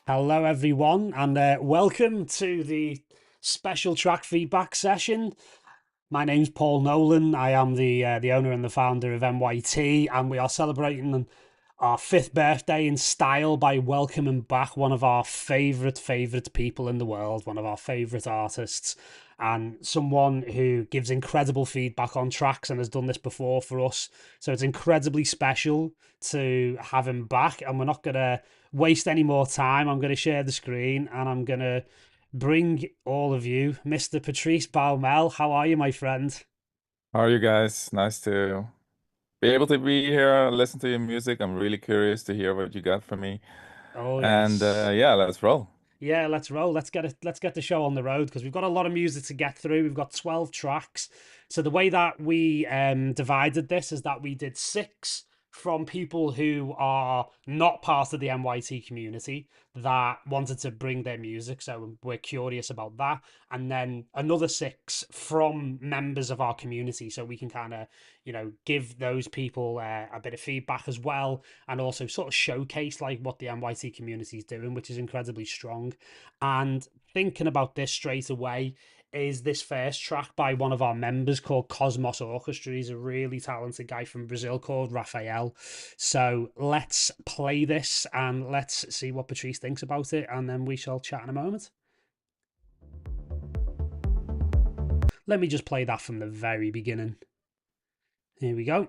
Hello, everyone, and welcome to the special track feedback session. My name's Paul Nolan. I am the owner and the founder of NYT, and we are celebrating our fifth birthday in style by welcoming back one of our favourite people in the world, one of our favourite artists, and someone who gives incredible feedback on tracks and has done this before for us. So it's incredibly special to have him back, and we're not going to waste any more time. I'm going to share the screen and I'm going to bring all of you Mr. Patrice Baumel. How are you, my friend? How are you guys? Nice to be able to be here, listen to your music. I'm really curious to hear what you got for me. Oh, And yes. yeah, let's roll. Yeah, let's roll. Let's get it. Let's get the show on the road because we've got a lot of music to get through. We've got 12 tracks. So the way that we divided this is that we did six from people who are not part of the NYT community that wanted to bring their music. So we're curious about that. And then another six from members of our community. So we can kind of, give those people a bit of feedback as well. And also sort of showcase like what the NYT community is doing, which is incredibly strong. And thinking about this straight away is this first track by one of our members called Cosmos Orchestra. He's a really talented guy from Brazil called Rafael. So let's play this and let's see what Patrice thinks about it, and then we shall chat in a moment. Let me just play that from the very beginning. Here we go.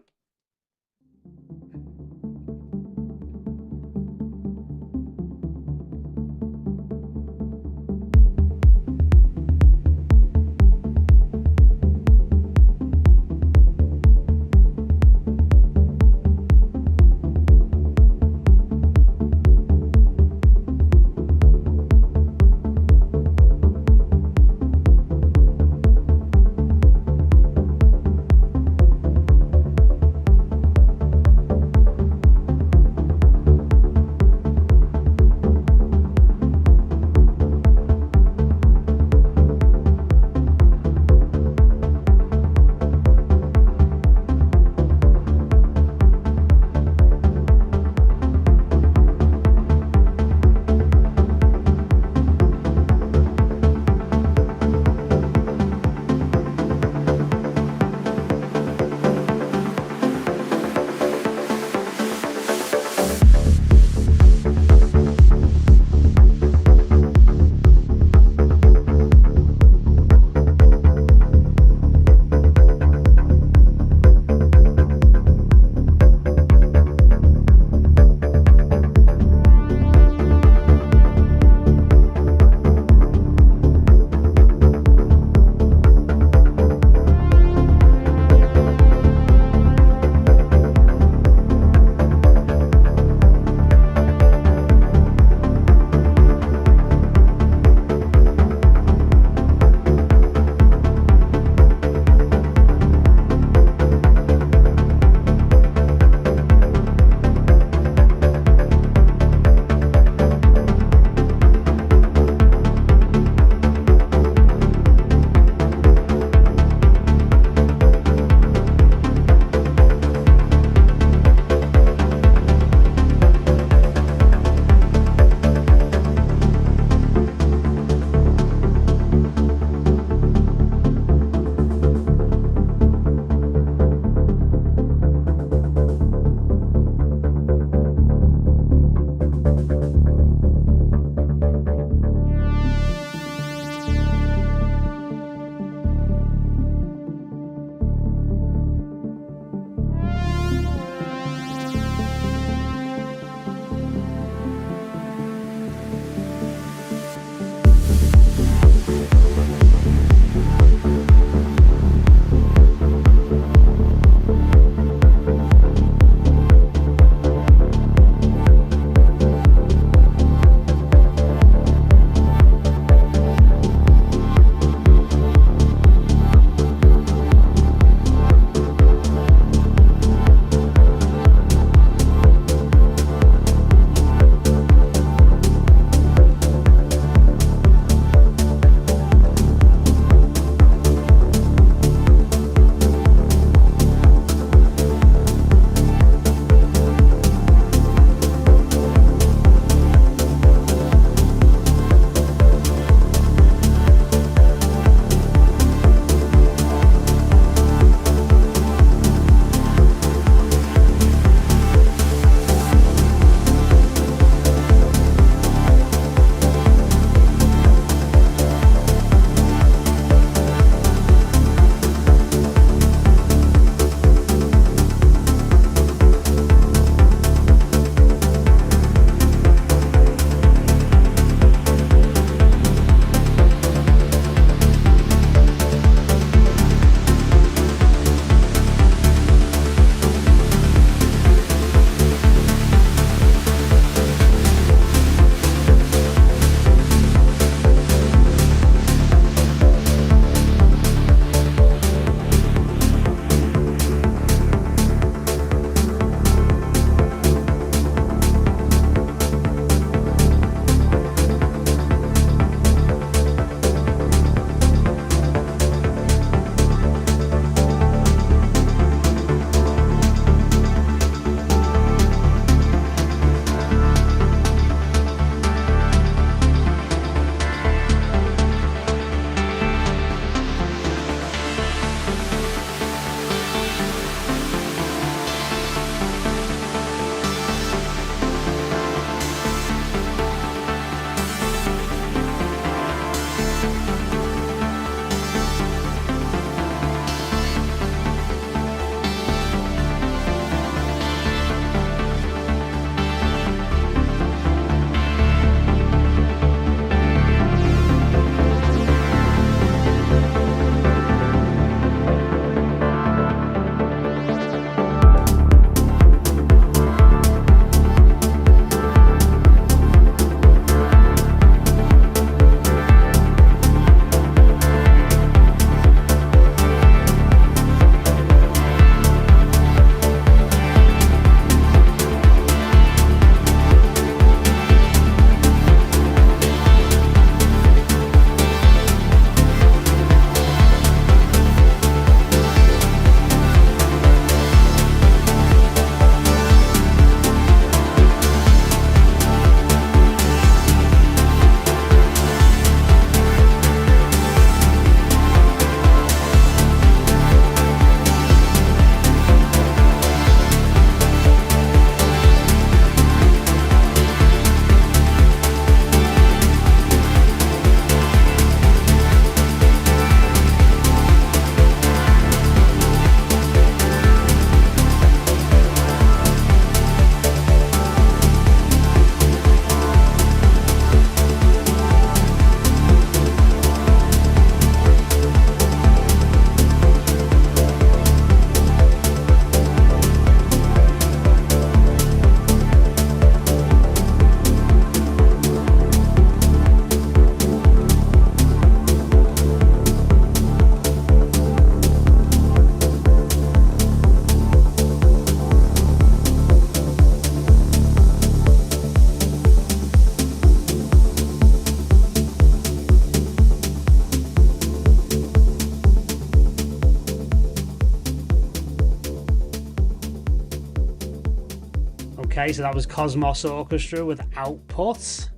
Okay, so that was Cosmos Orchestra with Output.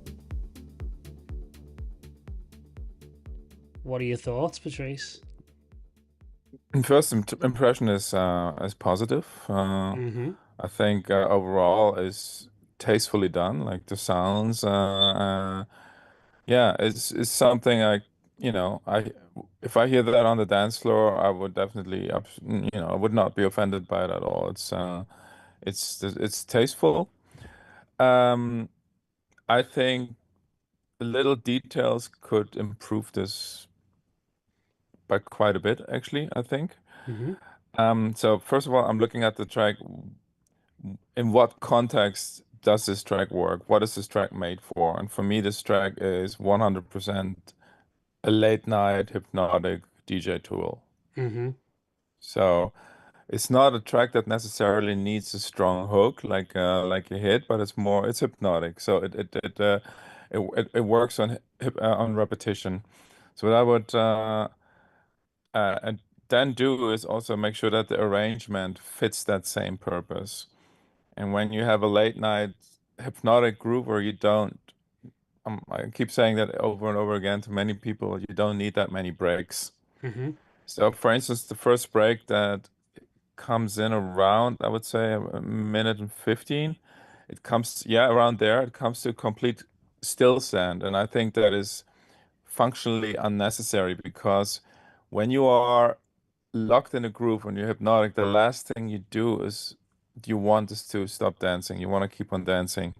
What are your thoughts, Patrice? First impression is positive. Mm-hmm. I think overall is tastefully done. Like the sounds, yeah, it's something I if I hear that on the dance floor, I would definitely, I would not be offended by it at all. It's tasteful. Um, I think little details could improve this by quite a bit, actually, I think. Mm-hmm. So first of all, I'm looking at the track. In what context does this track work? What is this track made for? And for me, this track is 100% a late night hypnotic DJ tool. Mm-hmm. So it's not a track that necessarily needs a strong hook like a hit, but it's hypnotic. So it works on repetition. So what I would and then do is also make sure that the arrangement fits that same purpose. And when you have a late night hypnotic groove where you don't, I keep saying that over and over again to many people, you don't need that many breaks. Mm-hmm. So, for instance, the first break that comes in around, I would say, a minute and 15, it comes, yeah, around there, it comes to a complete still stand. And I think that is functionally unnecessary because when you are locked in a groove, when you're hypnotic, the last thing you do is you want is to stop dancing. You want to keep on dancing.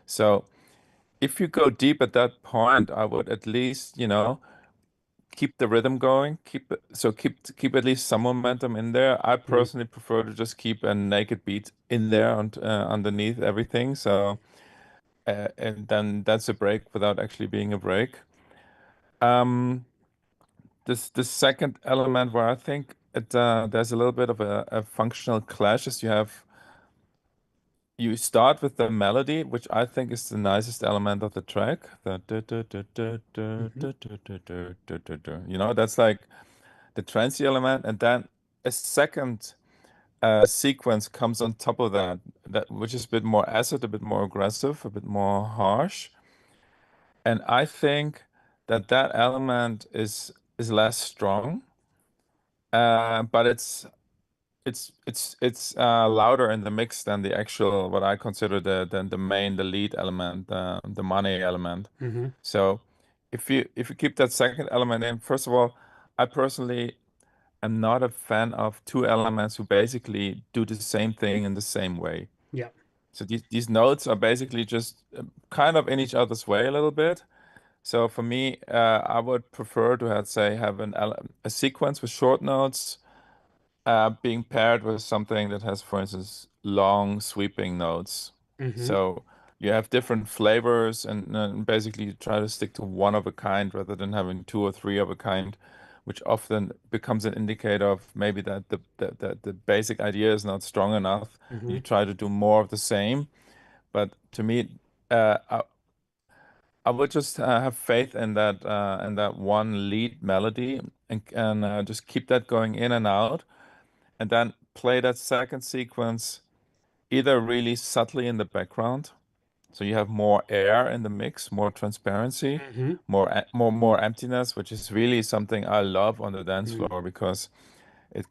So if you go deep at that point, I would at least, keep the rhythm going. Keep at least some momentum in there. I Mm-hmm. personally prefer to just keep a naked beat in there and underneath everything. So and then that's a break without actually being a break. Um, the second element where I think there's a little bit of a functional clash is you start with the melody, which I think is the nicest element of the track. Mm-hmm. That's like the trancy element, and then a second sequence comes on top of that which is a bit more acid, a bit more aggressive, a bit more harsh. And I think that element is less strong, but it's louder in the mix than the actual what I consider the lead element, the money element. Mm-hmm. So if you keep that second element in, first of all, I personally am not a fan of two elements who basically do the same thing in the same way. Yeah. So these notes are basically just kind of in each other's way a little bit. So for me, I would prefer to have a sequence with short notes being paired with something that has, for instance, long sweeping notes. Mm-hmm. So you have different flavors and basically you try to stick to one of a kind rather than having two or three of a kind, which often becomes an indicator of maybe that the basic idea is not strong enough. Mm-hmm. You try to do more of the same. But to me, I would just have faith in that one lead melody and just keep that going in and out and then play that second sequence either really subtly in the background, so you have more air in the mix, more transparency, Mm-hmm. more emptiness, which is really something I love on the dance Mm-hmm. floor because it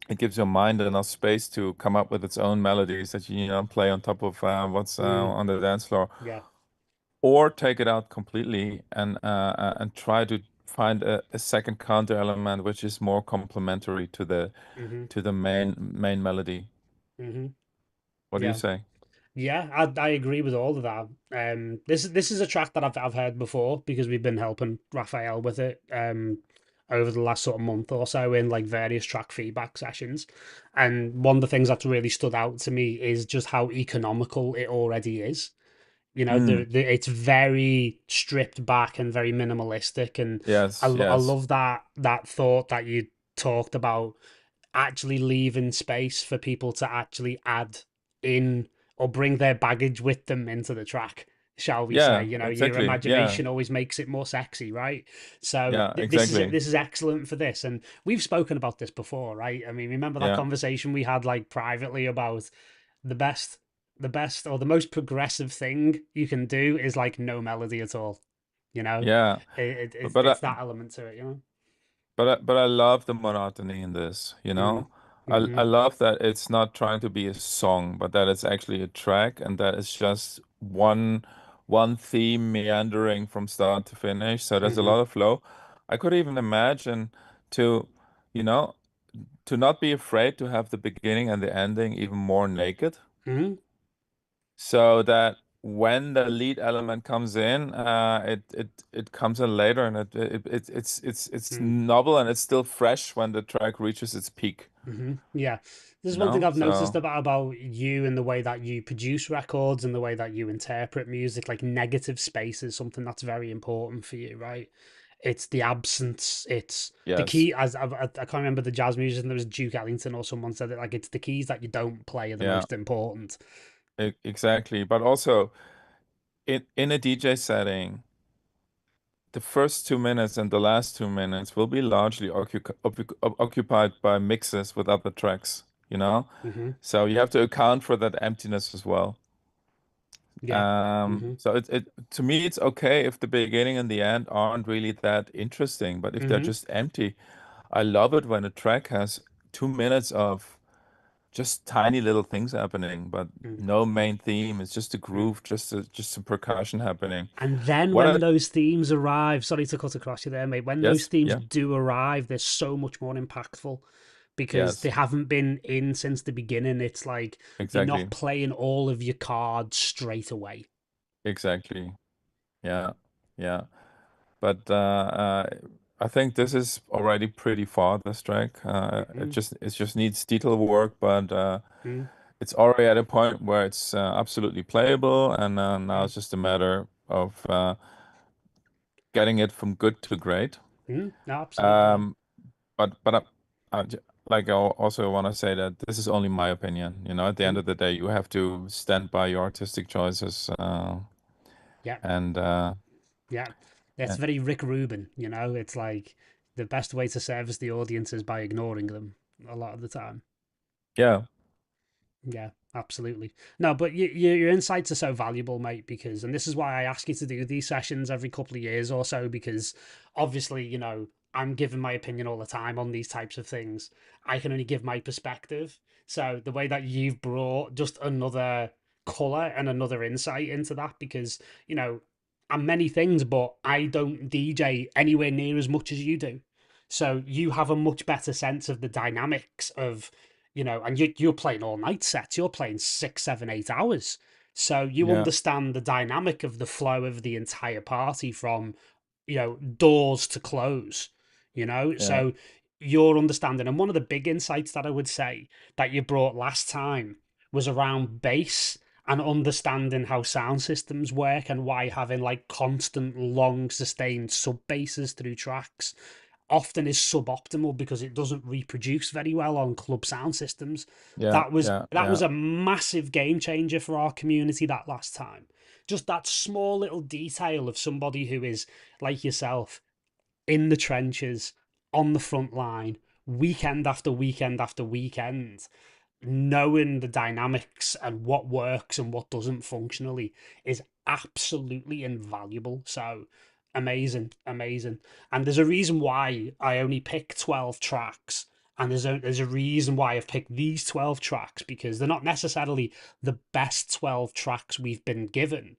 it gives your mind enough space to come up with its own melodies that you play on top of what's Mm. on the dance floor, Yeah. or take it out completely and try to find a second counter element which is more complementary to Mm-hmm. the main melody. Mm-hmm. What do you Yeah. say? Yeah, I agree with all of that. This is a track that I've heard before because we've been helping Raphael with it over the last sort of month or so in like various track feedback sessions. And one of the things that's really stood out to me is just how economical it already is. You know, Mm, it's very stripped back and very minimalistic, and yes, I yes. love that thought that you talked about actually leaving space for people to actually add in or bring their baggage with them into the track, shall we say. Yeah, You know, your exactly. Yeah, imagination always makes it more sexy, right? So yeah, exactly. this is excellent for this, and we've spoken about this before, right? I mean, remember that Yeah. conversation we had like privately about the best the best or the most progressive thing you can do is like no melody at all. You know, Yeah, but but it's I, that element to it. You know. but I love the monotony in this, you Mm, know? I mm-hmm, love that it's not trying to be a song, but that it's actually a track and that it's just one theme meandering from start to finish. So there's a mm-hmm, lot of flow. I could even imagine to, you know, to not be afraid to have the beginning and the ending even more naked, mm-hmm, so that when the lead element comes in, it comes in later, and it's mm. novel and it's still fresh when the track reaches its peak, Yeah, this you is one thing know? I've noticed So about you and the way that you produce records and the way that you interpret music. Like negative space is something that's very important for you, right? It's the absence. It's the yes, key. As I can't remember the jazz musician. There was Duke Ellington or someone said it. Like it's the keys that you don't play are the yeah, most important. exactly. But also in a DJ setting, the first 2 minutes and the last 2 minutes will be largely occupied by mixes with other tracks, you know? Hmm. So you have to account for that emptiness as well. Yeah. Hmm. So it to me it's okay if the beginning and the end aren't really that interesting, but if they're Hmm. just empty, I love it when a track has 2 minutes of just tiny little things happening, but no main theme. It's just a Hmm. groove, just some percussion happening. And then What when I those themes arrive, sorry to cut across you there, mate. When those Yes, themes yeah, do arrive, they're so much more impactful because they yes, haven't been in since the beginning. It's like you're not exactly, playing all of your cards straight away. exactly, yeah, yeah. But I think this is already pretty far, this track. Hmm. It just needs detail work, but Mm, it's already at a point where it's absolutely playable, and now mm, it's just a matter of getting it from good to great. no, absolutely, yeah. Um, but like I also want to say that this is only my opinion. You know, at the end Mm, of the day, you have to stand by your artistic choices, yeah, and yeah. That's and very Rick Rubin, It's like the best way to service the audience is by ignoring them a lot of the time. yeah, Yeah, absolutely. No, but your insights are so valuable, mate, because, and this is why I ask you to do these sessions every couple of years or so, because obviously, I'm giving my opinion all the time on these types of things. I can only give my perspective. So the way that you've brought just another color and another insight into that, because, I'm many things, but I don't DJ anywhere near as much as you do. So you have a much better sense of the dynamics of and you're playing all night sets. You're playing 6, 7, 8 hours. So you yeah, understand the dynamic of the flow of the entire party from, doors to close, yeah, So your understanding. And one of the big insights that I would say that you brought last time was around bass and understanding how sound systems work and why having like constant, long, sustained sub basses through tracks often is suboptimal because it doesn't reproduce very well on club sound systems. yeah, That was yeah, a massive game changer for our community that last time. Just that small little detail of somebody who is like yourself in the trenches on the front line weekend after weekend after weekend, knowing the dynamics and what works and what doesn't functionally is absolutely invaluable. So amazing, amazing. And there's a reason why I only pick 12 tracks. And there's a reason why I've picked these 12 tracks because they're not necessarily the best 12 tracks we've been given.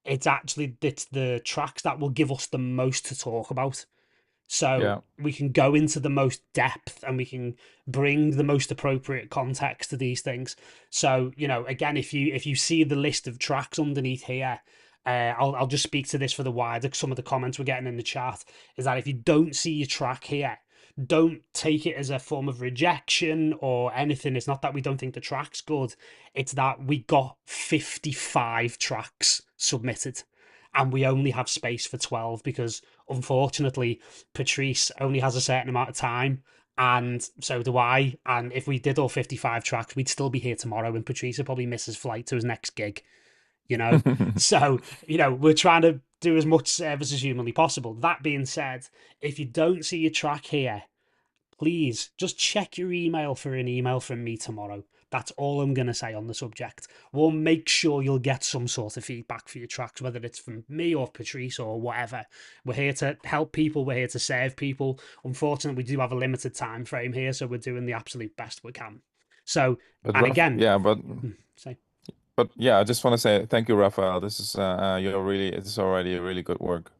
It's the tracks that will give us the most to talk about. So yeah, we can go into the most depth and we can bring the most appropriate context to these things. So, again, if you see the list of tracks underneath here, I'll just speak to this for the wider. Some of the comments we're getting in the chat is that if you don't see your track here, don't take it as a form of rejection or anything. It's not that we don't think the track's good. It's that we got 55 tracks submitted and we only have space for 12 because unfortunately Patrice only has a certain amount of time, and so do I. And if we did all 55 tracks, we'd still be here tomorrow, and Patrice would probably miss his flight to his next gig, you know? So, we're trying to do as much service as humanly possible. That being said, if you don't see your track here, please just check your email for an email from me tomorrow That's all I'm going to say on the subject. We'll make sure you'll get some sort of feedback for your tracks, whether it's from me or Patrice or whatever. We're here to help people. We're here to serve people. Unfortunately, we do have a limited time frame here, so we're doing the absolute best we can. So, But and again, yeah, say, yeah, I just want to say thank you, Raphael. This is it's already a really good work.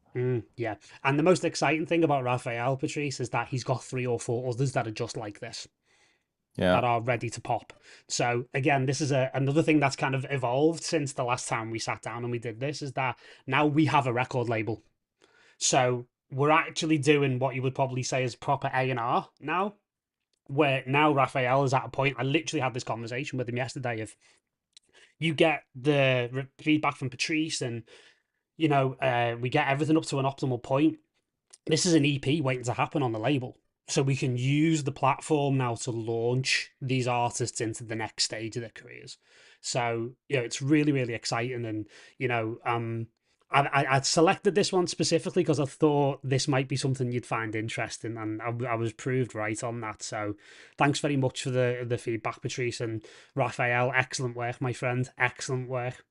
yeah. And the most exciting thing about Raphael, Patrice, is that he's got 3 or 4 others that are just like this, Yeah. that are ready to pop. So again, this is another thing that's kind of evolved since the last time we sat down and we did this, is that now we have a record label. So we're actually doing what you would probably say is proper A&R now, where now Raphael is at a point. I literally had this conversation with him yesterday of, you get the feedback from Patrice, and we get everything up to an optimal point. This is an EP waiting to happen on the label. So we can use the platform now to launch these artists into the next stage of their careers. So, it's really, really exciting. And, I selected this one specifically because I thought this might be something you'd find interesting, and I was proved right on that. So thanks very much for the feedback, Patrice and Raphael. Excellent work, my friend. Excellent work.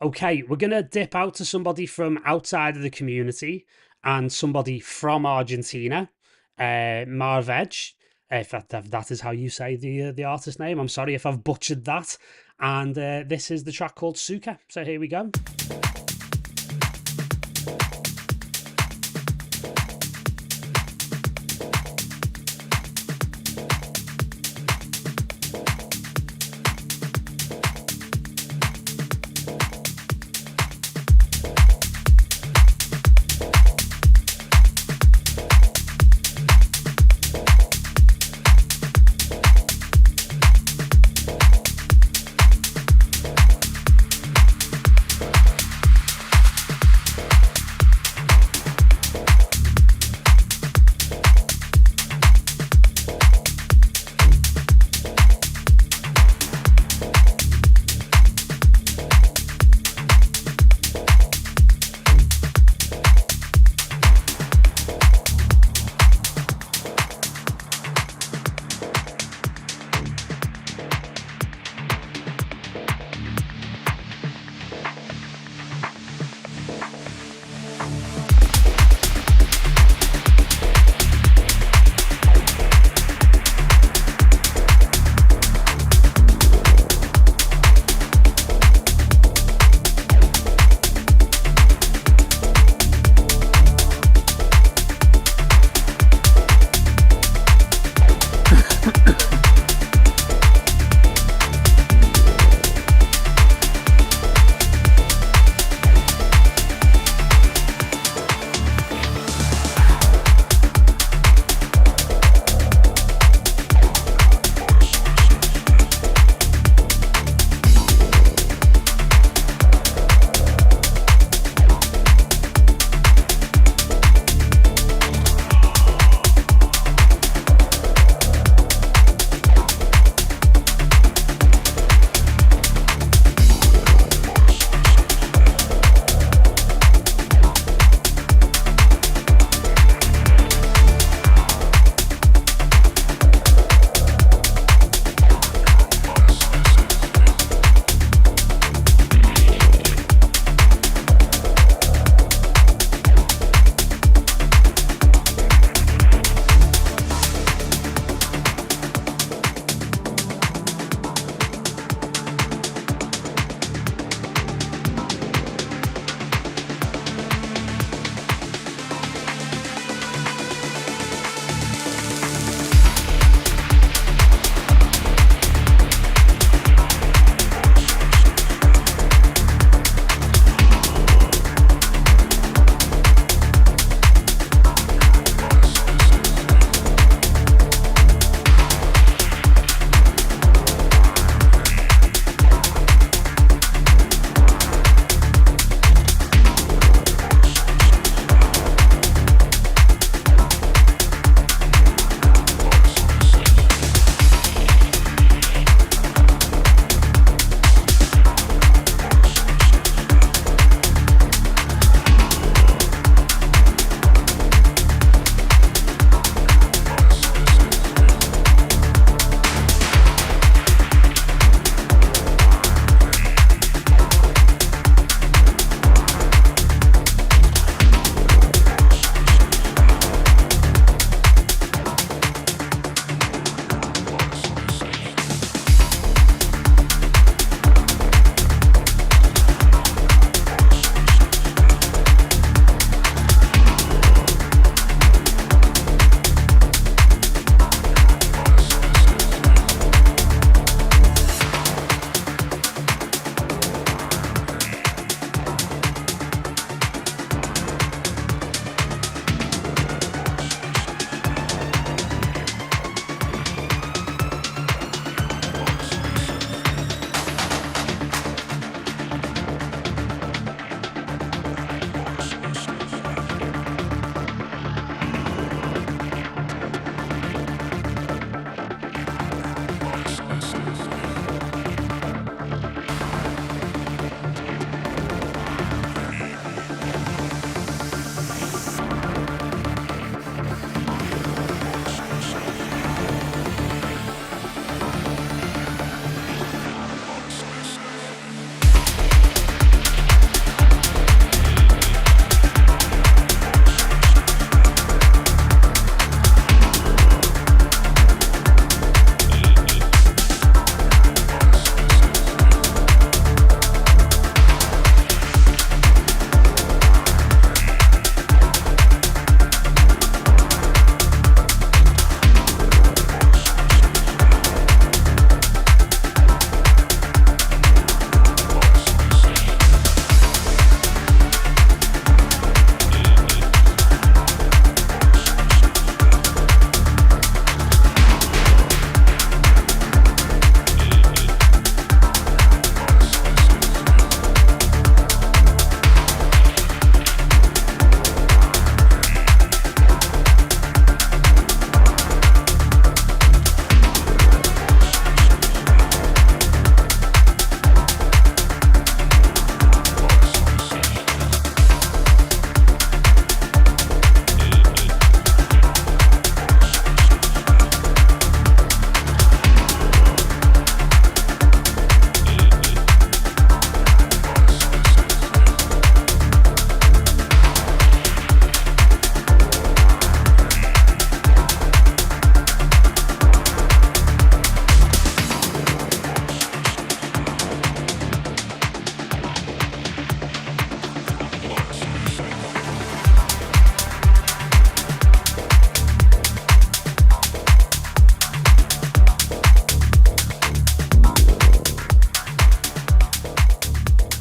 Okay, we're going to dip out to somebody from outside of the community and somebody from Argentina, Marvej, if that is how you say the artist name. I'm sorry if I've butchered that. And this is the track called Suka. So here we go.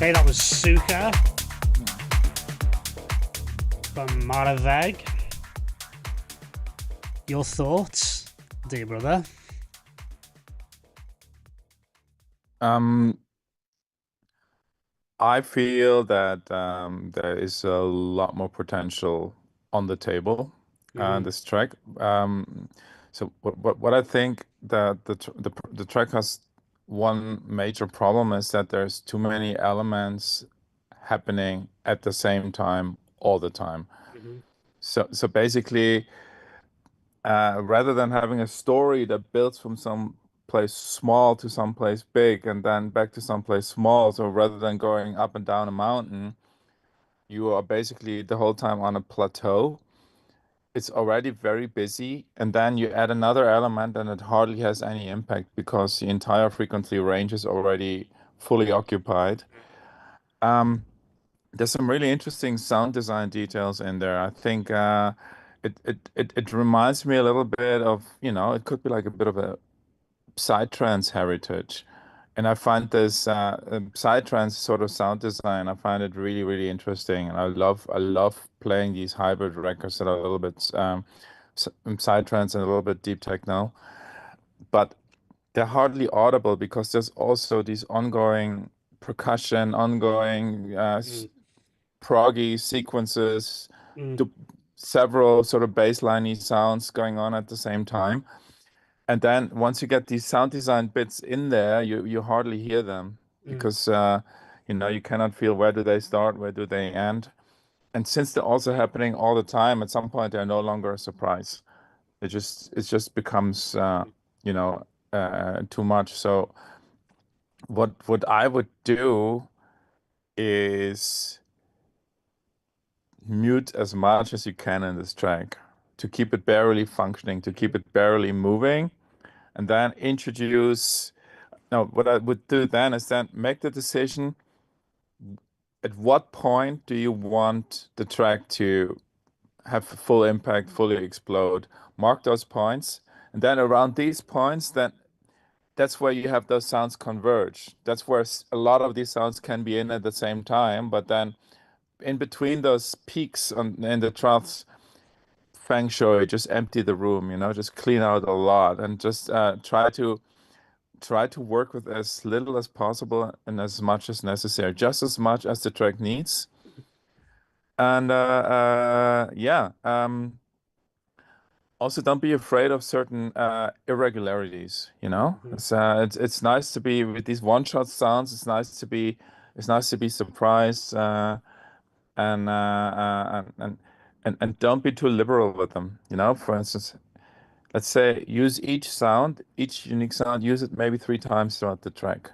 Okay, that was Suka Yeah. from Maraveg. Your thoughts, dear brother? Um, I feel that there is a lot more potential on the table Mm-hmm. this track. So what I think that the track has one major problem is that there's too many elements happening at the same time all the time. Mm-hmm. So basically, rather than having a story that builds from some place small to some place big and then back to some place small, so rather than going up and down a mountain, you are basically the whole time on a plateau. It's already very busy, and then you add another element, and it hardly has any impact because the entire frequency range is already fully occupied. Um, there's some really interesting sound design details in there. I think it reminds me a little bit of, it could be like a bit of a psytrance heritage. And I find this psytrance sort of sound design, I find it really, really interesting. And I love playing these hybrid records that are a little bit psytrance and a little bit deep techno. But they're hardly audible because there's also these ongoing percussion, ongoing proggy sequences, Mm-hmm. to several sort of bassliney sounds going on at the same time. And then once you get these sound design bits in there, you hardly hear them because you cannot feel where do they start, where do they end. And since they're also happening all the time, at some point they're no longer a surprise. It just becomes you know too much. So what I would do is mute as much as you can in this track to keep it barely functioning, to keep it barely moving, and then introduce. No, what I would do then is then make the decision at what point do you want the track to have full impact, fully explode. Mark those points, and then around these points, then that's where you have those sounds converge. That's where a lot of these sounds can be in at the same time, but then in between those peaks in the troughs, feng shui, just empty the room, just clean out a lot and just try to work with as little as possible and as much as necessary, just as much as the track needs. And yeah, also don't be afraid of certain irregularities. Mm-hmm. It's nice to be with these one-shot sounds. It's nice to be surprised and don't be too liberal with them. For instance, let's say use each unique sound, use it maybe 3 times throughout the track.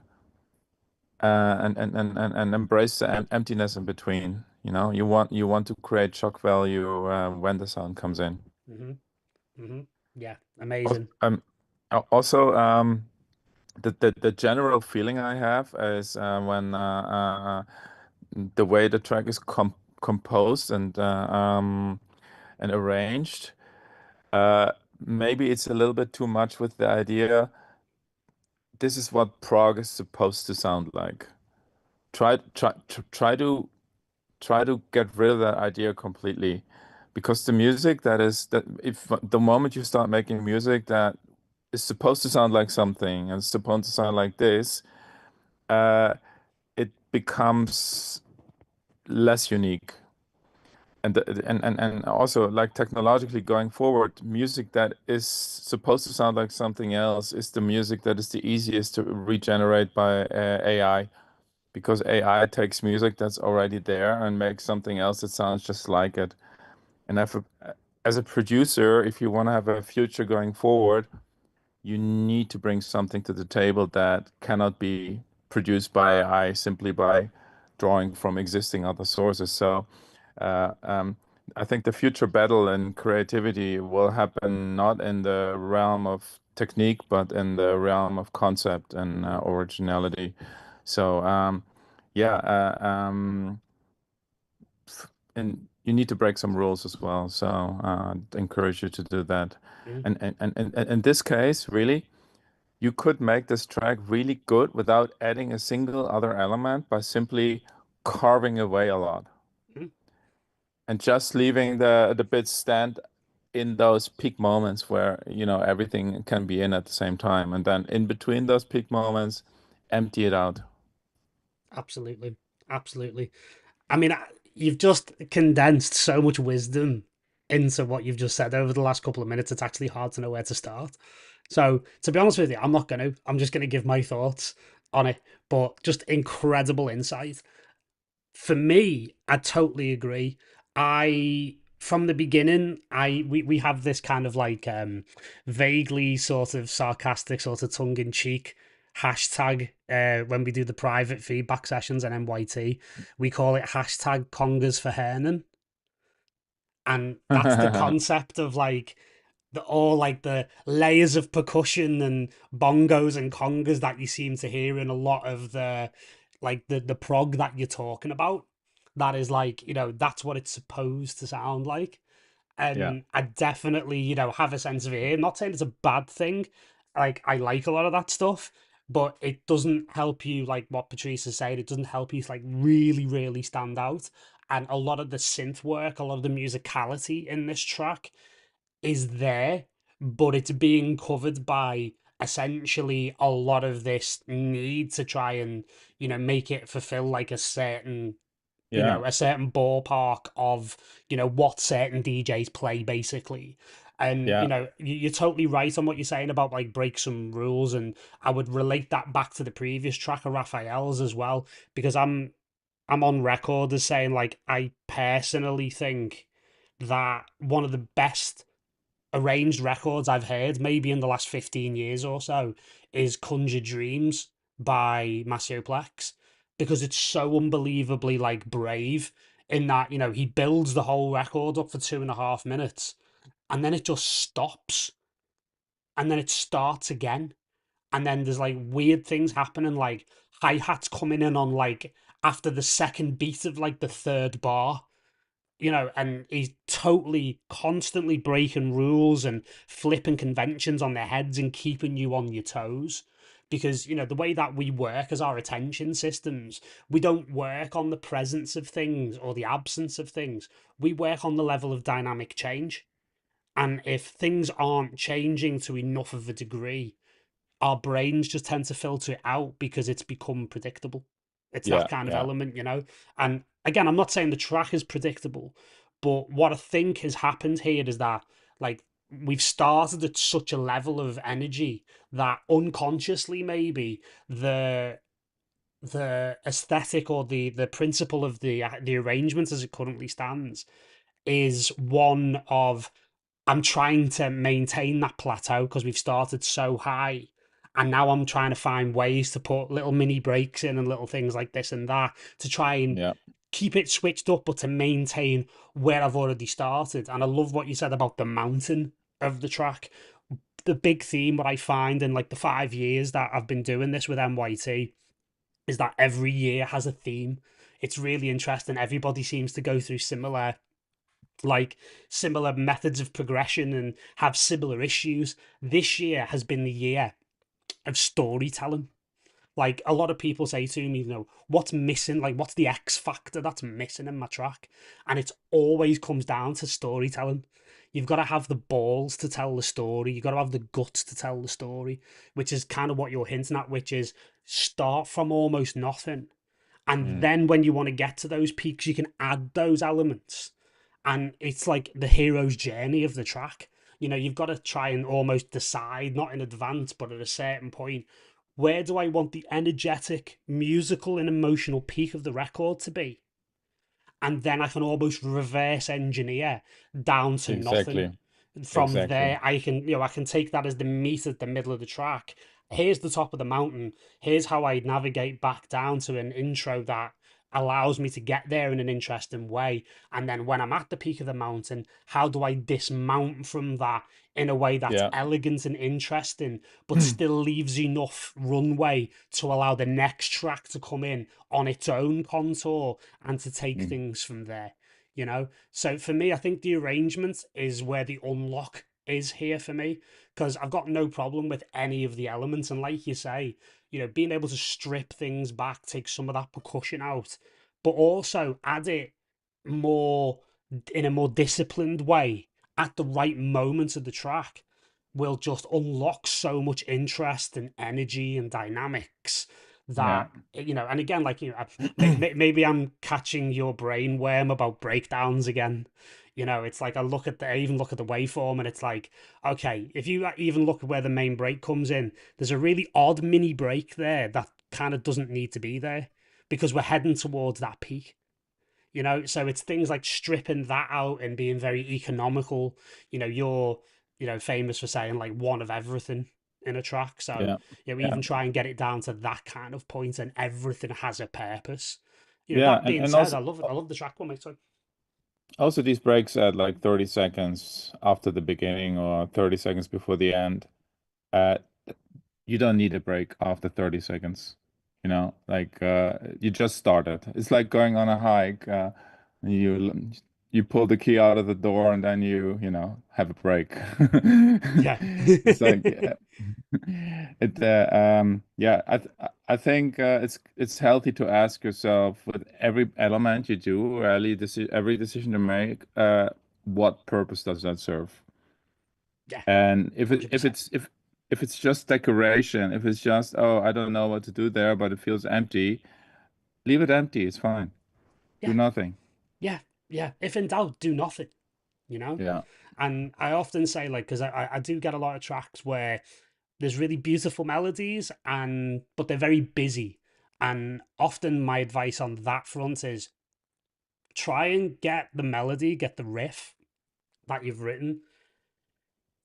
And embrace the emptiness in between. You want to create shock value when the sound comes in. Mm-hmm. Mm-hmm. Yeah, Al- amazing. Um, Also, the general feeling I have is when the way the track is composed and arranged. Maybe it's a little bit too much with the idea. This is what prog is supposed to sound like. Try to get rid of that idea completely, because the music that if the moment you start making music that is supposed to sound like something and it's supposed to sound like this, uh, it becomes less unique. And also, like, technologically going forward, music that is supposed to sound like something else is the music that is the easiest to regenerate by AI, because AI takes music that's already there and makes something else that sounds just like it. And as a producer, if you want to have a future going forward, you need to bring something to the table that cannot be produced by AI simply by drawing from existing other sources. So uh, um, I think the future battle in creativity will happen not in the realm of technique, but in the realm of concept and Mm-hmm. originality. So yeah, and you need to break some rules as well. So I encourage you to do that. Mm-hmm. And in this case, really, you could make this track really good without adding a single other element by simply carving away a lot Mm, and just leaving the bits stand in those peak moments where, everything can be in at the same time. And then in between those peak moments, empty it out. absolutely, absolutely. I mean, you've just condensed so much wisdom into what you've just said over the last couple of minutes. It's actually hard to know where to start. So, to be honest with you, I'm not going to. I'm just going to give my thoughts on it. But just incredible insight. For me, I totally agree. I from the beginning, we have this kind of like vaguely sort of sarcastic, sort of tongue in cheek hashtag when we do the private feedback sessions on NYT. We call it hashtag congas for Hernan, and that's the concept of like the layers of percussion and bongos and congas that you seem to hear in a lot of the prog that you're talking about. That is like, that's what it's supposed to sound like. Yeah, And I definitely, have a sense of it here. I'm not saying it's a bad thing. Like, I like a lot of that stuff, but it doesn't help you, like what Patrice is saying, it doesn't help you like really, really stand out. And a lot of the synth work, a lot of the musicality in this track is there, but it's being covered by essentially a lot of this need to try and, make it fulfill like yeah, a certain ballpark of, what certain DJs play basically. And, yeah, you're totally right on what you're saying about like break some rules. And I would relate that back to the previous track of Raphael's as well, because I'm on record as saying like I personally think that one of the best arranged records I've heard, maybe in the last 15 years or so, is Conjure Dreams by Plex, because it's so unbelievably like brave in that, he builds the whole record up for 2.5 minutes and then it just stops and then it starts again. And then there's like weird things happening, like hi-hats coming in on like after the second beat of like the third bar, and he's totally constantly breaking rules and flipping conventions on their heads and keeping you on your toes. Because, the way that we work as our attention systems, we don't work on the presence of things or the absence of things. We work on the level of dynamic change. And if things aren't changing to enough of a degree, our brains just tend to filter it out because it's become predictable. It's yeah, that kind of yeah, element. And again, I'm not saying the track is predictable, but what I think has happened here is that like we've started at such a level of energy that unconsciously maybe the aesthetic or the principle of the arrangement as it currently stands is one of I'm trying to maintain that plateau because we've started so high. And now I'm trying to find ways to put little mini breaks in and little things like this and that to try and yeah, keep it switched up, but to maintain where I've already started. And I love what you said about the mountain of the track. The big theme, what I find in like the 5 years that I've been doing this with MYT, is that every year has a theme. It's really interesting. Everybody seems to go through similar methods of progression and have similar issues. This year has been the year of storytelling. Like a lot of people say to me, what's missing? Like, what's the X factor that's missing in my track? And it always comes down to storytelling. You've got to have the balls to tell the story. You've got to have the guts to tell the story, which is kind of what you're hinting at, which is start from almost nothing. And mm, then when you want to get to those peaks, you can add those elements. And it's like the hero's journey of the track. You've got to try and almost decide, not in advance, but at a certain point, where do I want the energetic, musical, and emotional peak of the record to be? And then I can almost reverse engineer down to nothing. exactly, From exactly. there, I can take that as the meat at the middle of the track. Here's the top of the mountain. Here's how I navigate back down to an intro that allows me to get there in an interesting way. And then when I'm at the peak of the mountain, how do I dismount from that in a way that's Yeah. elegant and interesting, but still leaves enough runway to allow the next track to come in on its own contour and to take Mm, things from there? So for me, I think the arrangement is where the unlock is here for me, because I've got no problem with any of the elements. And like you say, being able to strip things back, take some of that percussion out, but also add it more in a more disciplined way at the right moment of the track will just unlock so much interest and energy and dynamics Yeah. that and again, like maybe I'm catching your brainworm about breakdowns again. It's like I even look at the waveform, and it's like, okay, if you even look at where the main break comes in, there's a really odd mini break there that kind of doesn't need to be there because we're heading towards that peak. So it's things like stripping that out and being very economical. You're famous for saying like one of everything in a track. So Yeah. Yeah. even try and get it down to that kind of point, and everything has a purpose. Yeah. That being And said, also, I love the track one, mate. So also these breaks at like 30 seconds after the beginning or 30 seconds before the end. Uh, you don't need a break after 30 seconds. Like you just started. It's like going on a hike. You you pull the key out of the door and then have a break. yeah, It's like yeah, I think it's healthy to ask yourself with every element you do, every decision to make, what purpose does that serve? yeah, And 100%. if it's just decoration, if it's just, oh, I don't know what to do there, but it feels empty, leave it empty. It's fine. Do Yeah, nothing. yeah, yeah. If in doubt, do nothing. You know. Yeah. And I often say, like, because I do get a lot of tracks where there's really beautiful melodies, but they're very busy. And often my advice on that front is try and get the melody, get the riff that you've written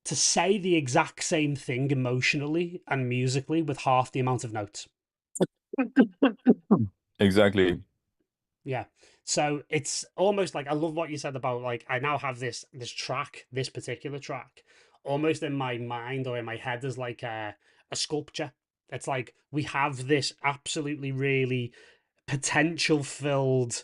to say the exact same thing emotionally and musically with half the amount of notes. Exactly. Yeah. So it's almost like I love what you said about like I now have this track, this particular track, almost in my mind or in my head as like a sculpture. It's like we have this absolutely really potential filled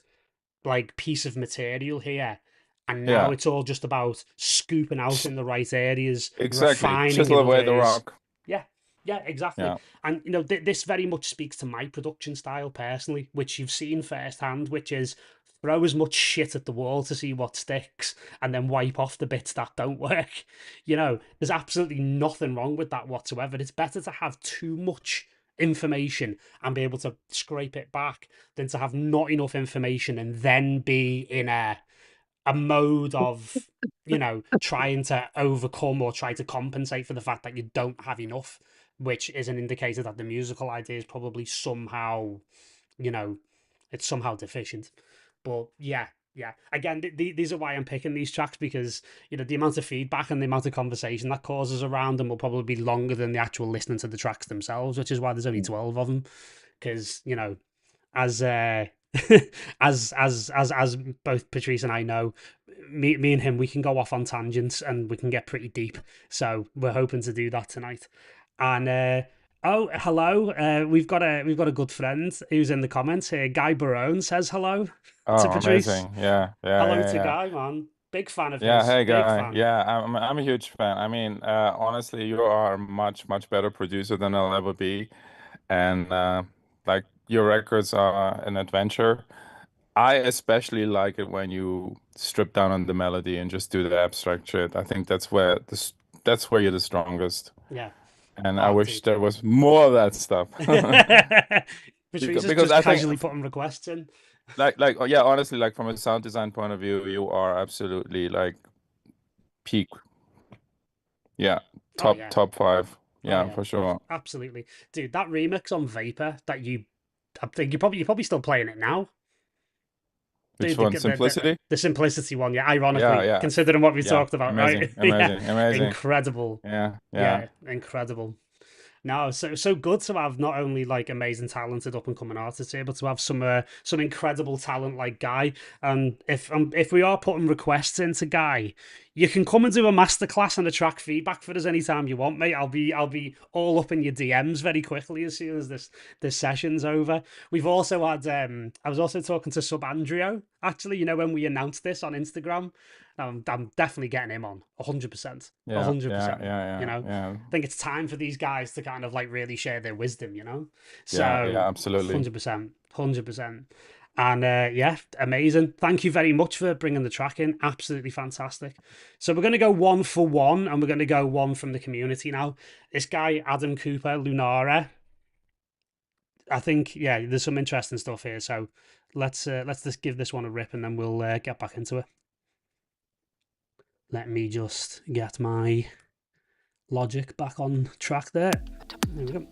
like piece of material here. And now Yeah, it's all just about scooping out Ch- in the right areas, exactly. refining Chisel in other away the areas. rock. Yeah, yeah, exactly. Yeah. And this very much speaks to my production style personally, which you've seen firsthand, which is throw as much shit at the wall to see what sticks and then wipe off the bits that don't work. There's absolutely nothing wrong with that whatsoever. It's better to have too much information and be able to scrape it back than to have not enough information and then be in a mode of trying to overcome or try to compensate for the fact that you don't have enough, which is an indicator that the musical idea is probably somehow you know it's somehow deficient. But yeah, yeah, again, these are why I'm picking these tracks, because the amount of feedback and the amount of conversation that causes around them will probably be longer than the actual listening to the tracks themselves, which is why there's only 12 of them. Because as as both Patrice and I know, me and him, we can go off on tangents and we can get pretty deep. So we're hoping to do that tonight. And oh, hello, we've got a good friend who's in the comments here. Guy Barone says hello to Oh, Patrice. amazing. Yeah, yeah, Hello yeah, to yeah. Guy, man. Big fan of Yeah, his. hey Big guy. fan. Yeah, I'm a huge fan. I mean, honestly, you are a much better producer than I'll ever be. And like your records are an adventure. I especially like it when you strip down on the melody and just do the abstract shit. I think that's where you're the strongest. Yeah. And I Oh, wish dude. there was more of that stuff. Patrice is Because just I think casually putting requests in. oh, yeah, honestly, like from a sound design point of view, you are absolutely like peak. Yeah, Oh yeah. top five. Oh Yeah, yeah, for sure. absolutely, dude. That remix on Vapor that I think you're probably still playing it now, Which dude. The one? the the, Simplicity? the simplicity one, yeah. Yeah, Ironically, yeah. considering what we Yeah. talked about, right? Amazing. Yeah, Amazing. Amazing. incredible. Yeah, yeah. Yeah, incredible. No, so good to have not only like amazing talented up and coming artists here, but to have some incredible talent like Guy. And if we are putting requests into Guy, you can come and do a masterclass and a track feedback for us anytime you want, mate. I'll be all up in your DMs very quickly as soon as this session's over. We've also had I was also talking to Sub Andrio actually. When we announced this on Instagram, I'm definitely getting him on 100%, Yeah, yeah, 100%. yeah, You yeah, know, yeah, I think it's time for these guys to kind of like really share their wisdom. You know, yeah, so yeah, absolutely. 100%, 100%. And yeah, amazing. Thank you very much for bringing the track in. Absolutely fantastic. So we're going to go one for one, and we're going to go one from the community now. This guy, Adam Cooper, Lunara. I think, yeah, there's some interesting stuff here. So let's just give this one a rip, and then we'll get back into it. Let me just get my logic back on track there. There we go.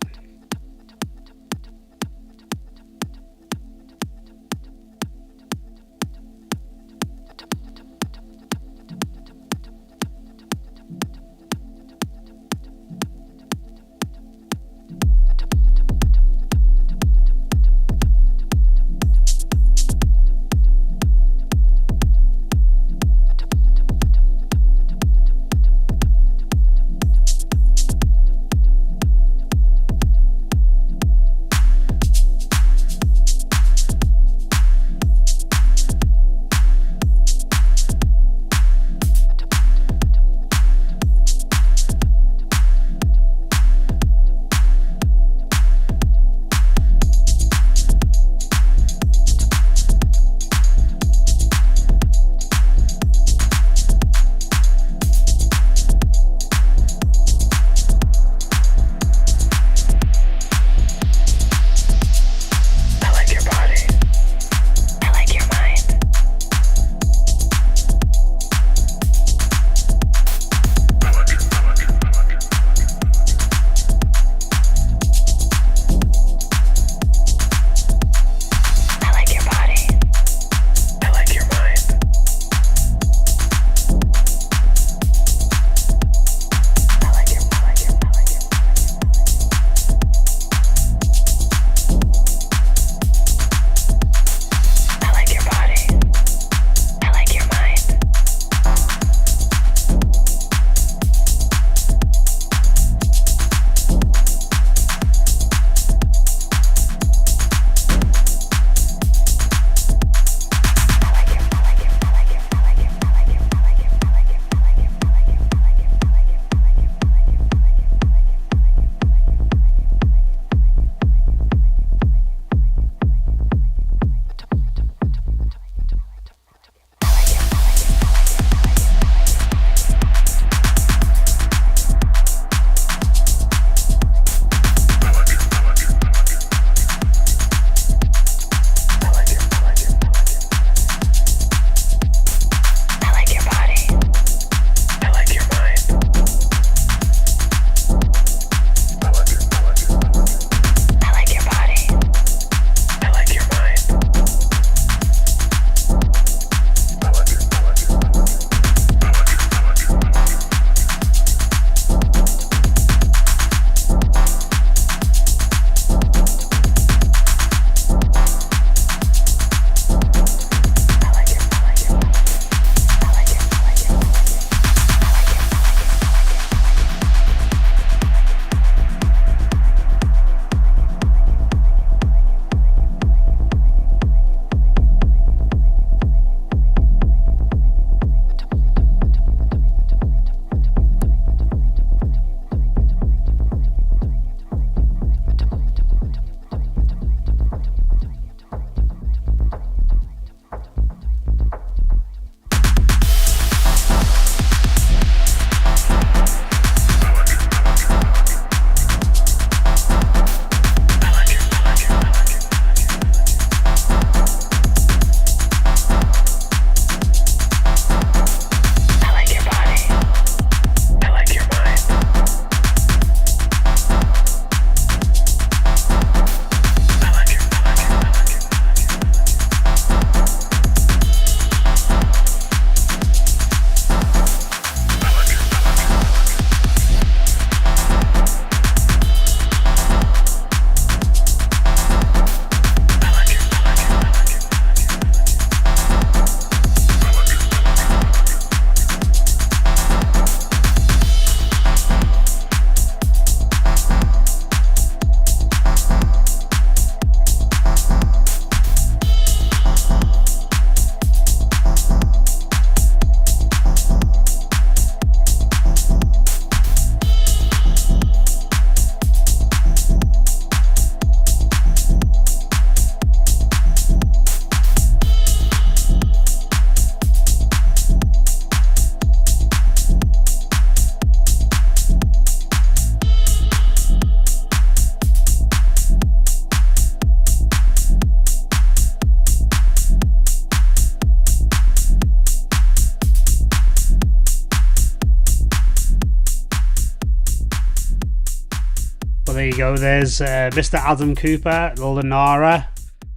there you go. There's Mr. Adam Cooper, Lunara,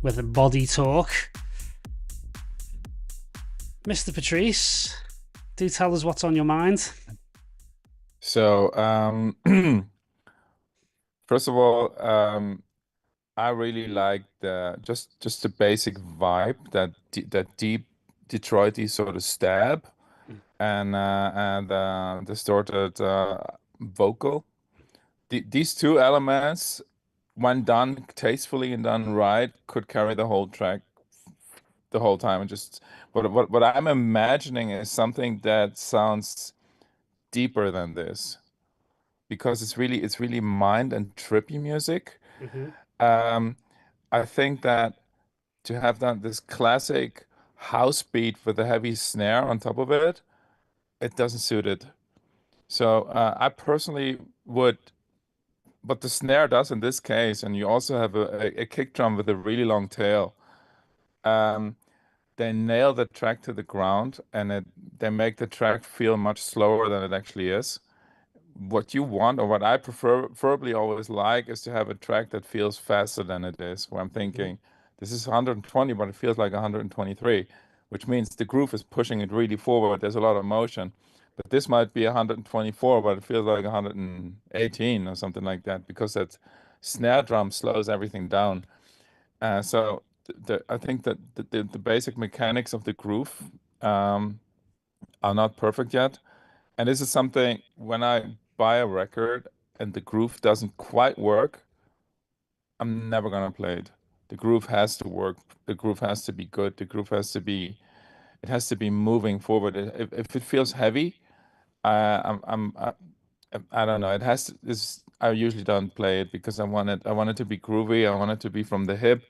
with a body talk. Mr. Patrice, do tell us what's on your mind. So, first of all, I really like the just the basic vibe that deep Detroity sort of stab and distorted vocal. These two elements, when done tastefully and done right, could carry the whole track the whole time. And just what I'm imagining is something that sounds deeper than this because it's really mind and trippy music. Mm-hmm. Um, I think that to have that this classic house beat with a heavy snare on top of it, it doesn't suit it. So I personally would, but the snare does in this case, and you also have a kick drum with a really long tail. Um, they nail the track to the ground, and they make the track feel much slower than it actually is. What you want, or what I preferably always like, is to have a track that feels faster than it is. Where I'm Mm-hmm. thinking, this is 120, but it feels like 123, which means the groove is pushing it really forward. There's a lot of motion. But this might be 124, but it feels like 118 or something like that because that snare drum slows everything down. So I think that the basic mechanics of the groove um, are not perfect yet. And this is something when I buy a record and the groove doesn't quite work, I'm never gonna play it. The groove has to work. The groove has to be good. The groove has to be, it has to be moving forward. If it feels heavy, I don't know. It has to, this, I usually don't play it because I want it to be groovy. I want it to be from the hip.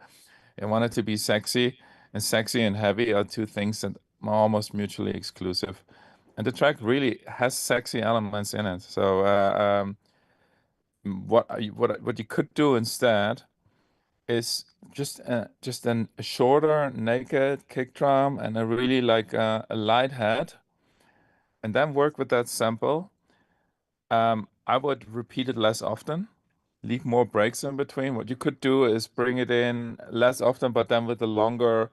I want it to be sexy, and sexy and heavy are two things that are almost mutually exclusive. And the track really has sexy elements in it. So what you could do instead is a shorter naked kick drum and a really like a light head, and then work with that sample. I would repeat it less often, leave more breaks in between. What you could do is bring it in less often, but then with a longer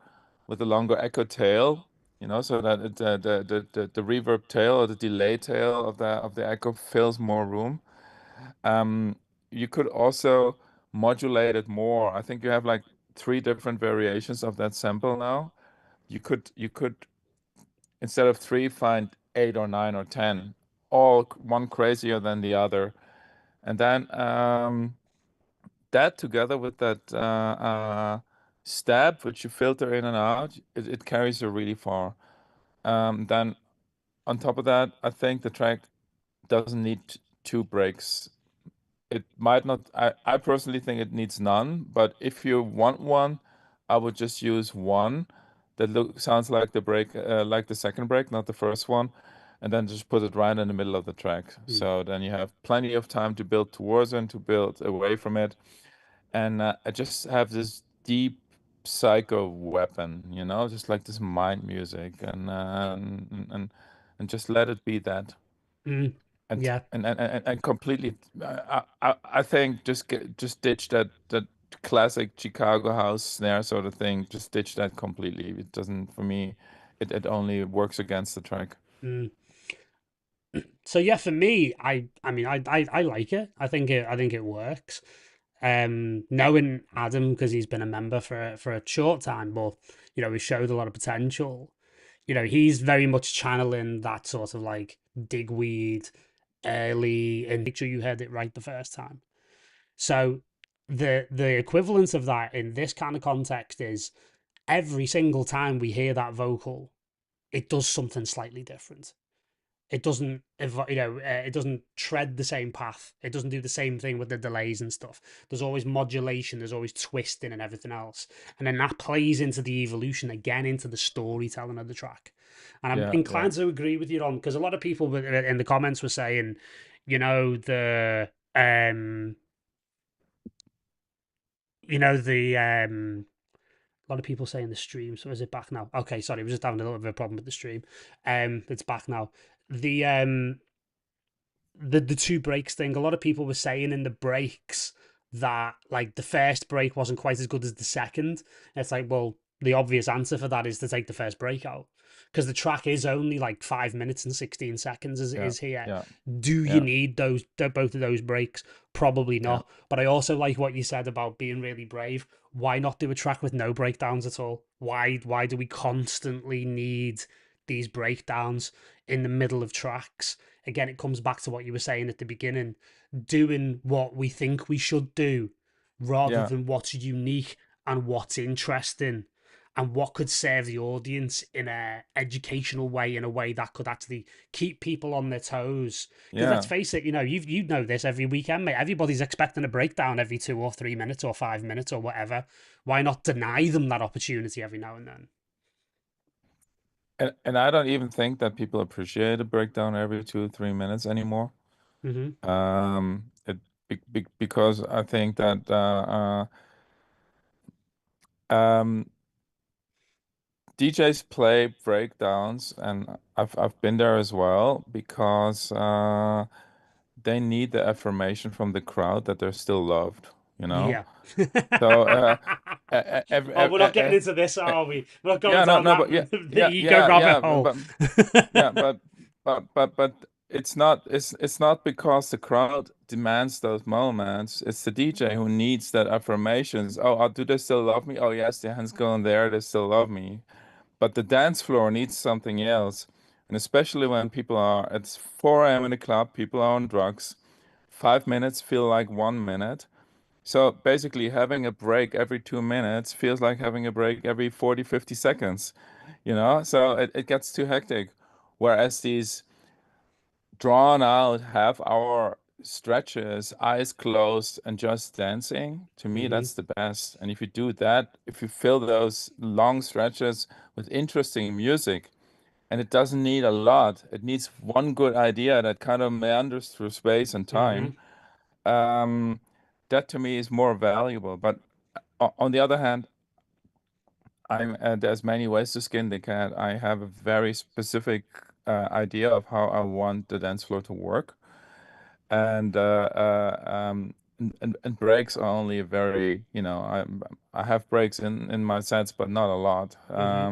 echo tail, so that the reverb tail or the delay tail of the echo fills more room. Um, you could also modulate it more. I think you have like three different variations of that sample now. You could instead of three, find eight or nine or 10, all one crazier than the other. And then that together with that stab, which you filter in and out, it carries you really far. Then on top of that, I think the track doesn't need two breaks. It might not, I personally think it needs none, but if you want one, I would just use one that sounds like the break, like the second break, not the first one, and then just put it right in the middle of the track. Mm. So then you have plenty of time to build towards it, to build away from it. And I just have this deep psycho weapon, just like this mind music, and just let it be that Mm. and Yeah. and completely I think just ditch that classic Chicago house snare sort of thing. Just ditch that completely. It doesn't, for me, it only works against the track. Mm. So yeah, for me, I mean, I like it. I think it works. Knowing Adam because he's been a member for a short time, but he showed a lot of potential. He's very much channeling that sort of like digweed early, and make sure you heard it right the first time. So the equivalent of that in this kind of context is every single time we hear that vocal, it does something slightly different. It doesn't it doesn't tread the same path. It doesn't do the same thing with the delays and stuff. There's always modulation, there's always twisting and everything else, and then that plays into the evolution again, into the storytelling of the track. And I'm Yeah, yeah, inclined to agree with you on, because a lot of people in the comments were saying, the a lot of people saying the stream. So is it back now? Okay, sorry, we're just having a little bit of a problem with the stream. It's back now. The the two breaks thing. A lot of people were saying in the breaks that like the first break wasn't quite as good as the second. It's like, well, the obvious answer for that is to take the first break out because the track is only like 5 minutes and 16 seconds as it Yeah, is here. yeah, Do you yeah, need those both of those breaks? Probably yeah, not. But I also like what you said about being really brave. Why not do a track with no breakdowns at all? Why do we constantly need these breakdowns in the middle of tracks? Again, it comes back to what you were saying at the beginning, doing what we think we should do rather yeah, than what's unique and what's interesting and what could serve the audience in a educational way, in a way that could actually keep people on their toes. Because let's yeah. face it, you know this every weekend, mate. Everybody's expecting a breakdown every 2 or 3 minutes or 5 minutes or whatever. Why not deny them that opportunity every now and then? And I don't even think that people appreciate a breakdown every 2 or 3 minutes anymore. Hmm. It because I think that um, DJs play breakdowns, and I've been there as well because they need the affirmation from the crowd that they're still loved, you know? Yeah. So Oh, we're not getting into this, e- are we? We're not going yeah, no, down no, that but yeah, the yeah, ego yeah, rabbit yeah, hole. yeah, but it's not because the crowd demands those moments. It's the DJ who needs that affirmations. Oh, do they still love me? Oh, yes, the hands going there. They still love me. But the dance floor needs something else. And especially when people are, it's 4 a.m. in the club, people are on drugs. 5 minutes feel like 1 minute. So basically, having a break every 2 minutes feels like having a break every 40, 50 seconds, you know? So it gets too hectic. Whereas these drawn out half-hour stretches, eyes closed, and just dancing, to me, Hmm. that's the best. And if you do that, if you fill those long stretches with interesting music, and it doesn't need a lot, it needs one good idea that kind of meanders through space and Hmm. time. Um, that to me is more valuable. But on the other hand, there's many ways to skin the cat. I have a very specific idea of how I want the dance floor to work, and and breaks are only a very, I have breaks in my sets, but not a lot. Hmm.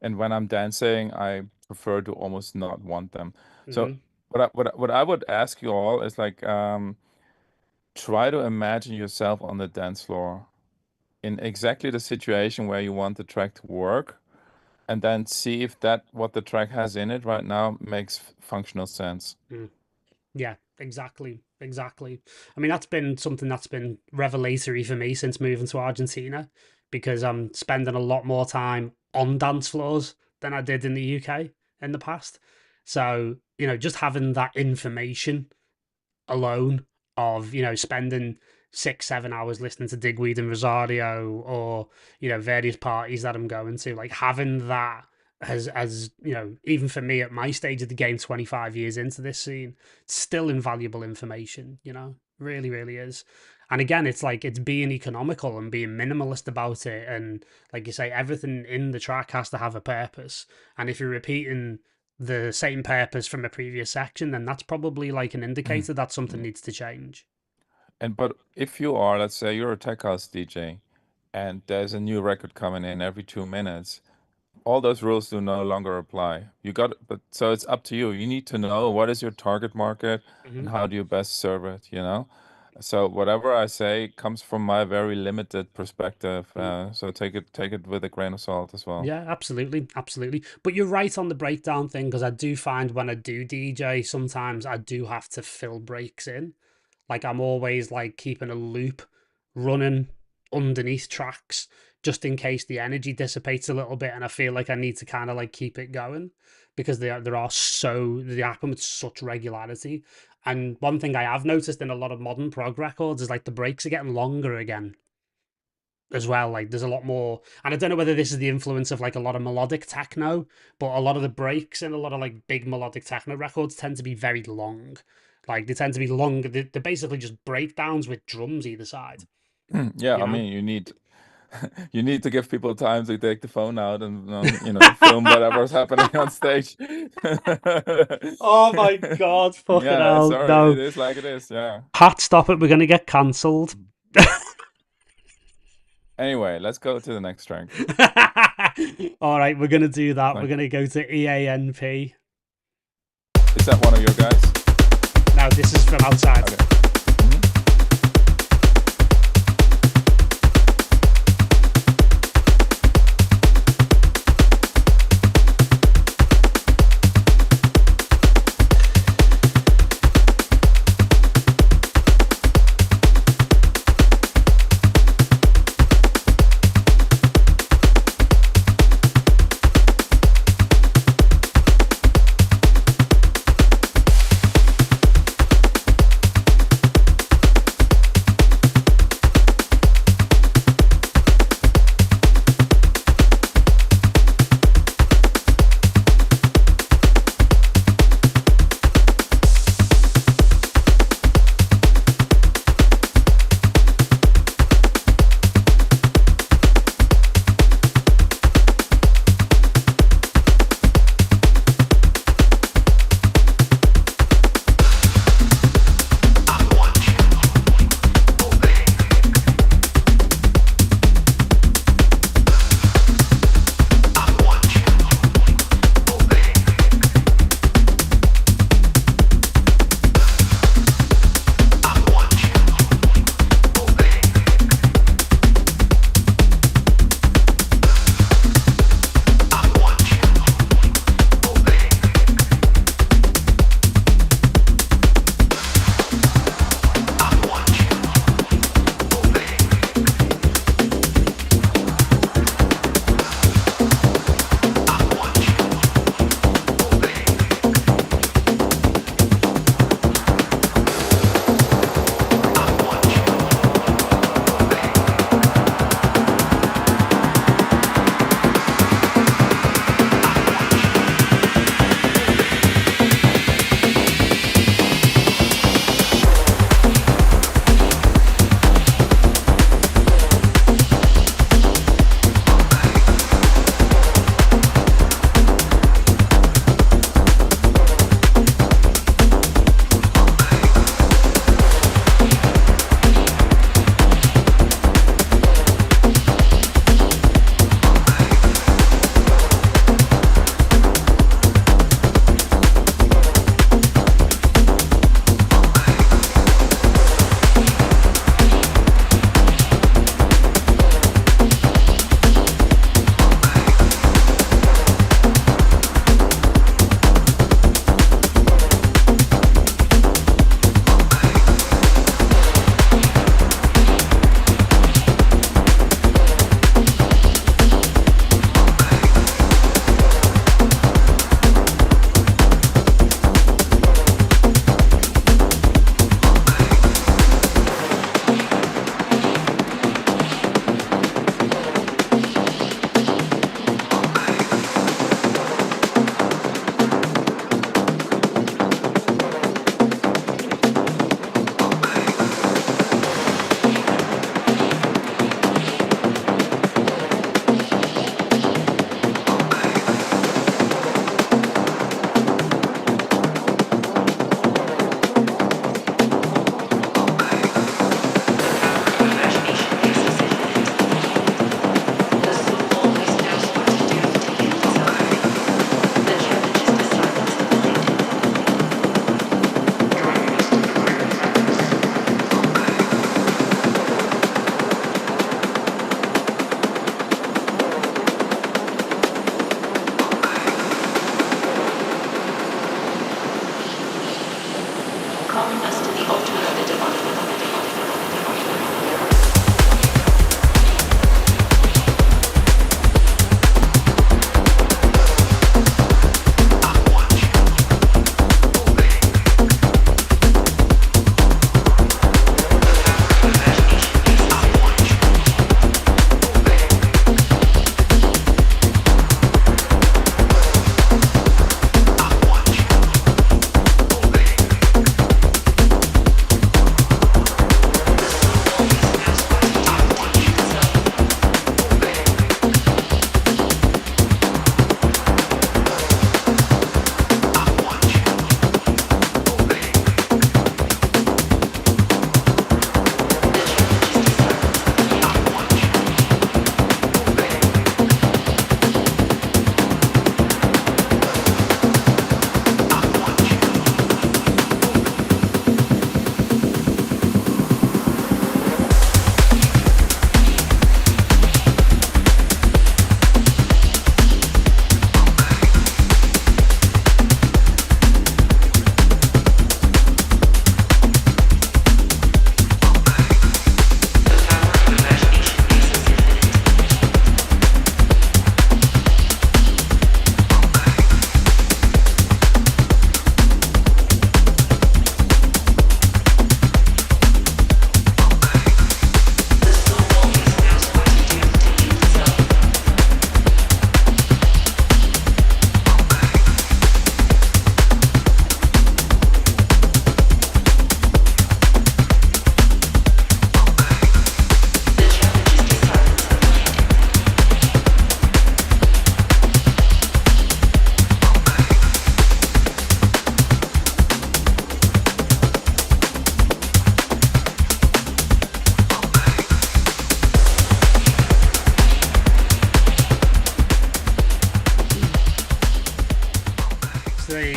And when I'm dancing, I prefer to almost not want them. So Hmm. what I would ask you all is like, try to imagine yourself on the dance floor in exactly the situation where you want the track to work, and then see if that what the track has in it right now makes functional sense. Yeah, exactly. Exactly. I mean, that's been something that's been revelatory for me since moving to Argentina because I'm spending a lot more time on dance floors than I did in the UK in the past. So, just having that information alone of spending 6 7 hours listening to Digweed and Rosario or various parties that I'm going to, like having that as even for me at my stage of the game 25 years into this scene, it's still invaluable information, really really is. And again, it's like it's being economical and being minimalist about it, and like you say, everything in the track has to have a purpose. And if you're repeating the same purpose from a previous section, then that's probably like an indicator that something needs to change. And but if you are, let's say you're a tech house DJ and there's a new record coming in every 2 minutes, all those rules do no longer apply. But so it's up to you. You need to know what is your target market Hmm. and how do you best serve it, you know? So whatever I say comes from my very limited perspective. So take it with a grain of salt as well. Yeah, absolutely, absolutely. But you're right on the breakdown thing because I do find when I do DJ, sometimes I do have to fill breaks in. Like I'm always like keeping a loop running underneath tracks just in case the energy dissipates a little bit and I feel like I need to kind of like keep it going because they happen with such regularity. And one thing I have noticed in a lot of modern prog records is like the breaks are getting longer again as well. Like there's a lot more, and I don't know whether this is the influence of like a lot of melodic techno, but a lot of the breaks in a lot of like big melodic techno records tend to be very long. Like they tend to be long. They're basically just breakdowns with drums either side. Yeah, You I know. mean, you need. you need to give people time to take the phone out and film whatever's happening on stage. Oh my God, fucking Yeah, hell. sorry, it No. is like it is. Yeah. Pat, stop it. We're going to get cancelled. Anyway, let's go to the next track. All right, we're going to do that. We're Like, going to go to EANP. is that one of your guys? Now, this is from outside. Okay. Mhm.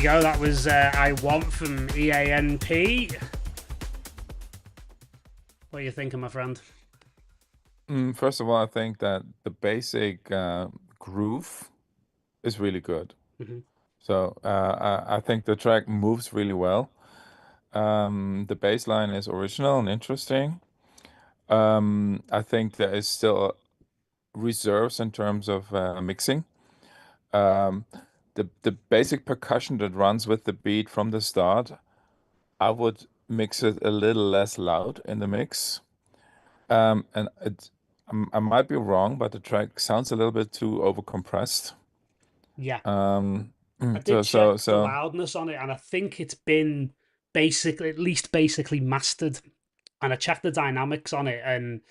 you go. That was I Want from EANP. What are you thinking, my friend? First of all, I think that the basic groove is really good. Hmm. So I think the track moves really well. The bass line is original and interesting. I think there is still reserves in terms of mixing. Um, the basic percussion that runs with the beat from the start, I would mix it a little less loud in the mix. And I might be wrong, but the track sounds a little bit too overcompressed. Yeah, Um, I did so check the so loudness on it, and I think it's been basically, at least basically mastered. And I checked the dynamics on it, and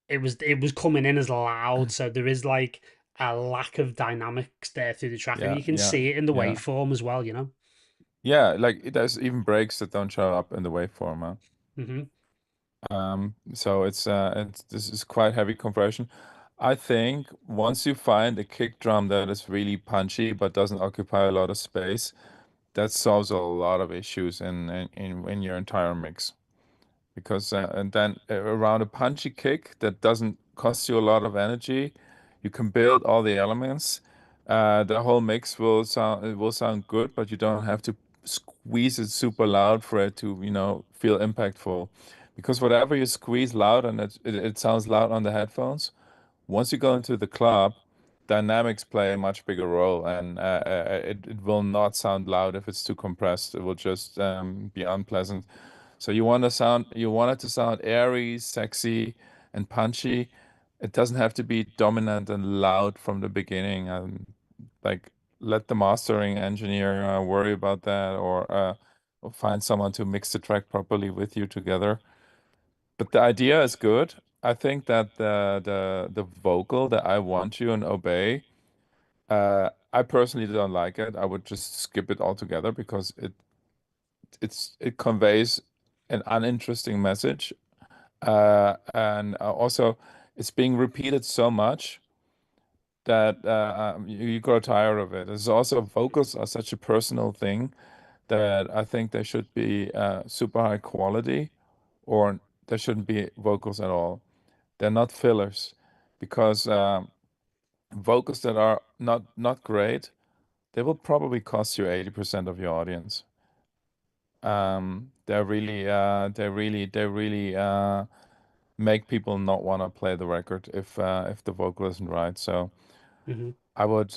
it was coming in as loud. So there is like a lack of dynamics there through the track, and yeah, you can yeah, see it in the yeah, waveform as well. You know. yeah. Like there's even breaks that don't show up in the waveform. Huh? Hmm. So it's this is quite heavy compression. I think once you find a kick drum that is really punchy but doesn't occupy a lot of space, that solves a lot of issues in your entire mix. Because and then around a punchy kick that doesn't cost you a lot of energy, you can build all the elements. The whole mix will sound good, but you don't have to squeeze it super loud for it to, feel impactful. Because whatever you squeeze loud and it sounds loud on the headphones, once you go into the club, dynamics play a much bigger role, and it will not sound loud if it's too compressed. It will just be unpleasant. So you want it to sound airy, sexy, and punchy. It doesn't have to be dominant and loud from the beginning. Like let the mastering engineer worry about that, or find someone to mix the track properly with you together. But the idea is good. I think that the vocal that I Want You and Obey, I personally don't like it. I would just skip it altogether because it conveys an uninteresting message. And also, it's being repeated so much that you grow tired of it. It's also vocals are such a personal thing that I think they should be super high quality, or there shouldn't be vocals at all. They're not fillers, because vocals that are not great, they will probably cost you 80% of your audience. They really make people not want to play the record if the vocal isn't right. So Hmm. I would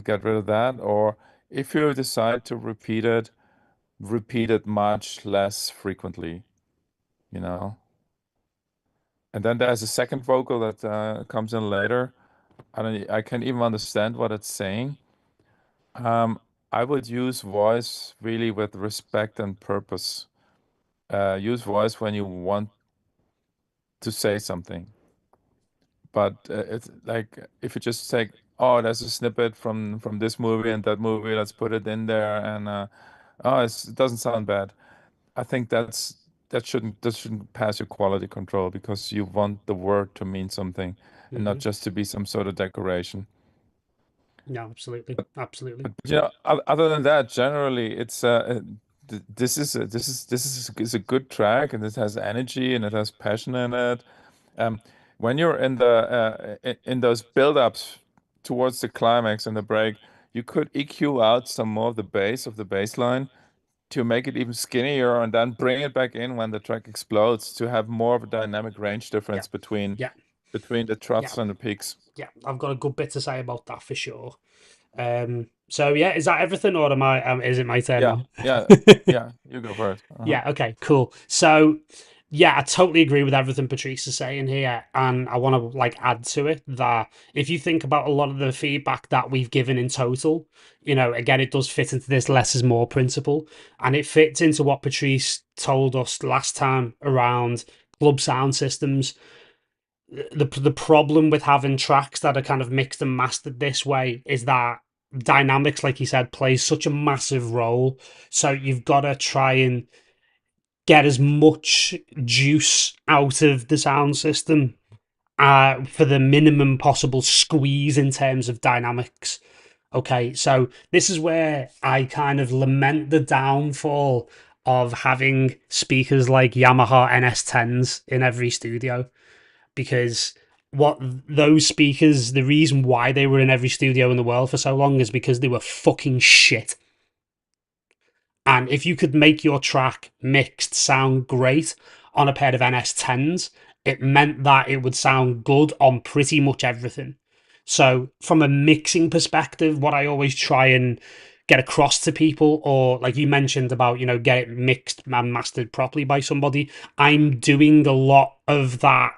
get rid of that. Or if you decide to repeat it much less frequently, you know. And then there's a second vocal that comes in later. I can't even understand what it's saying. Um, I would use voice really with respect and purpose. Use voice when you want to say something. But it's like if you just say, "Oh, there's a snippet from this movie and that movie. Let's put it in there," and it doesn't sound bad. I think that shouldn't pass your quality control, because you want the word to mean something and not Hmm. just to be some sort of decoration. No, absolutely, absolutely. Other than that, generally, it's this is a good track, and it has energy and it has passion in it. Um, when you're in the in those build-ups towards the climax and the break, you could EQ out some more of the bass of the bass line to make it even skinnier, and then bring it back in when the track explodes to have more of a dynamic range Yeah, difference yeah, between the yeah, trough and the peaks. yeah. I've got a good bit to say about that for sure. So yeah, is that everything, or am I? Is it my turn Yeah, now? yeah, yeah. You go first. Yeah. Okay. Cool. So yeah, I totally agree with everything Patrice is saying here, and I want to like add to it that if you think about a lot of the feedback that we've given in total, again, it does fit into this less is more principle, and it fits into what Patrice told us last time around club sound systems. The problem with having tracks that are kind of mixed and mastered this way is that dynamics, like he said, plays such a massive role. So you've got to try and get as much juice out of the sound system for the minimum possible squeeze in terms of dynamics. Okay, so this is where I kind of lament the downfall of having speakers like Yamaha NS10s in every studio, because what those speakers, the reason why they were in every studio in the world for so long is because they were fucking shit. And if you could make your track mixed sound great on a pair of NS10s, it meant that it would sound good on pretty much everything. So, from a mixing perspective, what I always try and get across to people, or like you mentioned about, get it mixed and mastered properly by somebody, I'm doing a lot of that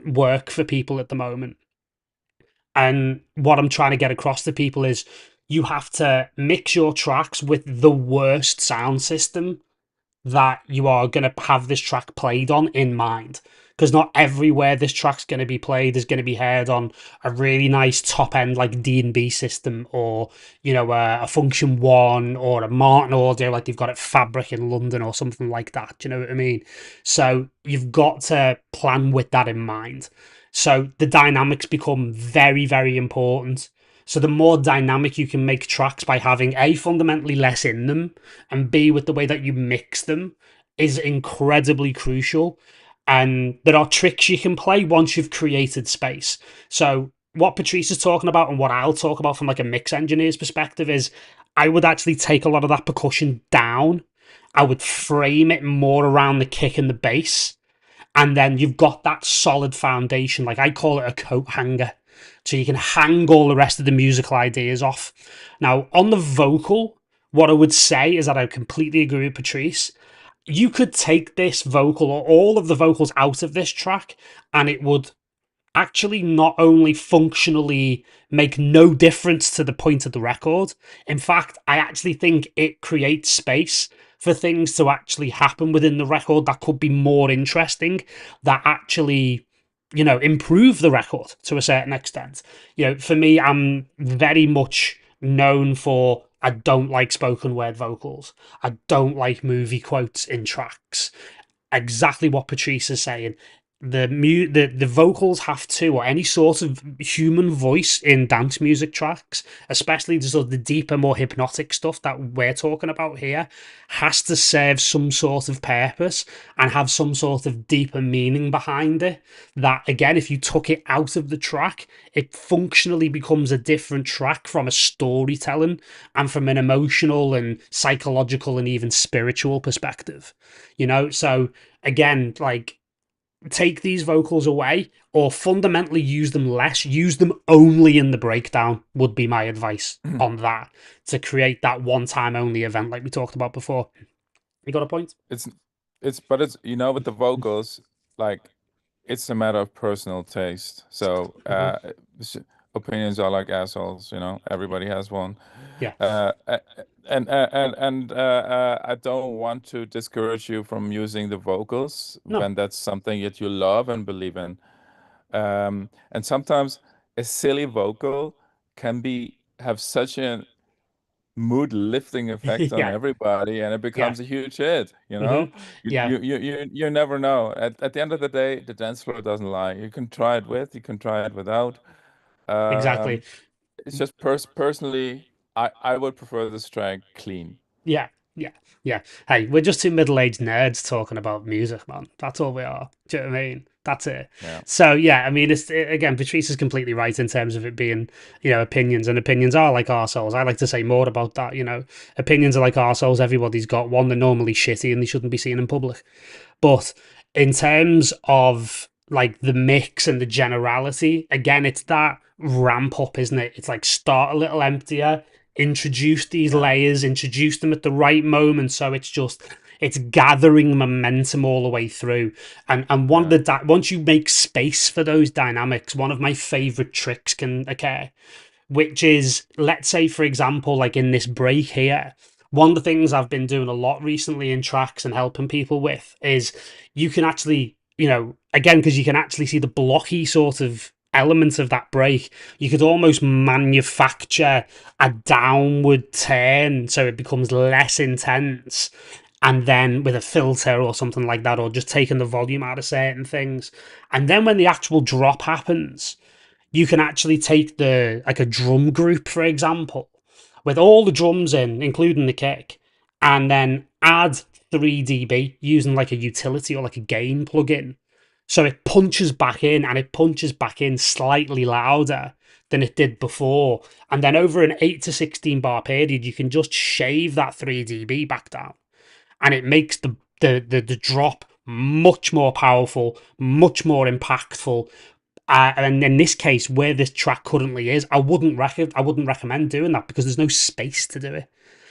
work for people at the moment. And what I'm trying to get across to people is you have to mix your tracks with the worst sound system that you are going to have this track played on in mind, because not everywhere this track's going to be played is going to be heard on a really nice top end like D&B system, or a Function One or a Martin Audio like they've got at Fabric in London or something like that. Do you know what I mean? So you've got to plan with that in mind. So the dynamics become very, very important. So the more dynamic you can make tracks by having A, fundamentally less in them, and B, with the way that you mix them, is incredibly crucial. And there are tricks you can play once you've created space. So what Patrice is talking about and what I'll talk about from like a mix engineer's perspective is I would actually take a lot of that percussion down. I would frame it more around the kick and the bass, and then you've got that solid foundation. Like I call it a coat hanger. So you can hang all the rest of the musical ideas off. Now, on the vocal, what I would say is that I completely agree with Patrice. You could take this vocal or all of the vocals out of this track, and it would actually not only functionally make no difference to the point of the record. In fact, I actually think it creates space for things to actually happen within the record that could be more interesting, that actually, improve the record to a certain extent. For me, I'm very much known for I don't like spoken word vocals. I don't like movie quotes in tracks. Exactly what Patrice is saying. The vocals have to, or any sort of human voice in dance music tracks, especially the sort of the deeper, more hypnotic stuff that we're talking about here, has to serve some sort of purpose and have some sort of deeper meaning behind it. That again, if you took it out of the track, it functionally becomes a different track from a storytelling and from an emotional and psychological and even spiritual perspective. So again, like, take these vocals away or fundamentally use them less, use them only in the breakdown would be my advice on that, to create that one time only event like we talked about before. You got a point? It's but it's with the vocals, like it's a matter of personal taste. So Uh-huh. s- opinions are like assholes, everybody has one. Yeah. Uh, a- I don't want to discourage you from using the vocals No. when that's something that you love and believe in. And sometimes a silly vocal can be have such a mood lifting effect on Yeah. everybody, and it Yeah. becomes a huge hit, Hmm. Yeah. you never know. At the end of the day, the dance floor doesn't lie. You can try it with, you can try it without. Exactly. um it's just personally, I would prefer this track clean. Yeah, yeah, yeah. Hey, we're just two middle-aged nerds talking about music, man. That's all we are. Do you know what I mean? That's it. Yeah. So yeah, I mean, again, Patrice is completely right in terms of it being, opinions, and opinions are like arseholes. I like to say more about that. Opinions are like arseholes. Everybody's got one. They're normally shitty, and they shouldn't be seen in public. But in terms of like the mix and the generality, again, it's that ramp up, isn't it? It's like start a little emptier, introduce these Yeah. layers, introduce them at the right moment. So it's gathering momentum all the way through. And one of Yeah. the once you make space for those dynamics, one of my favorite tricks can occur, which is, let's say, for example, like in this break here, one of the things I've been doing a lot recently in tracks and helping people with is you can actually, again, because you can actually see the blocky sort of element of that break, you could almost manufacture a downward turn so it becomes less intense. And then with a filter or something like that, or just taking the volume out of certain things. And then when the actual drop happens, you can actually take the like a drum group, for example, with all the drums in, including the kick, and then add 3dB using like a utility or like a gain plugin. So it punches back in, and it punches back in slightly louder than it did before. And then over an 8 to 16 bar period, you can just shave that 3dB back down. And it makes the drop much more powerful, much more impactful. And in this case, where this track currently is, I wouldn't recommend doing that because there's no space to do it.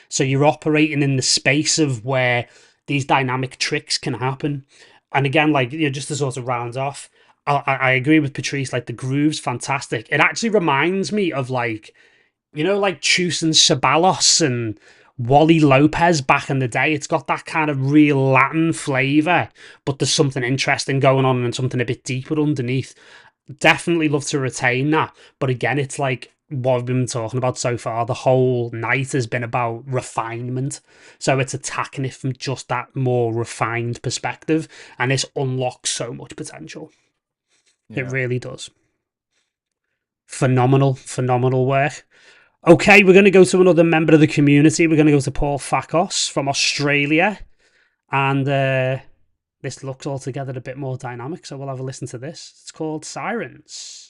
So you're operating in the space of where these dynamic tricks can happen. And again, like, you know, just to sort of round off, I agree with Patrice. Like, the groove's fantastic. It actually reminds me of, like, you know, like Chus and Sabalos and Wally Lopez back in the day. It's got that kind of real Latin flavor, but there's something interesting going on and something a bit deeper underneath. Definitely love to retain that. But again, it's like what we've been talking about so far. The whole night has been about refinement. So it's attacking it from just that more refined perspective. And this unlocks so much potential. It Yeah. really does. Phenomenal, phenomenal work. Okay, we're going to go to another member of the community. We're going to go to Paul Fakos from Australia. And this looks altogether a bit more dynamic, so we'll have a listen to this. It's called Sirens.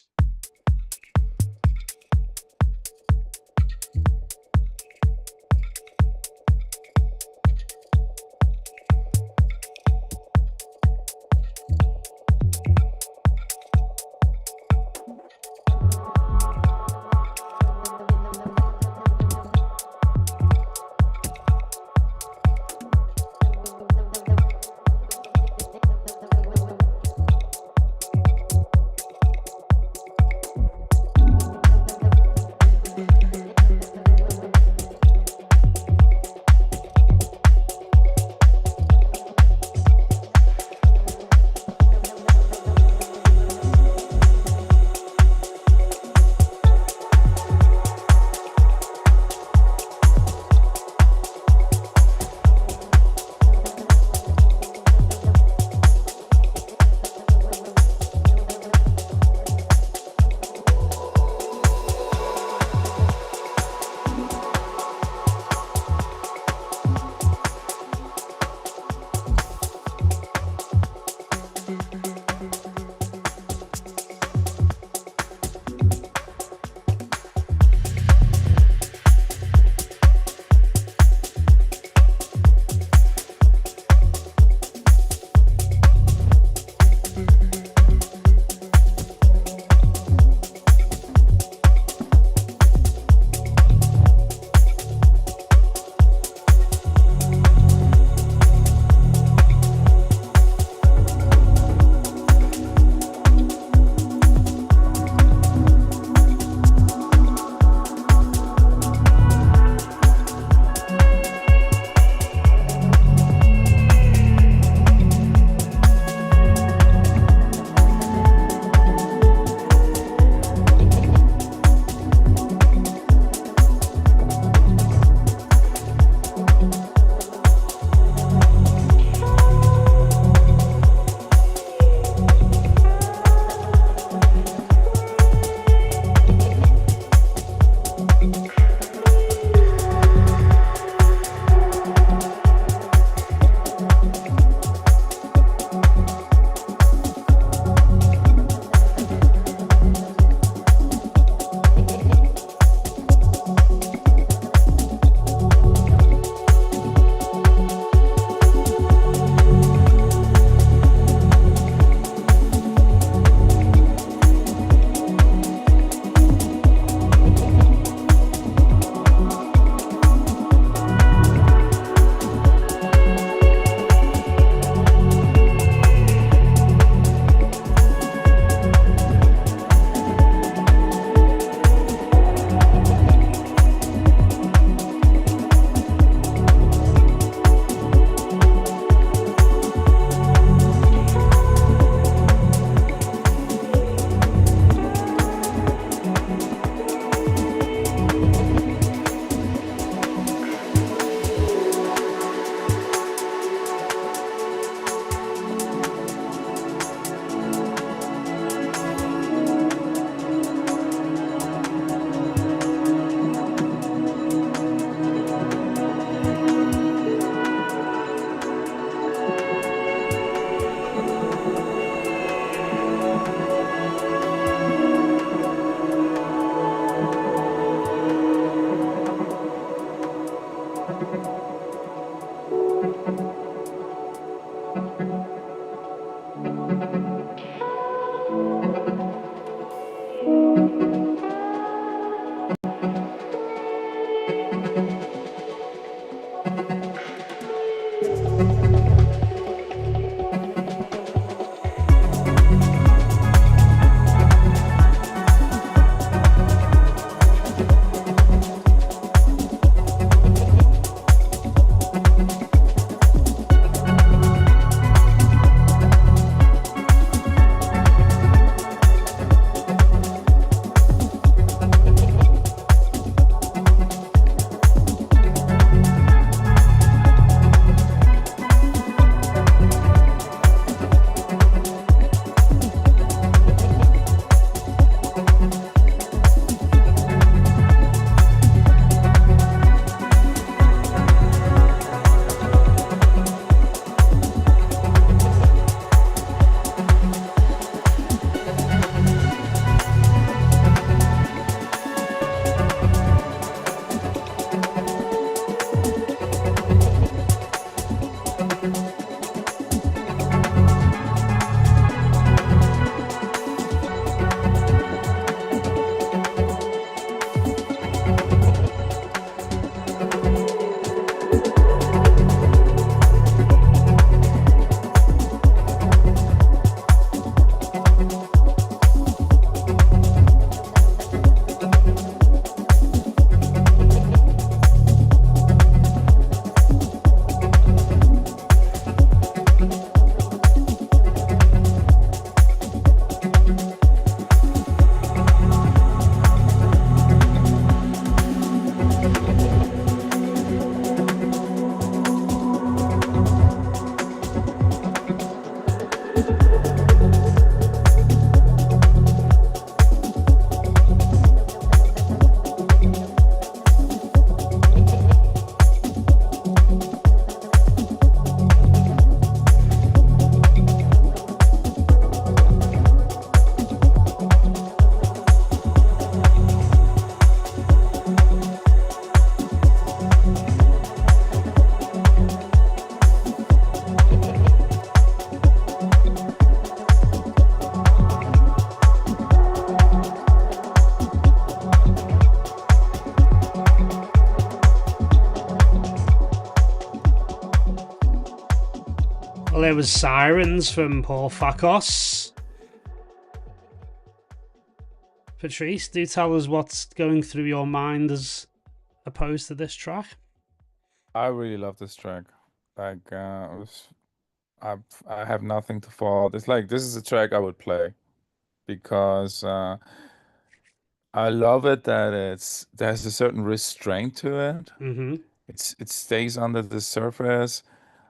Well, there was Sirens from Paul Fakos. Patrice, do tell us what's going through your mind as opposed to this track. I really love this track. Like, I I have nothing to fault. It's like this is a track I would play because I love it that there's a certain restraint to it. Mm-hmm. It stays under the surface.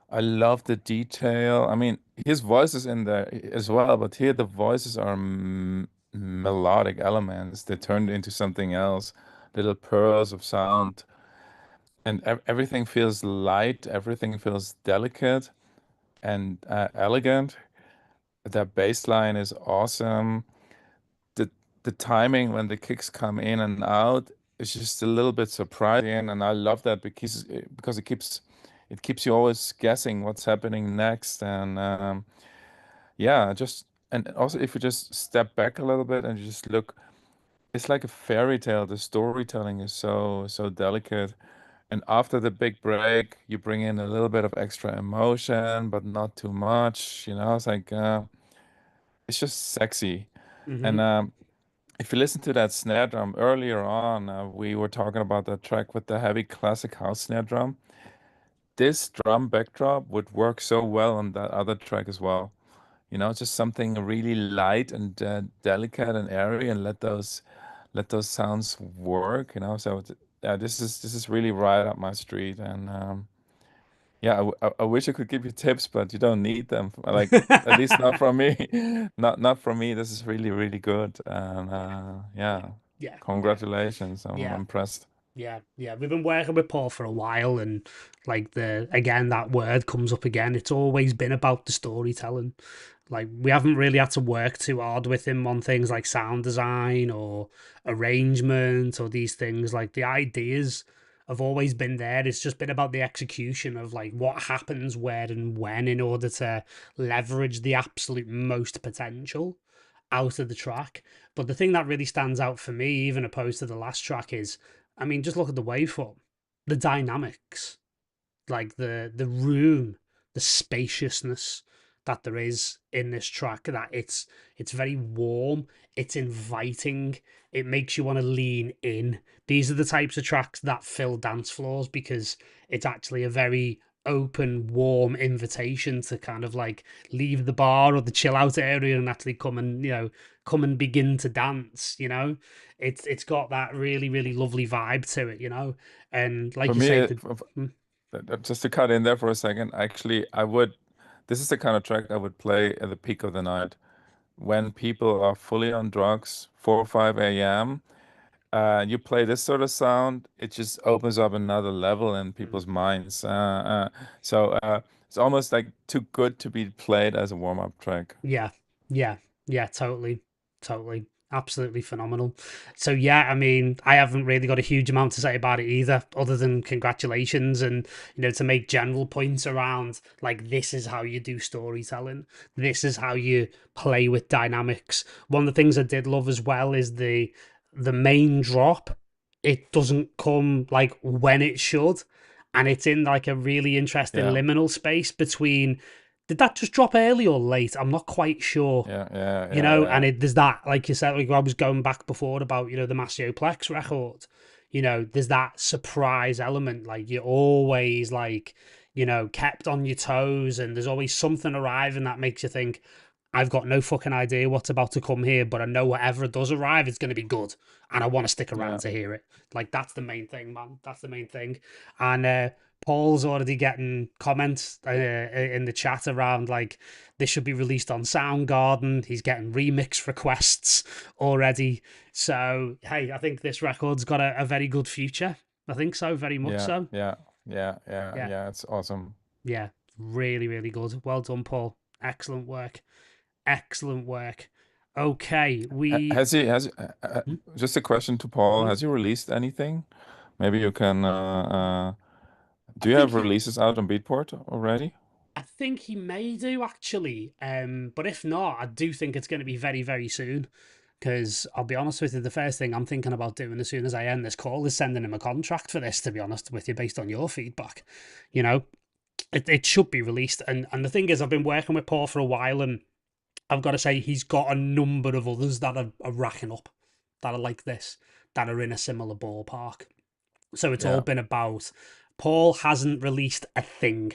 I love the detail. I mean, his voice is in there as well, but here the voices are m melodic elements. They turned into something else, little pearls of sound, and everything feels light. Everything feels delicate and elegant. The bass line is awesome. The the timing when the kicks come in and out is just a little bit surprising, and I love that because it keeps you always guessing what's happening next, and yeah, just and also if you just step back a little bit and you just look, it's like a fairy tale. The storytelling is so delicate. And after the big break, you bring in a little bit of extra emotion, but not too much. It's like it's just sexy. Mm-hmm. And if you listen to that snare drum earlier on, we were talking about that track with the heavy classic house snare drum. This drum backdrop would work so well on that other track as well. Just something really light and delicate and airy, and let those sounds work. So yeah, this is really right up my street, and yeah, I wish I could give you tips, but you don't need them. Like at least not from me, not from me. This is really really good, and yeah, Yeah, yeah, congratulations. I'm yeah. impressed. Yeah. We've been working with Paul for a while, and like that word comes up again. It's always been about the storytelling. Like we haven't really had to work too hard with him on things like sound design or arrangement or these things. Like the ideas have always been there. It's just been about the execution of like what happens where and when in order to leverage the absolute most potential out of the track. But the thing that really stands out for me, even opposed to the last track, is I mean, just look at the waveform, the dynamics, like the room, the spaciousness that there is in this track. That it's very warm, it's inviting, it makes you want to lean in. These are the types of tracks that fill dance floors because it's actually a very open, warm invitation to kind of like leave the bar or the chill out area and actually come and come and begin to dance. It's got that really really lovely vibe to it. And like For you me, say, the hmm, just to cut in there for a second, actually, I would. This is the kind of track I would play at the peak of the night when people are fully on drugs, 4 or 5 a.m. You play this sort of sound, it just opens up another level in hmm. people's minds. So it's almost like too good to be played as a warm-up track. Yeah, yeah, yeah, totally, totally, absolutely phenomenal. So yeah, I mean, I haven't really got a huge amount to say about it either, other than congratulations and to make general points around like this is how you do storytelling, this is how you play with dynamics. One of the things I did love as well is the main drop. It doesn't come like when it should, and it's in like a really interesting Yeah, liminal space between did that just drop early or late? I'm not quite sure. yeah, yeah, yeah, And yeah, there's that, like you said, like I was going back before about, the Plex record. There's that surprise element. Like you're always like, kept on your toes, and there's always something arriving that makes you think, I've got no fucking idea what's about to come here, but I know whatever does arrive is going to be good, and I want to stick around yeah, to hear it. Like that's the main thing, man. That's the main thing. And Paul's already getting comments in the chat around like this should be released on Soundgarden. He's getting remix requests already. So hey, I think this record's got a very good future. I think so, very much yeah, so. yeah, yeah, yeah, Yeah, yeah. It's awesome. yeah, really, really good. Well done, Paul. Excellent work. Excellent work. Okay, we. Has he, Hmm? just a question to Paul, Hmm? has he released anything? Maybe you can, I do you think have he. releases out on Beatport already? I think he may do actually. But if not, I do think it's going to be very, very soon. Because I'll be honest with you, the first thing I'm thinking about doing as soon as I end this call is sending him a contract for this. To be honest with you, based on your feedback, you know, it should be released. And the thing is, I've been working with Paul for a while, and I've got to say he's got a number of others that are racking up, that are like this, that are in a similar ballpark. So it's all Yeah, been about Paul hasn't released a thing,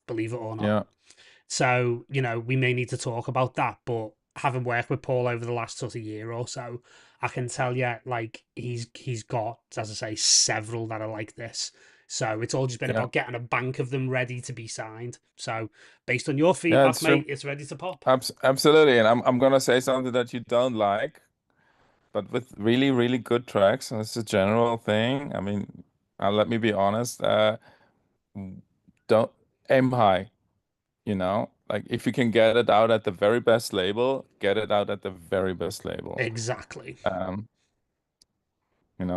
believe it or not. yeah, So, we may need to talk about that, but having worked with Paul over the last sort of year or so, I can tell you like he's got, as I say, several that are like this. So it's all just been yeah, about getting a bank of them ready to be signed. So based on your yeah, feedback, it's true. mate, it's ready to pop. Absolutely. And I'm gonna say something that you don't like, but with really, really good tracks, and it's a general thing. I mean, let me be honest. Don't aim high, Like if you can get it out at the very best label, get it out at the very best label. Exactly. Um,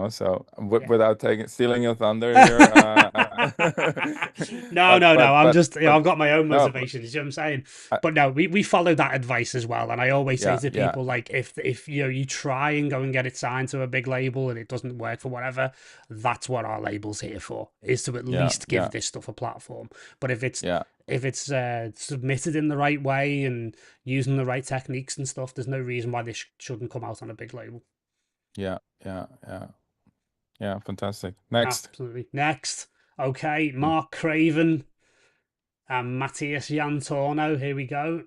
so Yeah. without taking stealing your thunder here, No, but no, no. but I'm but just, but I've got my own no, motivations. You know what I'm saying? I, But no, we follow that advice as well. And I always say yeah, to yeah, people, like, if you try and go and get it signed to a big label and it doesn't work for whatever, that's what our label's here for, is to at yeah, least give yeah, this stuff a platform. But if it's submitted in the right way and using the right techniques and stuff, there's no reason why this shouldn't come out on a big label. yeah, yeah, yeah, yeah. Fantastic. Next. Absolutely. Next. Okay, Mark Craven and Matthias Jantorno. Here we go.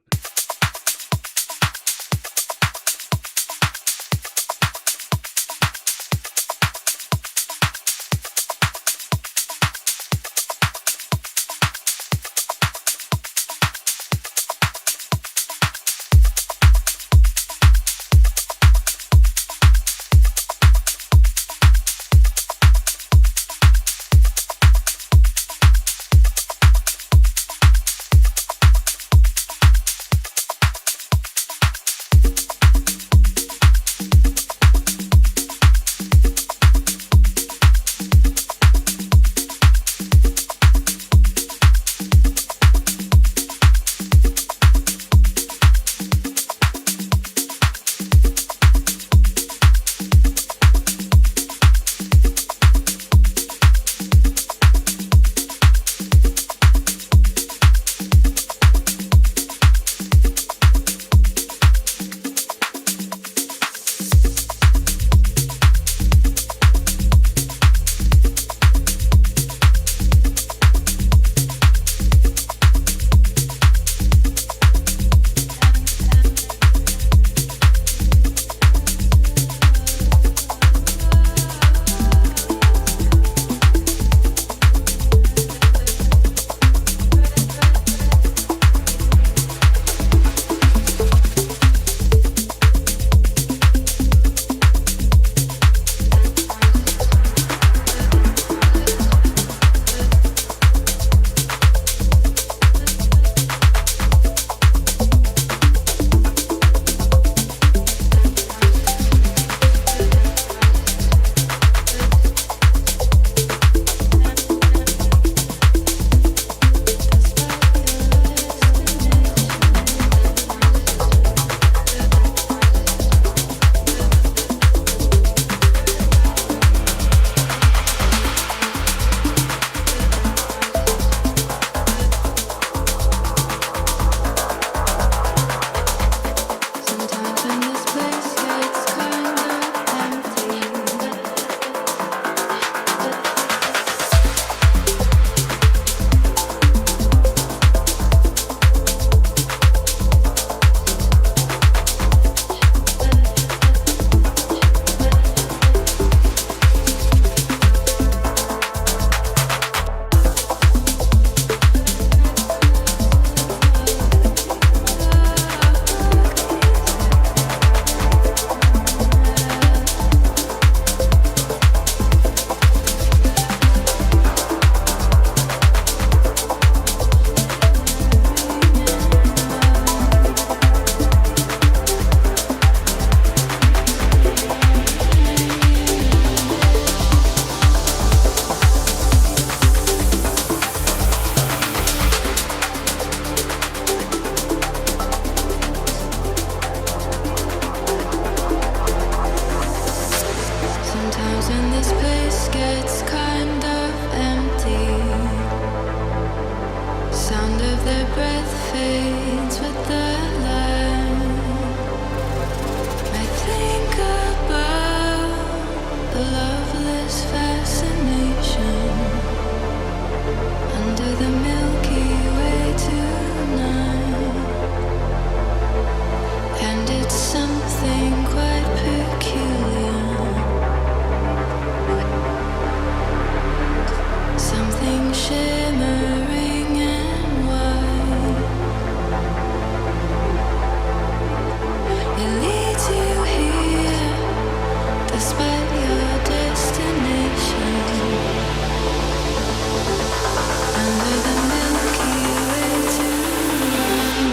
something quite peculiar, something shimmering and white. It leads you here, despite your destination, under the Milky Way tonight.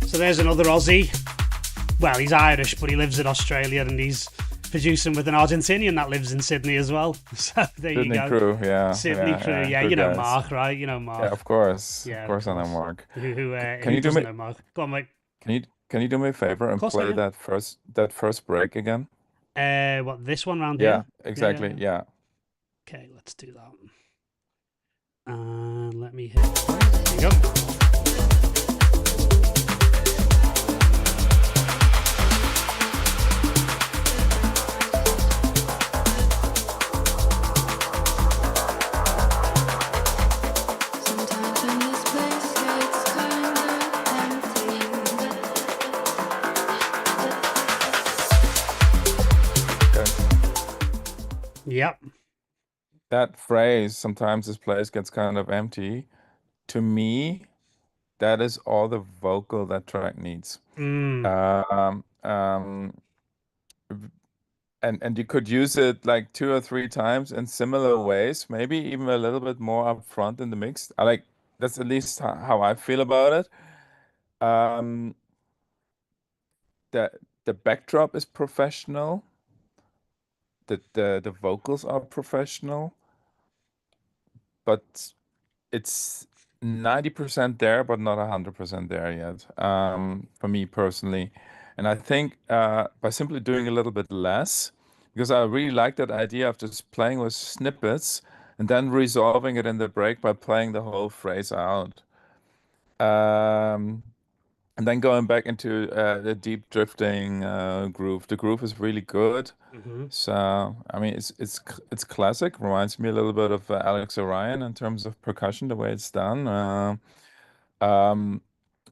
So there's another Aussie. Well, he's Irish, but he lives in Australia, and he's producing with an Argentinian that lives in Sydney as well. So there you Sydney go. crew, yeah, Sydney crew, yeah. good You know guys. Mark, right? You know Yeah, Mark. of Yeah, of course I know course. Mark. Who Can you do doesn't me know Mark? Go on, mate. can you do me a favor Of and course I play can. that first break again? What, this one round Yeah, here? Yeah, yeah, exactly. yeah. Yeah. Okay, let's do that. And let me hit play. There you go. Sometimes when this place gets kind of empty. Okay. Yep. That phrase, sometimes this place gets kind of empty. To me, that is all the vocal that track needs. Mm. Um, um, and you could use it like 2 or 3 times in similar ways, maybe even a little bit more upfront in the mix. I like that's at least how I feel about it. Um, the the backdrop is professional. The vocals are professional, but it's 90% there, but not 100% there yet, for me personally. And I think by simply doing a little bit less, because I really like that idea of just playing with snippets and then resolving it in the break by playing the whole phrase out. Um, and then going back into the deep drifting groove. The groove is really good. Hmm. So, I mean, it's classic. Reminds me a little bit of Alex Orion in terms of percussion, the way it's done. Um,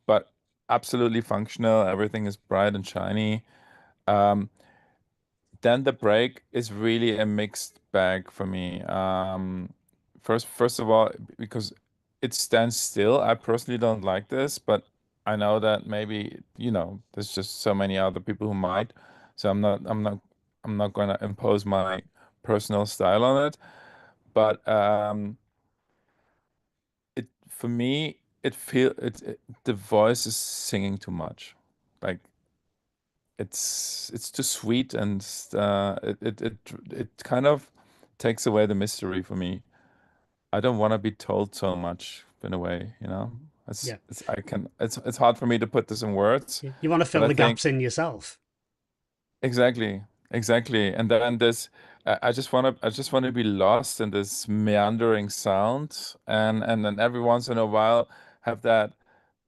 but absolutely functional. Everything is bright and shiny. Um, then the break is really a mixed bag for me. First of all, because it stands still. I personally don't like this, but I know that maybe, there's just so many other people who might. So I'm not going to impose my personal style on it. But it for me, the voice is singing too much. Like it's too sweet, and it kind of takes away the mystery for me. I don't want to be told so much in a way, you know. Yeah. It's hard for me to put this in words, You want to but fill I the think gaps in yourself. exactly, exactly. And then this, I just want to be lost in this meandering sound, and then every once in a while have that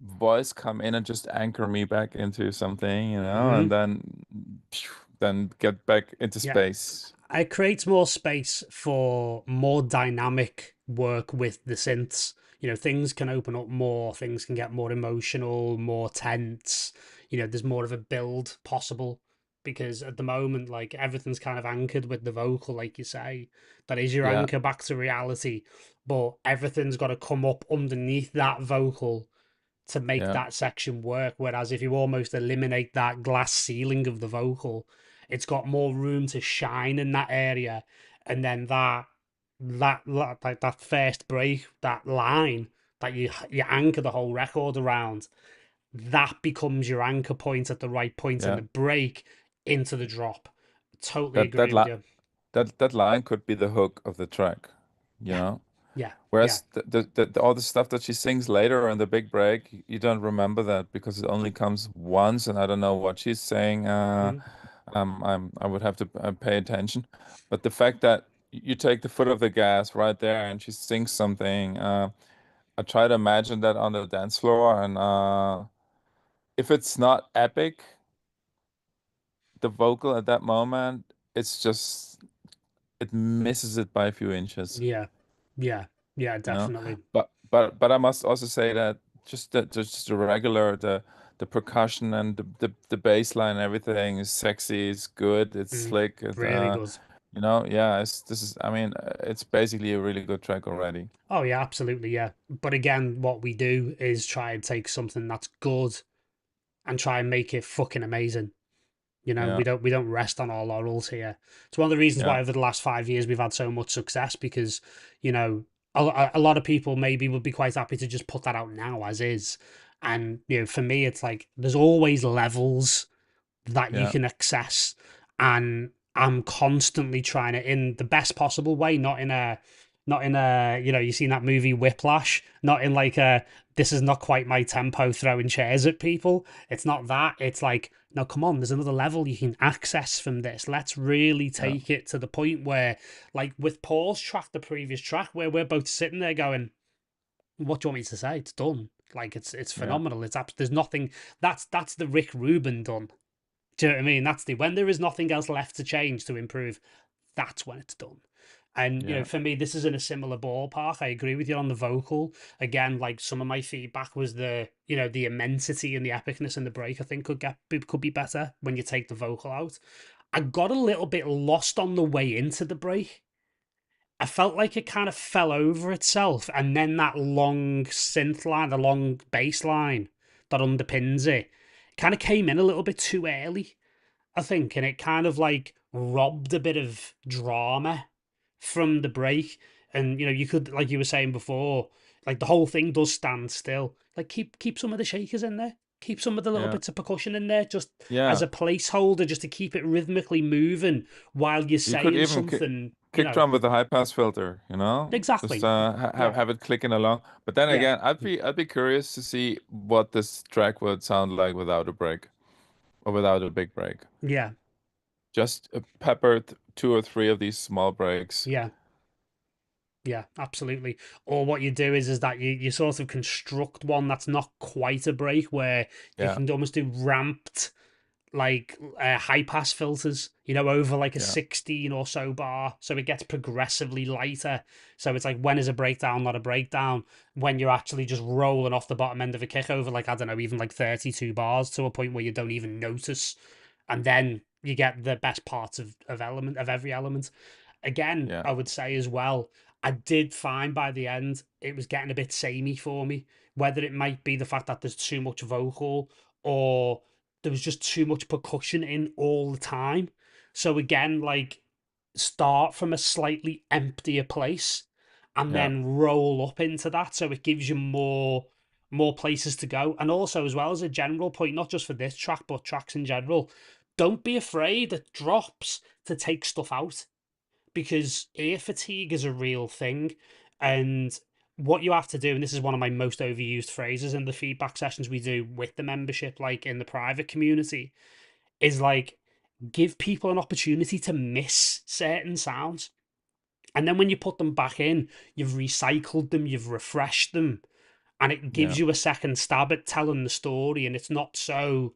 voice come in and just anchor me back into something, and Hmm. then phew, then get back into Yeah. space. It creates more space for more dynamic work with the synths. Things can open up more, things can get more emotional, more tense. There's more of a build possible because at the moment, like everything's kind of anchored with the vocal, like you say. That is your Yeah, anchor back to reality, but everything's got to come up underneath that vocal to make yeah, that section work. Whereas if you almost eliminate that glass ceiling of the vocal, it's got more room to shine in that area. And then that first break, that line that you anchor the whole record around, that becomes your anchor point at the right point in yeah. the break into the drop. Totally That that agree with li you. that line could be the hook of the track, you Yeah, know. yeah, yeah. Whereas all the stuff that she sings later in the big break, you don't remember that because it only comes once, and I don't know what she's saying. Mm-hmm. I would have to pay attention, but the fact that you take the foot of the gas right there and she sings something, I try to imagine that on the dance floor, and if it's not epic, the vocal at that moment, it's just it misses it by a few inches. Yeah, yeah, yeah, you know. definitely. But I must also say that just the regular the percussion and the bass line and everything is sexy, it's good, it's Mm, slick, really good. yeah, this is I mean it's basically a really good track already. Oh yeah, absolutely, yeah. But again, what we do is try and take something that's good and try and make it fucking amazing. Yeah, We don't rest on our laurels here. It's one of the reasons yeah, why over the last 5 years we've had so much success because, you know, a lot of people maybe would be quite happy to just put that out now as is. And, for me, it's like there's always levels that you yeah, can access, and I'm constantly trying it in the best possible way, not in a you've seen that movie Whiplash, not in like a this is not quite my tempo throwing chairs at people. It's not that. It's like, no, come on, there's another level you can access from this. Let's really yeah, take it to the point where, like with Paul's track, the previous track, where we're both sitting there going, what do you want me to say? It's done. Like it's yeah, phenomenal. There's nothing. That's the Rick Rubin done. Do you know what I mean? That's the when there is nothing else left to change to improve, that's when it's done. And yeah, for me, this is in a similar ballpark. I agree with you on the vocal. Again, like some of my feedback was the immensity and the epicness in the break. I think could be better when you take the vocal out. I got a little bit lost on the way into the break. I felt like it kind of fell over itself, and then that long synth line, the long bass line that underpins it, kind of came in a little bit too early, I think, and it kind of like robbed a bit of drama from the break. And you could, like you were saying before, like the whole thing does stand still. Like keep some of the shakers in there, keep some of the little yeah, bits of percussion in there, just as yeah. a placeholder, just to keep it rhythmically moving while you're You could saying even something. kick drum with a high pass filter, just Exactly. Yeah, have it clicking along. But then yeah, again, I'd be curious to see what this track would sound like without a break or without a big break. yeah, Just pepper two or three of these small breaks. yeah. Yeah, absolutely. Or what you do is that you sort of construct one that's not quite a break, where you Yeah, can almost do ramped like high pass filters, you know, over like a Yeah. 16 or so bar. So it gets progressively lighter. So it's like, when is a breakdown not a breakdown? When you're actually just rolling off the bottom end of a kick over, like, I don't know, even like 32 bars, to a point where you don't even notice. And then you get the best parts of every element. Again, Yeah. I would say as well, I did find by the end it was getting a bit samey for me. Whether it might be the fact that there's too much vocal, or there was just too much percussion in all the time. So again, like, start from a slightly emptier place and Yeah. then roll up into that, so it gives you more places to go. And also, as well, as a general point, not just for this track but tracks in general, don't be afraid at drops to take stuff out, because ear fatigue is a real thing. And what you have to do, and this is one of my most overused phrases in the feedback sessions we do with the membership, like in the private community, is like, give people an opportunity to miss certain sounds. And then when you put them back in, you've recycled them, you've refreshed them, and it Yeah. gives you a second stab at telling the story, and it's not so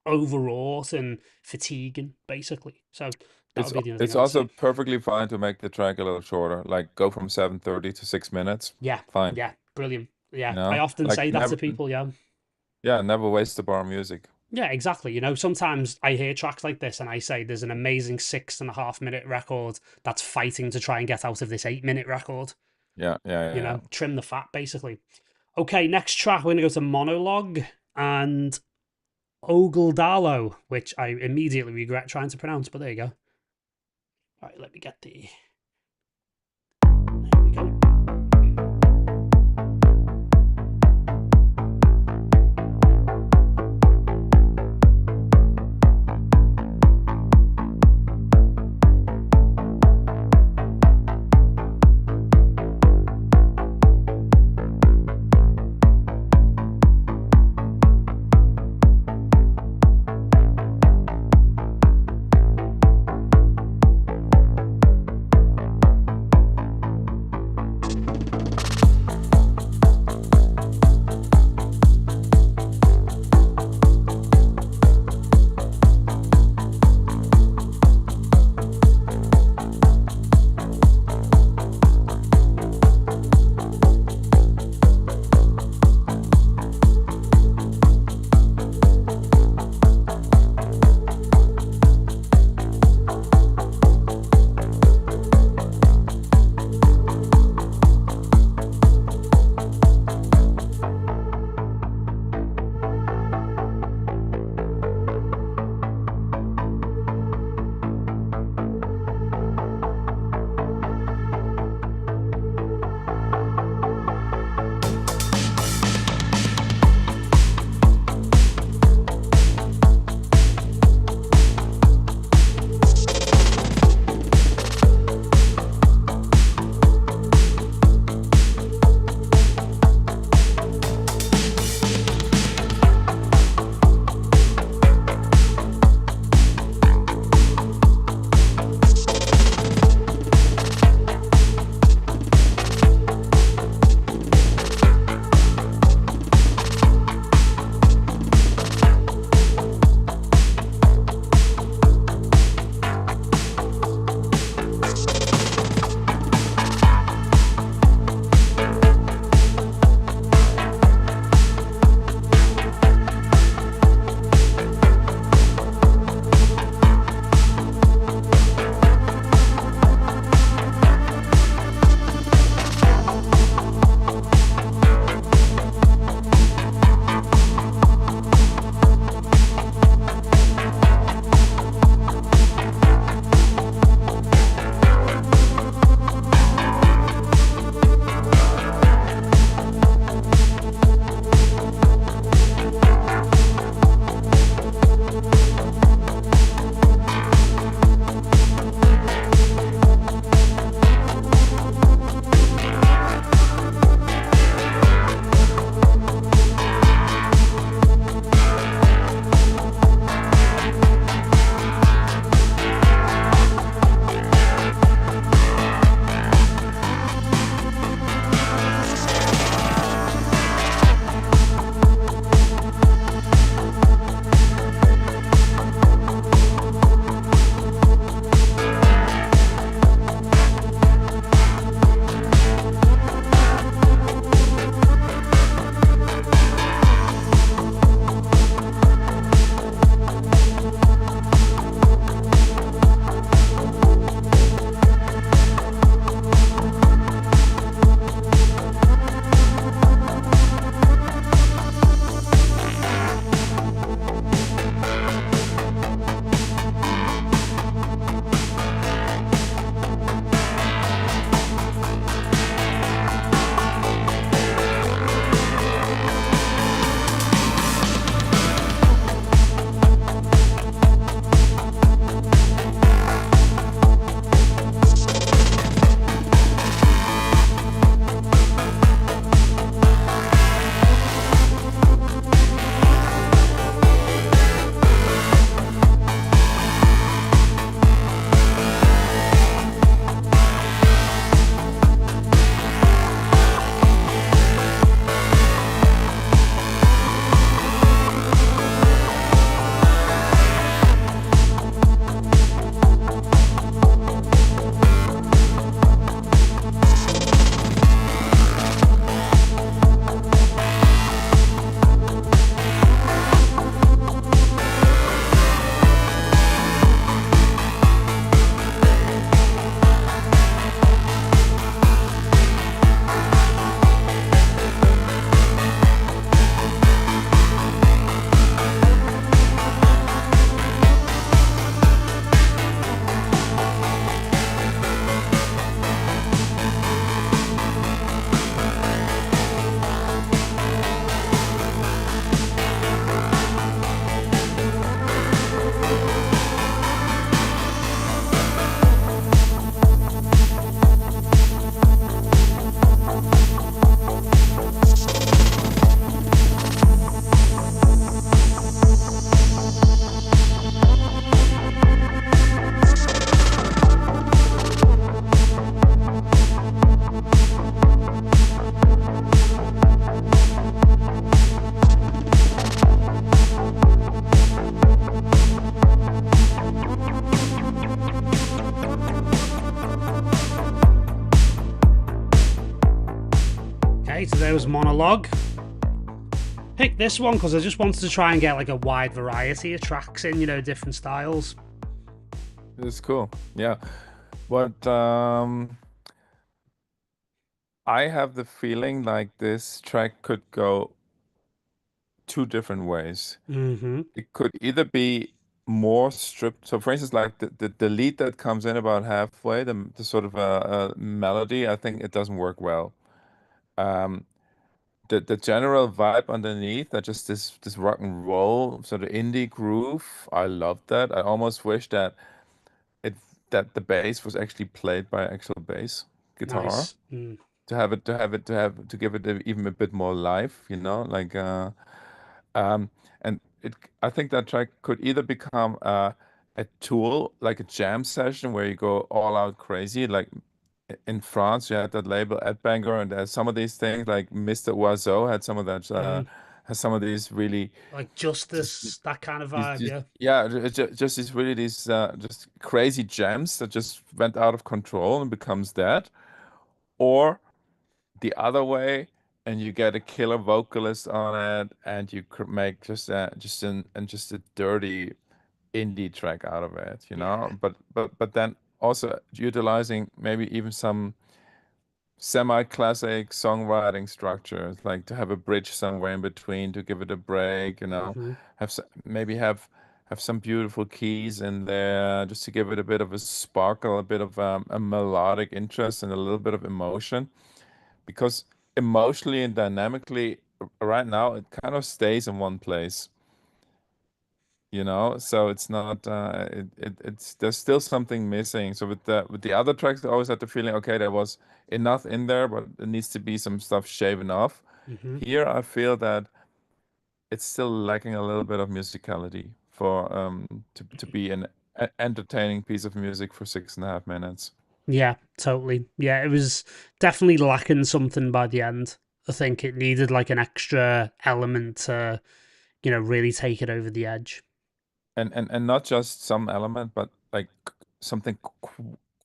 overwrought and fatiguing, basically. So that would be the other thing It's I would also say. perfectly fine to make the track a little shorter, like go from 7:30 to 6 minutes. Yeah, Fine. yeah, brilliant. You Yeah, I know, often like say that to never, people. Yeah, yeah, never waste the bar music. yeah, exactly. You know, sometimes I hear tracks like this and I say there's an amazing 6.5 minute record that's fighting to try and get out of this 8 minute record. Yeah, yeah, You yeah, yeah. know, trim the fat, basically. Okay, next track, we're going to go to Monologue and Ogldalo, which I immediately regret trying to pronounce, but there you go. All right, let me get the. There we go. there was Monologue. Picked this one because I just wanted to try and get like a wide variety of tracks in, different styles. It's cool. Yeah. But I have the feeling like this track could go two different ways. Mm-hmm. It could either be more stripped. So, for instance, like the lead that comes in about halfway, the sort of melody, I think it doesn't work well. Um, the general vibe underneath, that just this rock and roll sort of indie groove, I love that. I almost wish it that the bass was actually played by actual bass guitar Nice. Mm. to give it even a bit more life, like um, and it I think that track could either become a tool, like a jam session where you go all out crazy, like in France you had that label Banger, and there's some of these things like Mr. Oiseau had some of that Mm. has some of these really Like just Justice, that kind of vibe, yeah. yeah, just these really these just crazy jams that just went out of control and becomes that, or the other way, and you get a killer vocalist on it, and you could make just a dirty indie track out of it, Yeah. but then also utilizing maybe even some semi-classic songwriting structures, like to have a bridge somewhere in between to give it a break, Mm-hmm. maybe have some beautiful keys in there just to give it a bit of a sparkle, a bit of a melodic interest and a little bit of emotion, because emotionally and dynamically right now it kind of stays in one place, so it's not it's there's still something missing. So with the other tracks, I always had the feeling, okay, there was enough in there, but it needs to be some stuff shaven off. Mm-hmm. Here I feel that it's still lacking a little bit of musicality for to be an entertaining piece of music for 6.5 minutes. Yeah, totally. Yeah, it was definitely lacking something by the end. I think it needed like an extra element to, really take it over the edge. And not just some element, but like something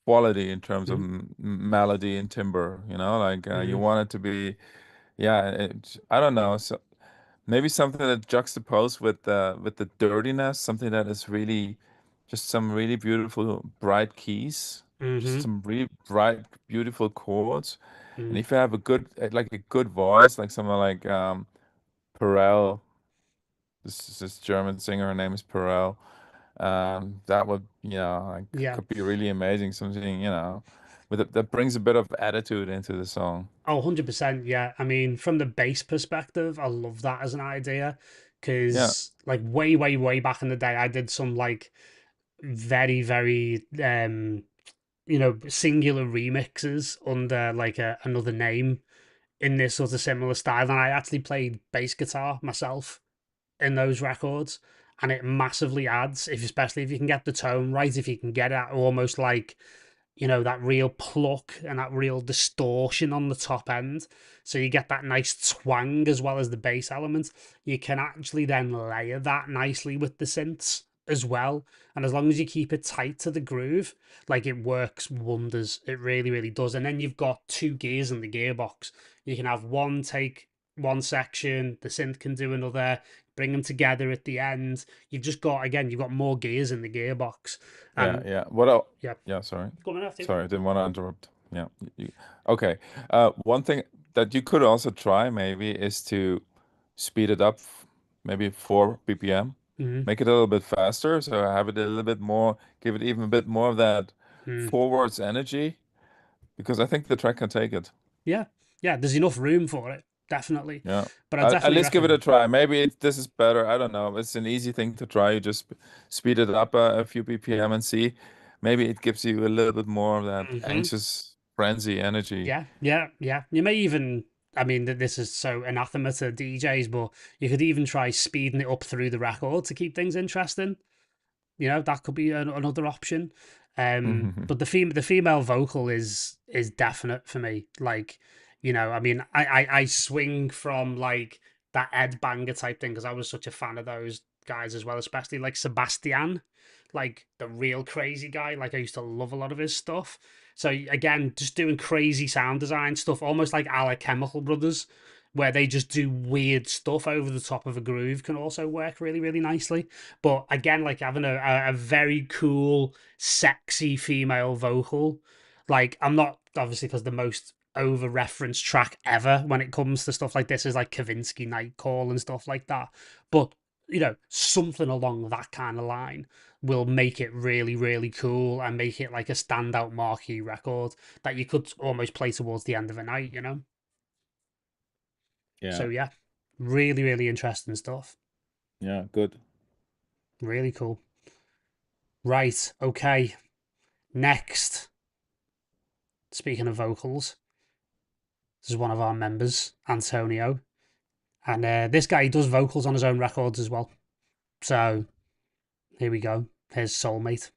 quality in terms of Mm-hmm. melody and timbre, like you Mm-hmm. want it to be, yeah, I don't know, so maybe something that juxtaposed with the dirtiness, something that is really just some really beautiful bright keys, just Mm-hmm. some really bright beautiful chords. And Mm. if you have a good like a good voice, like someone like Perel, this German singer, her name is Perel. That would, like, Yeah. could be really amazing. Something, that brings a bit of attitude into the song. Oh, 100%. Yeah. I mean, from the bass perspective, I love that as an idea Yeah, because, like, way, way, way back in the day, I did some, like, very, very, singular remixes under, like, another name in this sort of similar style. And I actually played bass guitar myself in those records. And it massively adds, especially if you can get the tone right, if you can get it almost like that real pluck and that real distortion on the top end. So you get that nice twang as well as the bass element. You can actually then layer that nicely with the synths as well. And as long as you keep it tight to the groove, like it works wonders. It really, really does. And then you've got two gears in the gearbox. You can have one take one section, the synth can do another, bring them together at the end. You've got more gears in the gearbox. yeah, And yeah. What else? yeah, Yeah, sorry. coming after. Sorry, I didn't want to interrupt. Yeah. Okay. One thing that you could also try maybe is to speed it up, maybe 4 BPM. Mm-hmm. Make it a little bit faster, so have it a little bit more, give it even a bit more of that Mm. forwards energy, because I think the track can take it. Yeah, yeah. There's enough room for it, definitely. Yeah. But I At definitely least give it a reckon. try. Maybe this is better. I don't know. It's an easy thing to try. You just speed it up a few BPM and see. Maybe it gives you a little bit more of that Hmm. anxious frenzy energy. Yeah, yeah, yeah. You may even. I mean, this is so anathema to DJs, but you could even try speeding it up through the record to keep things interesting. That could be another option. But the female vocal is definite for me. Like, I mean, I swing from like that Ed Banger type thing because I was such a fan of those guys as well, especially like Sebastian, like the real crazy guy. Like I used to love a lot of his stuff. So again, just doing crazy sound design stuff, almost like a la Chemical Brothers. where they just do weird stuff over the top of a groove can also work really, really nicely. But again, like having a very cool, sexy female vocal, like I'm not obviously because the most over referenced track ever when it comes to stuff like this is like Kavinsky Night Call and stuff like that. But something along that kind of line will make it really, really cool and make it like a standout marquee record that you could almost play towards the end of a night. Yeah. So yeah, really, really interesting stuff. Yeah, good. Really cool. Right, okay. Next, speaking of vocals, this is one of our members, Antonio. And this guy does vocals on his own records as well. So here we go. Here's Soulmate.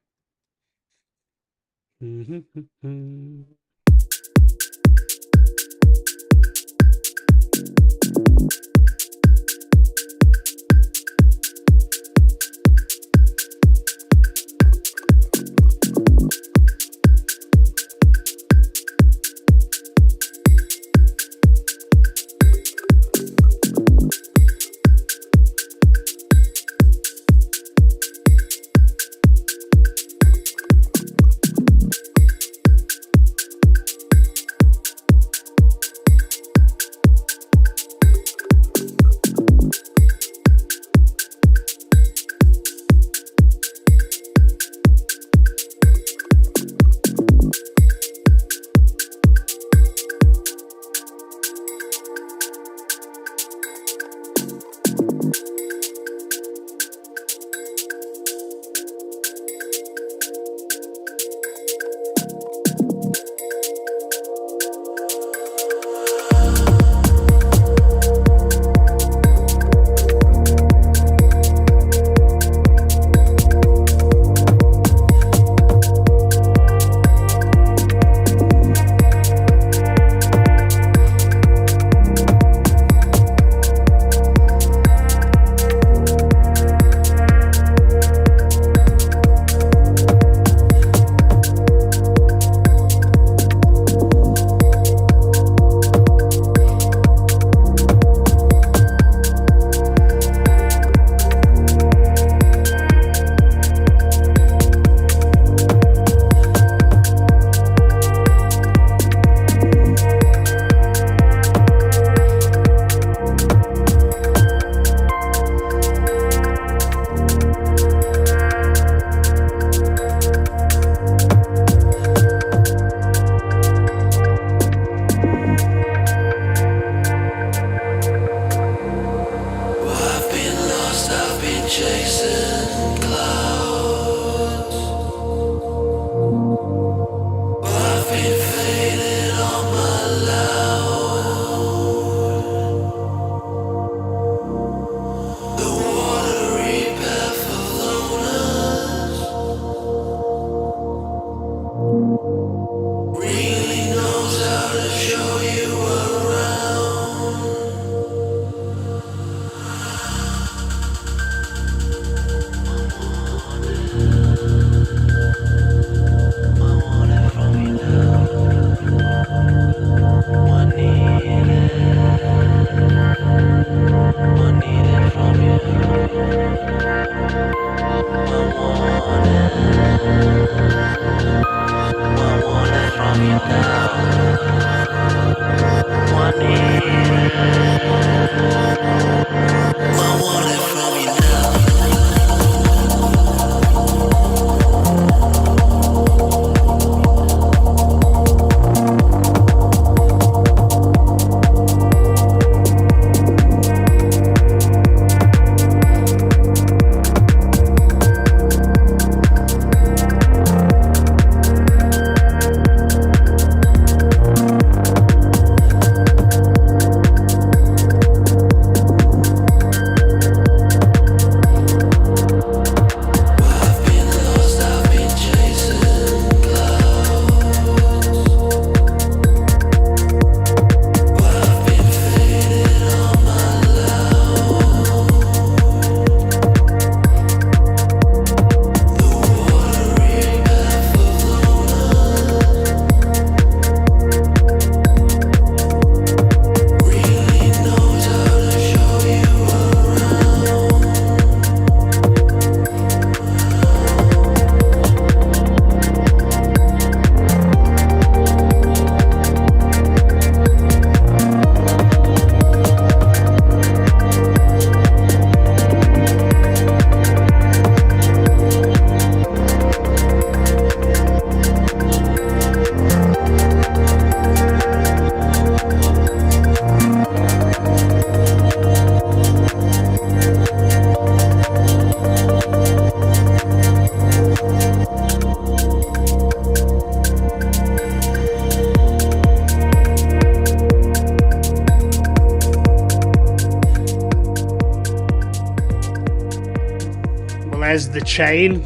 Where's the chain?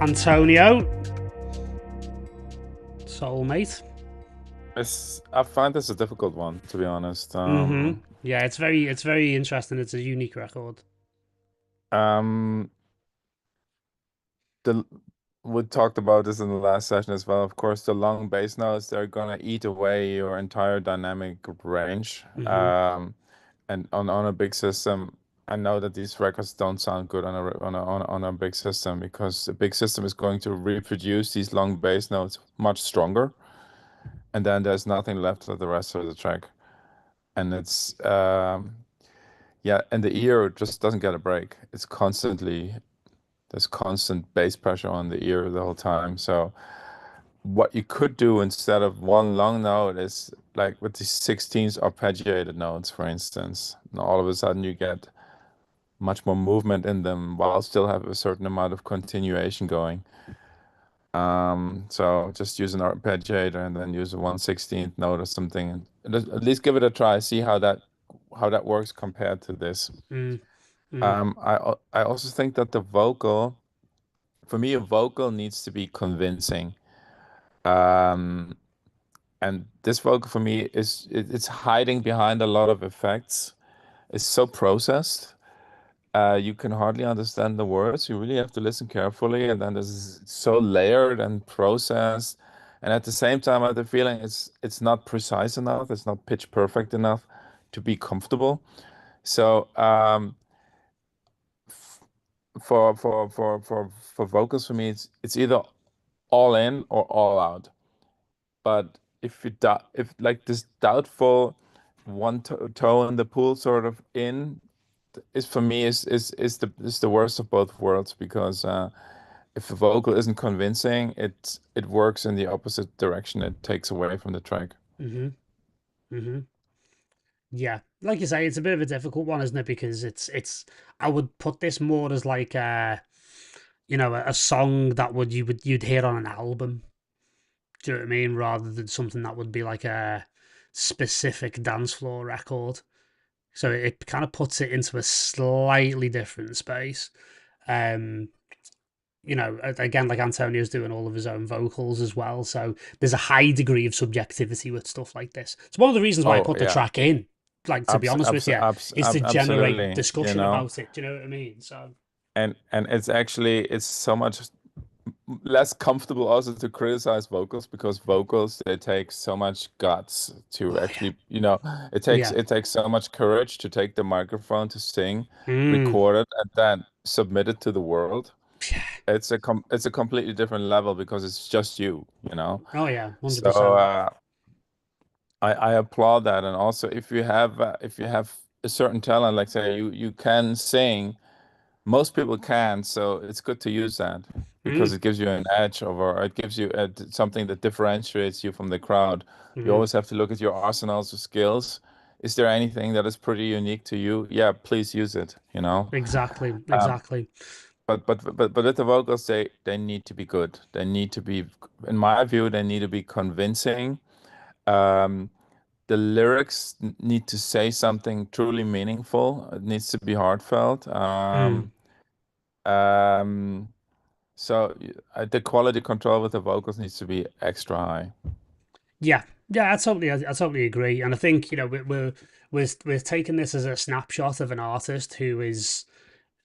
Antonio, soulmate. I find this a difficult one, to be honest. Yeah, it's very interesting. It's a unique record. Um, the we talked about this in the last session as well. Of course, the long bass notes, they're gonna eat away your entire dynamic range. And on a big system, I know that these records don't sound good on a big system, because the big system is going to reproduce these long bass notes much stronger, and then there's nothing left of the rest of the track. And it's yeah, and the ear just doesn't get a break. It's constantly There's constant bass pressure on the ear the whole time. So what you could do instead of one long note is like with the 16th arpeggiated notes, for instance. Now all of a sudden you get much more movement in them while still have a certain amount of continuation going. So just use an arpeggiator and then use a 1/16th note or something, and at least give it a try. See how that works compared to this. Mm, mm, I also think that the vocal, for me, a vocal needs to be convincing. Um, and this vocal for me it's hiding behind a lot of effects. It's so processed. You can hardly understand the words. You really have to listen carefully, and then this is so layered and processed. And at the same time, I have the feeling it's not precise enough. It's not pitch perfect enough to be comfortable. So for vocals, for me, it's either all in or all out. But if you doubt, if like this doubtful one toe in the pool sort of in is for me is the worst of both worlds, because if the vocal isn't convincing, it works in the opposite direction. It takes away from the track. mm-hmm, mm-hmm. Yeah, like you say, it's a bit of a difficult one, isn't it? Because it's I would put this more as like a song that you'd hear on an album. Do you know what I mean? Rather than something that would be like a specific dance floor record. So it kind of puts it into a slightly different space. Um, again, like Antonio's doing all of his own vocals as well. So there's a high degree of subjectivity with stuff like this. It's one of the reasons why I Oh put the yeah, track in, like, to be honest with you, is to generate absolutely. discussion about it. Do you know what I mean? So, And it's so much less comfortable also to criticize vocals, because vocals, they take so much guts to oh yeah, actually, yeah. it takes so much courage to take the microphone, to sing, Mm, record it, and then submit it to the world. yeah. It's a completely different level, because it's just you. Oh yeah, So 100%. I applaud that. And also, if you have a certain talent, like say you can sing, most people can, so it's good to use that, because Mm, it gives you an edge over, it gives you something that differentiates you from the crowd. You mm, always have to look at your arsenals of skills. Is there anything that is pretty unique to you? Yeah, please use it. exactly, Um, exactly. but with the vocals, they need to be good. They need to be, in my view, they need to be convincing. Um, the lyrics need to say something truly meaningful. It needs to be heartfelt. Mm. Um, the quality control with the vocals needs to be extra high. Yeah, yeah, I totally agree, and I think we're taking this as a snapshot of an artist who is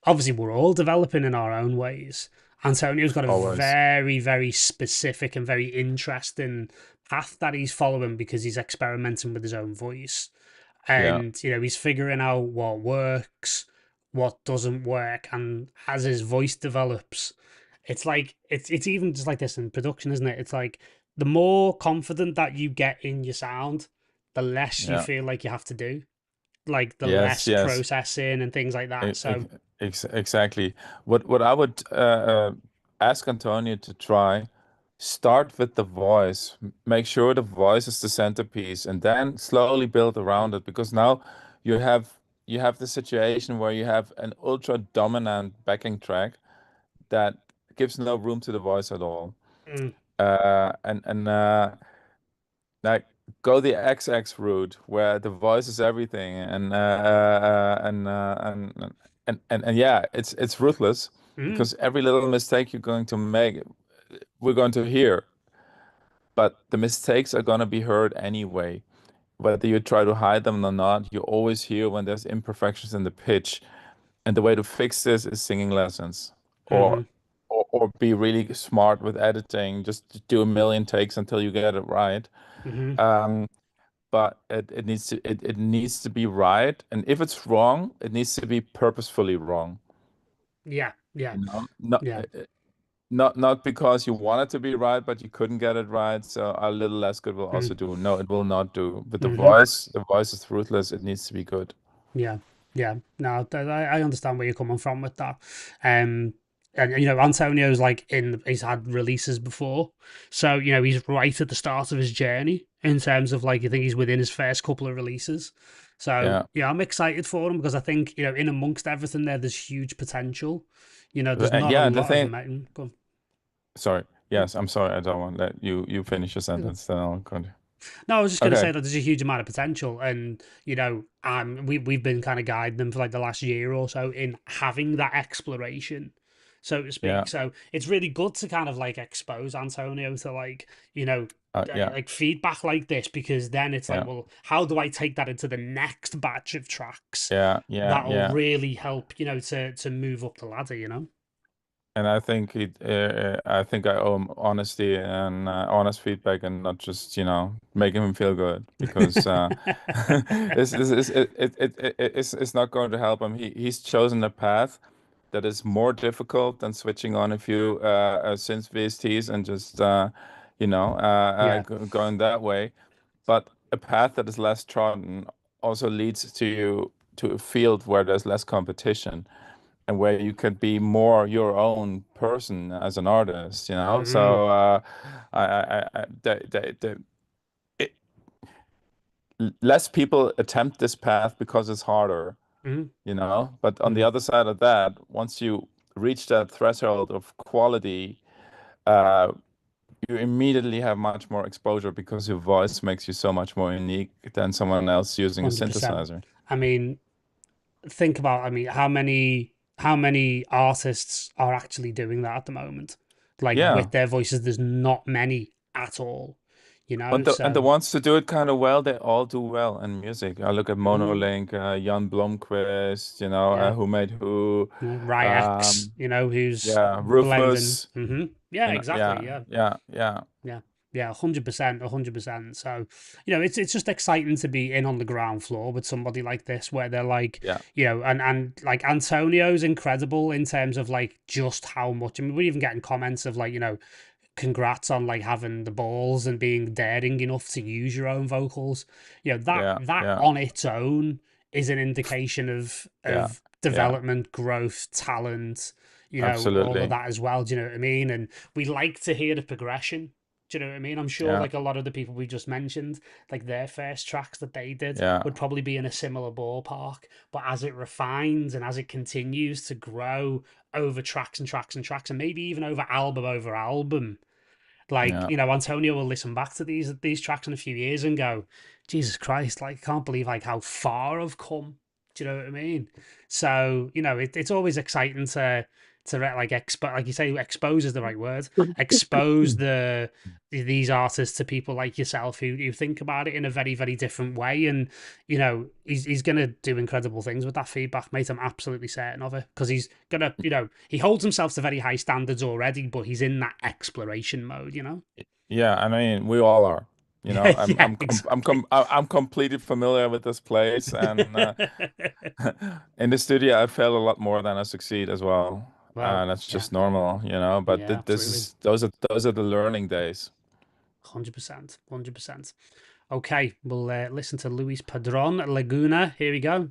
obviously we're all developing in our own ways. Antonio's got a Always. very, very specific and very interesting path that he's following because he's experimenting with his own voice. Yeah. And, he's figuring out what works, what doesn't work. And as his voice develops, it's like, it's even just like this in production, isn't it? It's like the more confident that you get in your sound, the less you Yeah. feel like you have to do, like the Yes, less yes. processing and things like that. E- So, ex- exactly. What I would ask Antonio to try, start with the voice. Make sure the voice is the centerpiece, and then slowly build around it, because now you have you have the situation where you have an ultra dominant backing track that gives no room to the voice at all. mm, And like, go the XX route, where the voice is everything, and yeah, it's ruthless, Mm, because every little mistake you're going to make, we're going to hear, but the mistakes are going to be heard anyway. Whether you try to hide them or not, you always hear when there's imperfections in the pitch. And the way to fix this is singing lessons, or mm-hmm, or be really smart with editing. Just do a million takes until you get it right. mm-hmm. Um, but it needs to be right, and if it's wrong, it needs to be purposefully wrong. Yeah, yeah, You know, not yeah. not because you want it to be right, but you couldn't get it right. So a little less good will Mm, also do. No, it will not do. But mm-hmm. the voice is ruthless. It needs to be good. Yeah, yeah. No, I understand where you're coming from with that. And Antonio's like he's had releases before, so he's right at the start of his journey in terms of like I think he's within his first couple of releases. So Yeah. yeah, I'm excited for him because I think in amongst everything there's huge potential. There's not a Yeah, the lot of thing. go on. Sorry. Yes, I'm sorry. I don't want to let you finish your sentence. Then I'll continue. No, I was just going to Okay. say that there's a huge amount of potential, and we've been kind of guiding them for like the last year or so in having that exploration, so to Yeah. speak. So it's really good to kind of like expose Antonio to like Yeah. like feedback like this, because then it's like, Yeah. well, how do I take that into the next batch of tracks Yeah. Yeah. that'll Yeah. really help to move up the ladder. And I think I think I owe him honesty and honest feedback, and not just making him feel good, because it's not going to help him. He's chosen a path that is more difficult than switching on a few synth VSTs and just Yeah. going that way. But a path that is less trodden also leads to you to a field where there's less competition, and where you can be more your own person as an artist, you know? Hmm. So it, less people attempt this path because it's harder, Hmm. But on the Hmm. other side of that, once you reach that threshold of quality, uh, you immediately have much more exposure, because your voice makes you so much more unique than someone else using a 100%. synthesizer. I mean, think about how many artists are actually doing that at the moment, like Yeah. with their voices. There's not many at all, And the so ones to do it kind of well, they all do well in music. I look at mhm, Monolink, Jan Blomqvist, yeah, who made who, Ryex, um, who's yeah, blending. Rufus, Yeah, exactly. yeah, Yeah, yeah, yeah, yeah, yeah, 100%, 100%. So, it's just exciting to be in on the ground floor with somebody like this, where they're like, yeah, and like Antonio's incredible in terms of like just how much. I mean, we're even getting comments of like, congrats on like having the balls and being daring enough to use your own vocals. That yeah, that yeah, on its own is an indication of yeah, yeah, development, growth, talent, all of absolutely. that as well. Do you know what I mean? And we like to hear the progression. Do you know what I mean? I'm sure Yeah, like a lot of the people we just mentioned, like their first tracks that they did yeah, would probably be in a similar ballpark. But as it refines and as it continues to grow over tracks and tracks and tracks, and maybe even over album, like yeah, Antonio will listen back to these tracks in a few years and go, Jesus Christ, like I can't believe like how far I've come. Do you know what I mean? So it's always exciting to like like you say, expose is the right word. Expose these artists to people like yourself who think about it in a very, very different way. And he's gonna do incredible things with that feedback, mate. I'm absolutely certain of it, because he's gonna he holds himself to very high standards already, but he's in that exploration mode. yeah. I mean, we all are. Yeah, I'm yeah, exactly. I'm completely familiar with this place, and in the studio, I fail a lot more than I succeed as well. Well, That's yeah, just normal, But yeah, this absolutely. is those are the learning days. 100%, 100%. Okay, we'll listen to Luis Padron, Laguna. Here we go.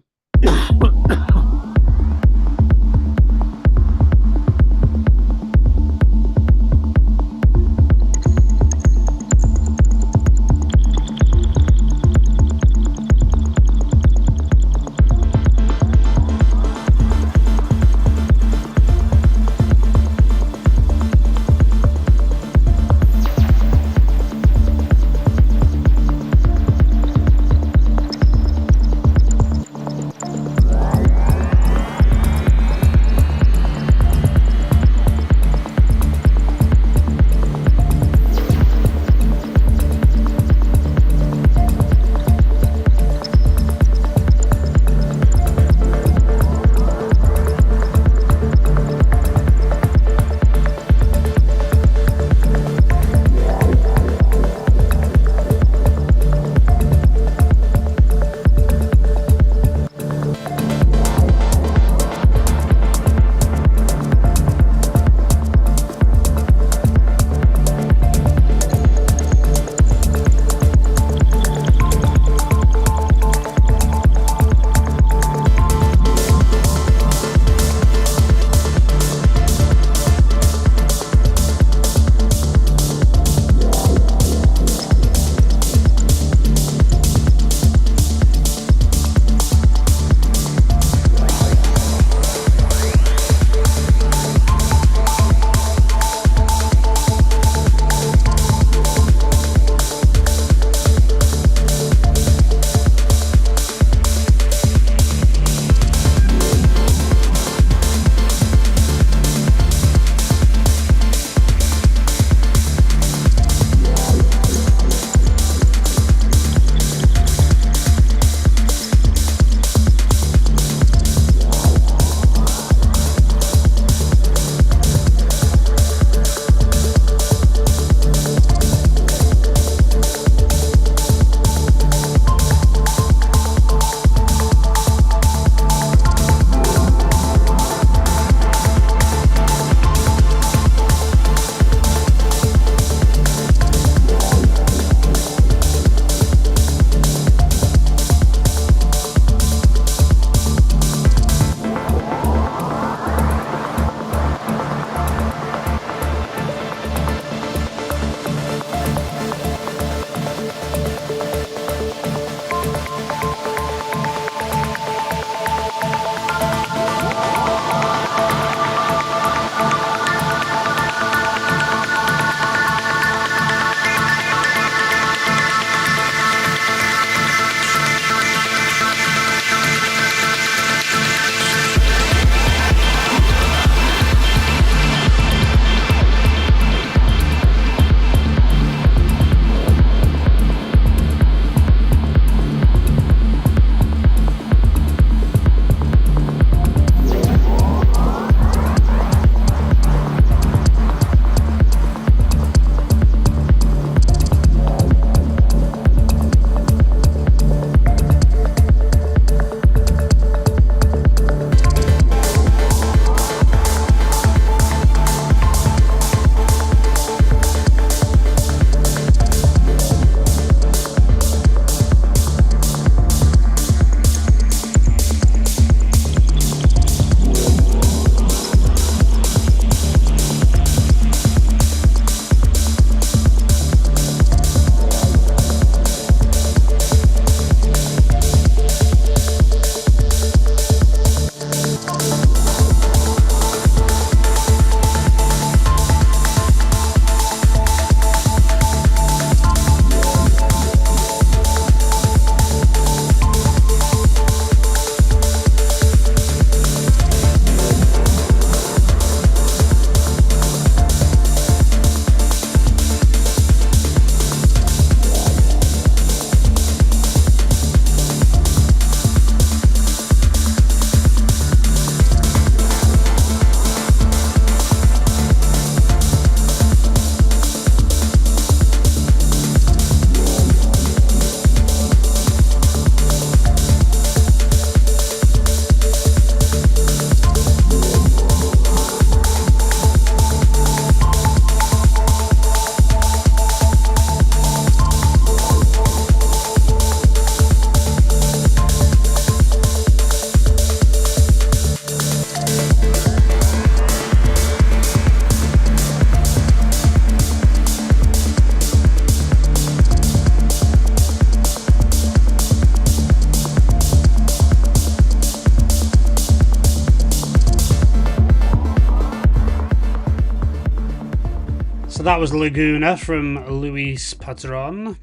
that was Laguna from Luis Patron.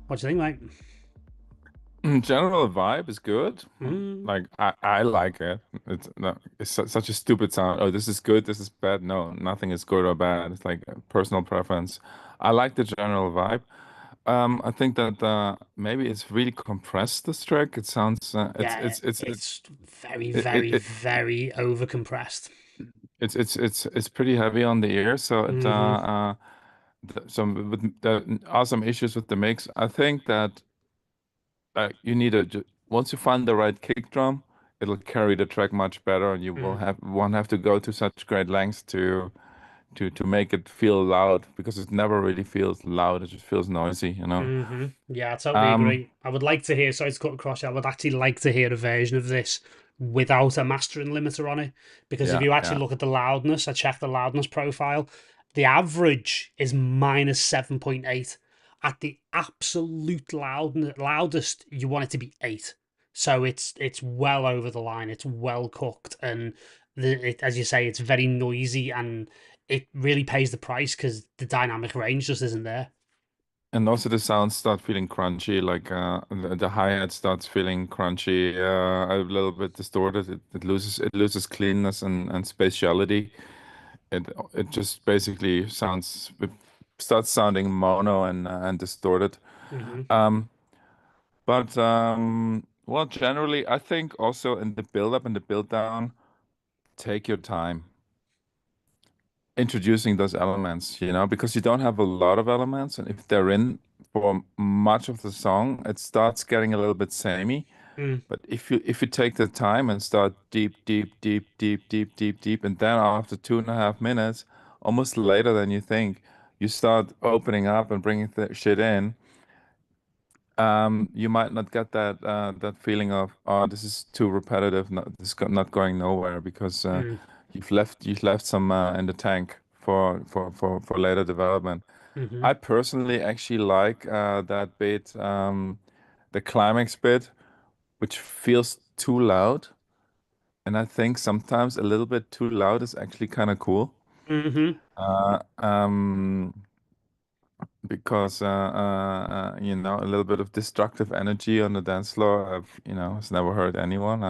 What do you think, mate? General vibe is good. Mm, Like I like it. It's no, it's such a stupid sound. Oh, this is good. This is bad. No, nothing is good or bad. It's like a personal preference. I like the general vibe. I think that maybe it's really compressed this track. It sounds yeah, it's very, it, very, it, very over compressed. it's pretty heavy on the ear. So it Hmm. some with the are some issues with the mix. I think that you need once you find the right kick drum, it'll carry the track much better, and you will Mm, won't have to go to such great lengths to make it feel loud because it never really feels loud. It just feels noisy, you know. hmm. Yeah, I totally Um, agree. I would like to hear, sorry to cut across you, I would actually like to hear a version of this without a mastering limiter on it. Because if yeah, you actually yeah. look at the loudness, I checked the loudness profile, the average is minus 7.8. At the absolute loudest, you want it to be 8. So it's well over the line, it's well cooked, and as you say, it's very noisy, and it really pays the price because the dynamic range just isn't there. And also the sounds start feeling crunchy, like the hi-hat starts feeling crunchy, a little bit distorted. It loses cleanness and spatiality. It just basically it starts sounding mono and distorted. Hmm. Um, but well, generally, I think also in the build up and the build down, take your time introducing those elements, because you don't have a lot of elements, and if they're in for much of the song, it starts getting a little bit samey. Mm. But if you take the time and start deep, deep, deep, deep, deep, deep, deep, and then after 2.5 minutes, almost later than you think, you start opening up and bringing shit in. You might not get that feeling of, oh, this is too repetitive, not going nowhere, because Mm. you've left some in the tank for later development. Hmm. I personally actually like that bit, the climax bit, which feels too loud, and I think sometimes a little bit too loud is actually kind of cool. Hmm. Uh, um, because a little bit of destructive energy on the dance floor, has never hurt anyone.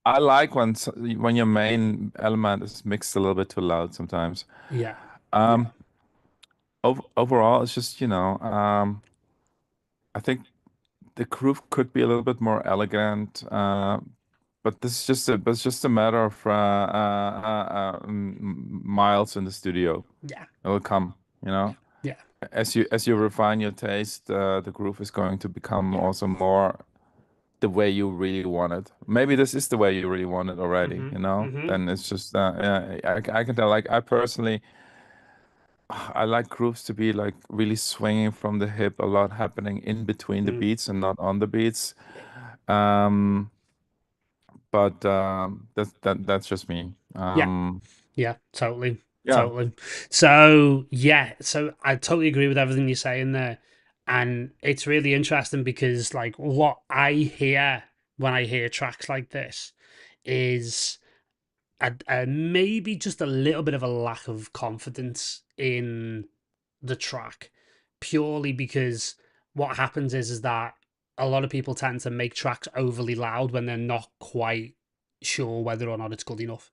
I like when your main element is mixed a little bit too loud sometimes. Yeah. Yeah. Um, overall, it's just, I think the groove could be a little bit more elegant, but it's just a matter of miles in the studio. Yeah. It will come, you Yeah. know. Yeah. As you refine your taste, the groove is going to become Yeah. also more the way you really want it. Maybe this is the way you really want it already, Hmm. Hmm. Then it's just yeah, I can tell. Like I personally, I like grooves to be like really swinging from the hip, a lot happening in between the Mm. beats and not on the beats. Yeah. Um, but that's just me. Yeah. Yeah. Totally. Yeah. Totally. So yeah. So I totally agree with everything you're saying there, and it's really interesting because like what I hear when I hear tracks like this is maybe just a little bit of a lack of confidence in the track, purely because what happens is that a lot of people tend to make tracks overly loud when they're not quite sure whether or not it's good enough.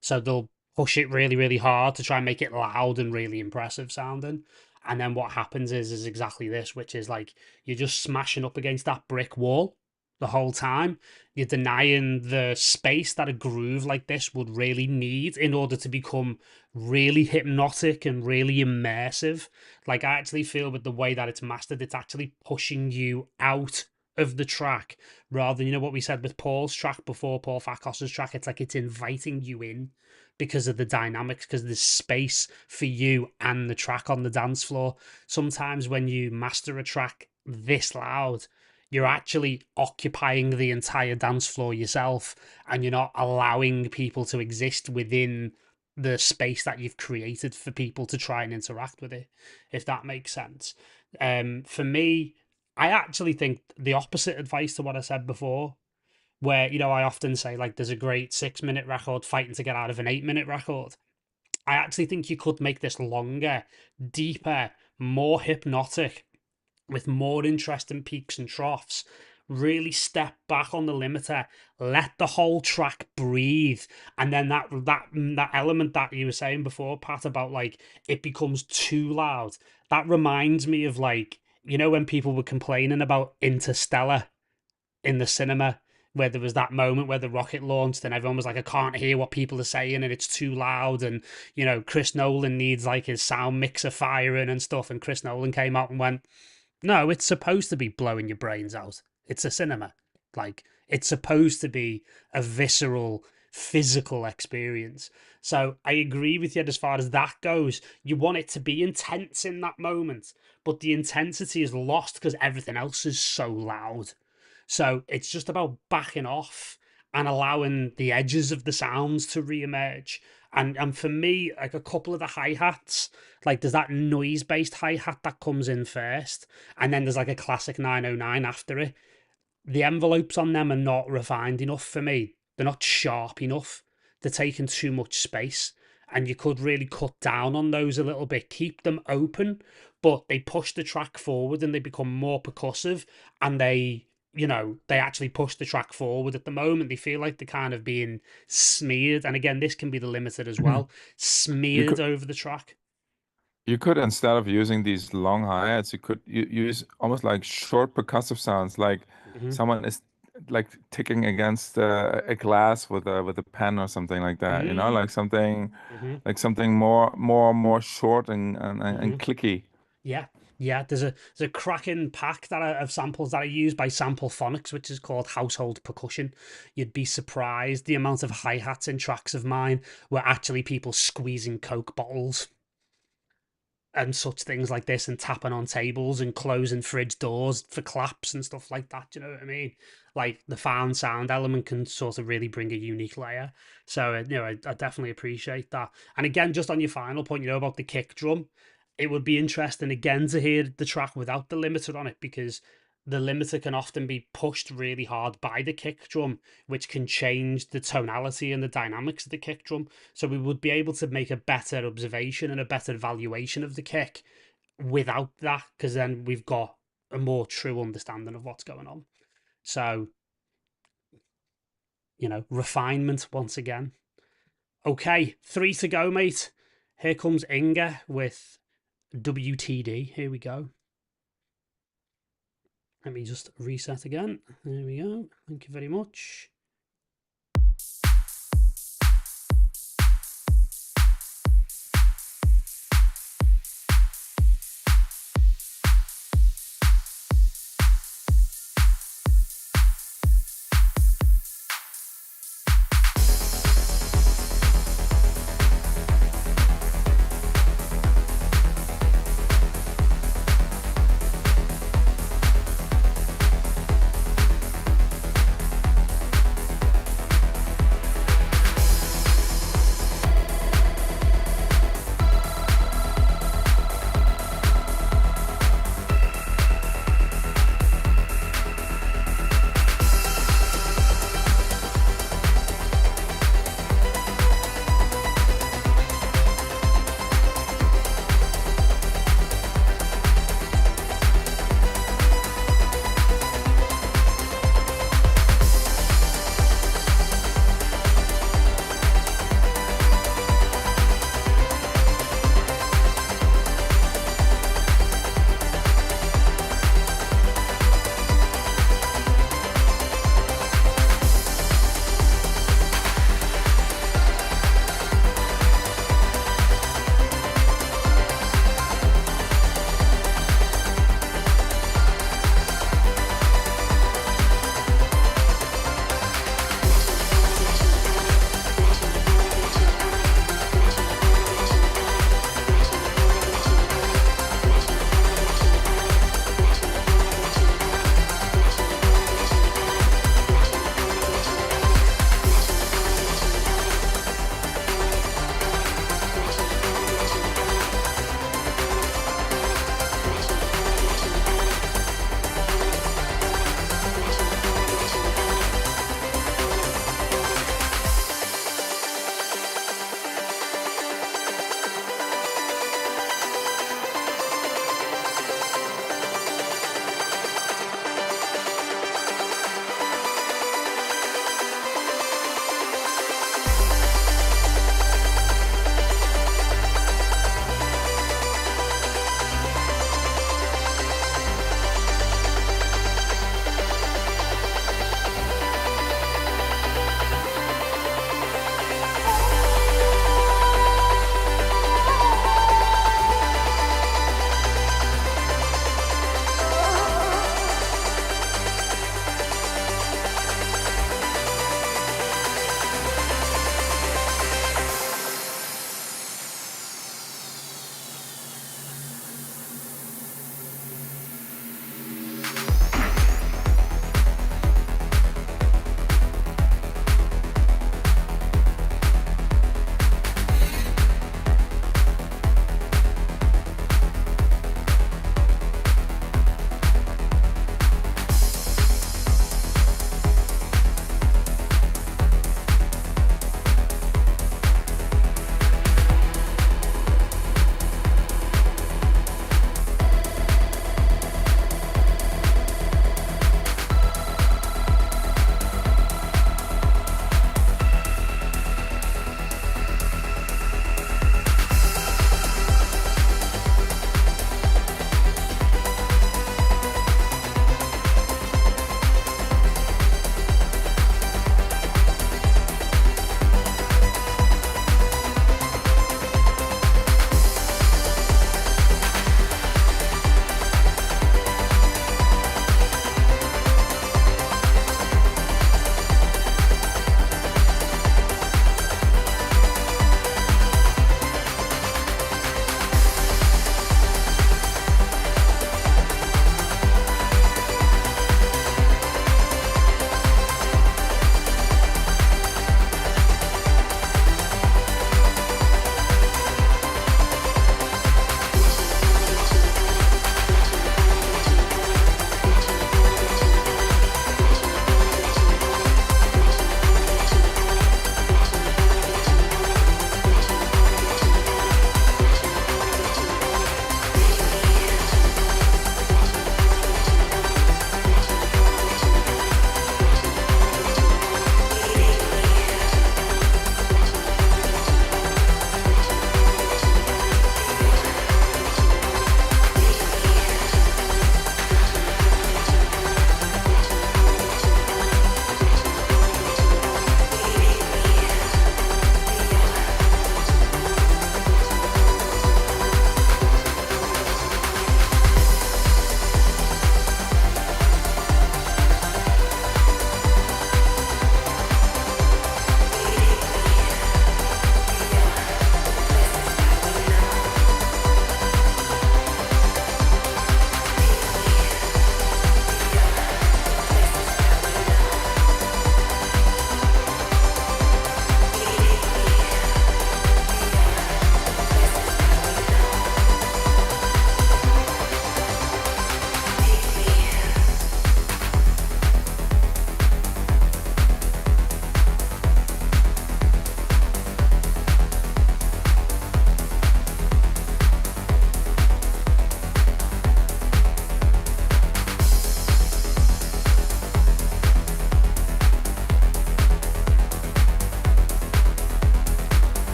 So they'll push it really, really hard to try and make it loud and really impressive sounding. And then what happens is exactly this, which is like you're just smashing up against that brick wall the whole time. You're denying the space that a groove like this would really need in order to become really hypnotic and really immersive. Like I actually feel with the way that it's mastered, it's actually pushing you out of the track rather than, what we said with Paul's track before, Paul Fakos's track. It's like it's inviting you in because of the dynamics, because there's space for you and the track on the dance floor. Sometimes when you master a track this loud, you're actually occupying the entire dance floor yourself, and you're not allowing people to exist within the space that you've created for people to try and interact with it, if that makes sense. For me, I actually think the opposite advice to what I said before, where, I often say, like, there's a great 6-minute record fighting to get out of an 8-minute record. I actually think you could make this longer, deeper, more hypnotic, with more interesting peaks and troughs. Really step back on the limiter, let the whole track breathe, and then that element that you were saying before, Pat, about like it becomes too loud. That reminds me of like, you know, when people were complaining about Interstellar in the cinema, where there was that moment where the rocket launched and everyone was like, I can't hear what people are saying and it's too loud. And, you know, Chris Nolan needs like his sound mixer firing and stuff. And Chris Nolan came out and went, no, it's supposed to be blowing your brains out. It's a cinema. Like, it's supposed to be a visceral, physical experience. So I agree with you as far as that goes. You want it to be intense in that moment, but the intensity is lost because everything else is so loud. So it's just about backing off and allowing the edges of the sounds to re-emerge. And for me, like a couple of the hi-hats, like there's that noise-based hi-hat that comes in first, and then there's like a classic 909 after it. The envelopes on them are not refined enough for me. They're not sharp enough. They're taking too much space. And you could really cut down on those a little bit, keep them open, but they push the track forward and they become more percussive, and they, you know, they actually push the track forward. At the moment they feel like they're kind of being smeared, and again, this can be the limited as well, You smeared could over the track. you could instead of using these long hi-hats, you could use almost like short percussive sounds, like Hmm. someone is like ticking against a glass with a pen or something like that, you know, Hmm. Hmm. like something more short Hmm. and clicky. Yeah, yeah. There's a cracking pack of samples that are used by Sample Phonics, which is called Household Percussion. You'd be surprised the amount of hi hats in tracks of mine were actually people squeezing Coke bottles and such things like this, and tapping on tables and closing fridge doors for claps and stuff like that. Do you know what I mean? Like the found sound element can sort of really bring a unique layer. So you know, I definitely appreciate that. And again, just on your final point, you know, about the kick drum, it would be interesting again to hear the track without the limiter on it, because the limiter can often be pushed really hard by the kick drum, which can change the tonality and the dynamics of the kick drum. So we would be able to make a better observation and a better valuation of the kick without that, because then we've got a more true understanding of what's going on. So, you know, refinement once again. Okay, 3 to go, mate. Here comes Inga with WTD. Here we go. Let me just reset again. There we go. Thank you very much.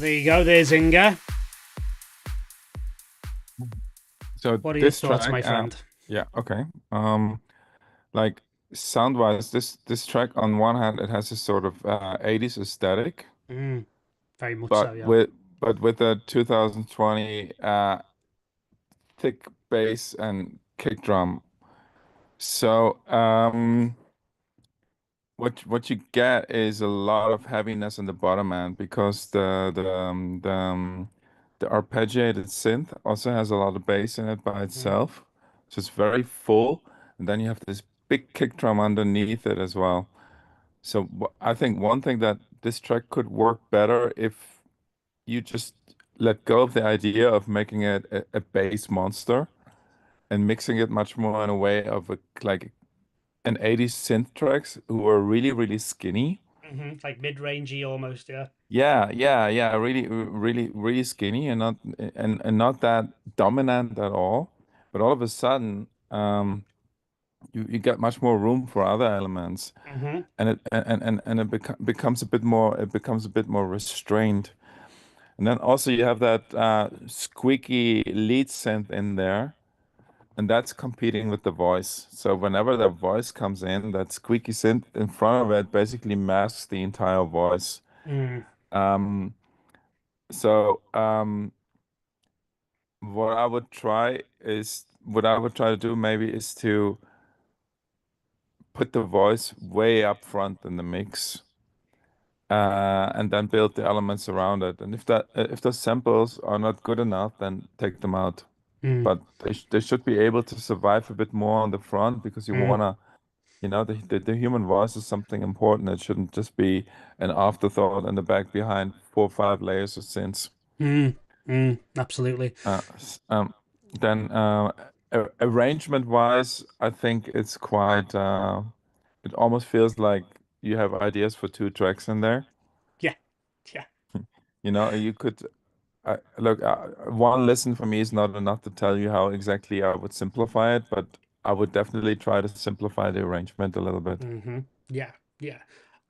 there you go. There's Inga. So What are your this thoughts, track, my friend? yeah, okay. Like sound-wise, this track on one hand it has a sort of 80s aesthetic, Mm, very much so, but yeah. with a 2020 thick bass and kick drum. So what you get is a lot of heaviness in the bottom end because the arpeggiated synth also has a lot of bass in it by Mm, itself. So it's very full, and then you have this big kick drum underneath it as well. So I think one thing that this track could work better if you just let go of the idea of making it a bass monster and mixing it much more in a way of a like an 80s synth tracks who were really, really skinny. like mid-rangey almost, yeah. Yeah, really skinny and not that dominant at all. But all of a sudden, you get much more room for other elements, Hmm. and it becomes a bit more restrained. And then also you have that squeaky lead synth in there, and that's competing with the voice. So whenever the voice comes in, that squeaky synth in front of it basically masks the entire voice. Mm, Um, so what I would try to do maybe is to put the voice way up front in the mix, and then build the elements around it. And if the samples are not good enough, then take them out. mm, But they should be able to survive a bit more on the front because you mm, wanna, the human voice is something important. It shouldn't just be an afterthought in the back behind 4 or 5 layers of synths. absolutely. Uh, s- um, then arrangement wise, I think it's quite. It almost feels like you have ideas for 2 tracks in there. Yeah, yeah. You could look. One listen for me is not enough to tell you how exactly I would simplify it, but I would definitely try to simplify the arrangement a little bit. Yeah, yeah.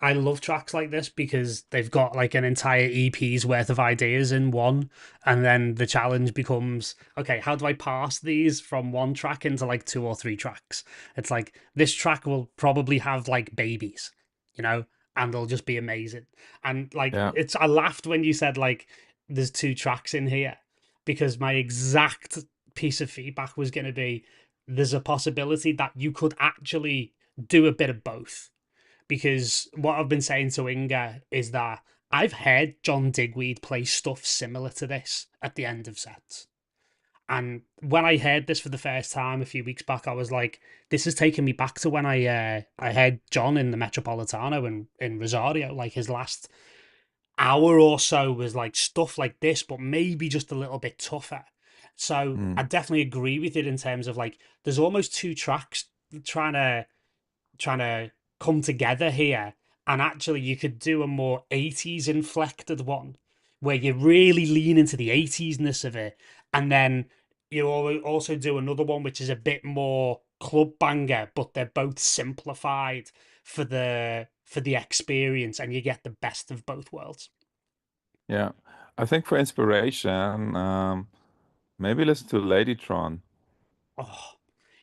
I love tracks like this because they've got like an entire EP's worth of ideas in one, and then the challenge becomes, okay, how do I parse these from one track into like 2 or 3 tracks? It's like this track will probably have like babies, you know, and they'll just be amazing. And like Yeah, I laughed when you said like there's 2 tracks in here because my exact piece of feedback was going to be there's a possibility that you could actually do a bit of both. Because what I've been saying to Inga is that I've heard John Digweed play stuff similar to this at the end of sets. And when I heard this for the first time a few weeks back, I was like, "This has taken me back to when I heard John in the Metropolitano in Rosario. Like his last hour or so was like stuff like this, but maybe just a little bit tougher." So mm, I definitely agree with it in terms of like there's almost 2 tracks trying to trying to come together here. And actually, you could do a more 80s inflected one where you really lean into the 80s-ness of it. And then you also do another one which is a bit more club banger, but they're both simplified for the experience, and you get the best of both worlds. yeah. I think for inspiration, maybe listen to Ladytron. Oh,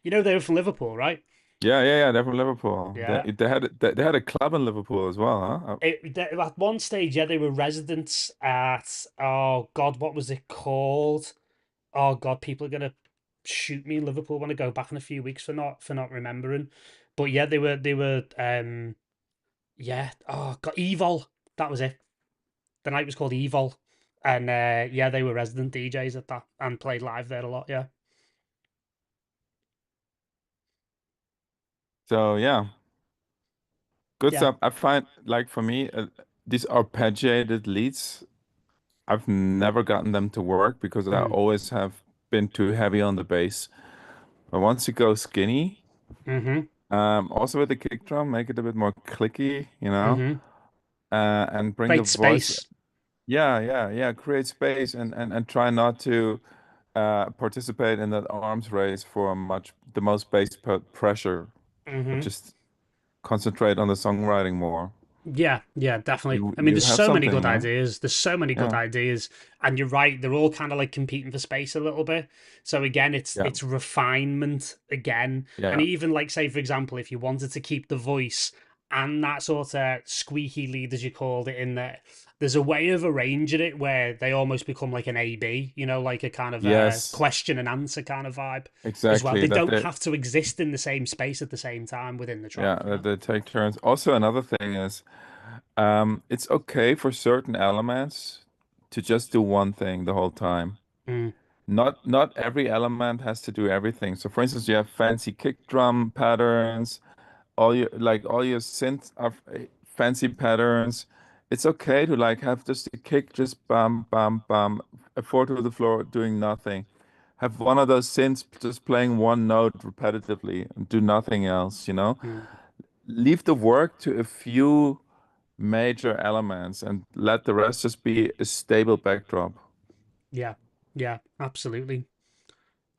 they were from Liverpool, right? Yeah. They're from Liverpool. Yeah. They had a club in Liverpool as well, huh? At one stage, yeah, they were residents at, oh God, what was it called? Oh God, people are gonna shoot me in Liverpool when I go back in a few weeks for not remembering. But yeah, they were yeah, oh God, Evil. That was it. The night was called Evil. And yeah, they were resident DJs at that and played live there a lot, yeah. So yeah, good Yeah. stuff. I find like for me, these arpeggiated leads, I've never gotten them to work because I Mm. always have been too heavy on the bass. But once you go skinny, Mm-hmm. also with the kick drum, make it a bit more clicky, Mm-hmm. and bring the Great voice. space. Yeah. Create space and try not to participate in that arms race for the most bass pressure, but Mm-hmm. just concentrate on the songwriting more. Yeah, definitely. I mean, You there's have so many something, good you know? ideas. There's so many good Yeah, ideas, and you're right. They're all kind of like competing for space a little bit. So again, yeah, it's refinement again, and yeah. even like say for example, if you wanted to keep the voice and that sort of squeaky lead as you called it in there, there's a way of arranging it where they almost become like an A/B. You know, like a kind of Yes, question and answer kind of vibe as well. exactly. They That don't they, have to exist in the same space at the same time within the yeah, track. You that know. they take turns. Also, another thing is, it's okay for certain elements to just do one thing the whole time. Mm, Not every element has to do everything. So, for instance, you have fancy kick drum patterns, all your synths are fancy patterns. It's okay to like have just a kick, just bam, bam, bam, a four to the floor, doing nothing. Have one of those synths just playing one note repetitively and do nothing else, you know? mm. Leave the work to a few major elements and let the rest just be a stable backdrop. Yeah, yeah, absolutely.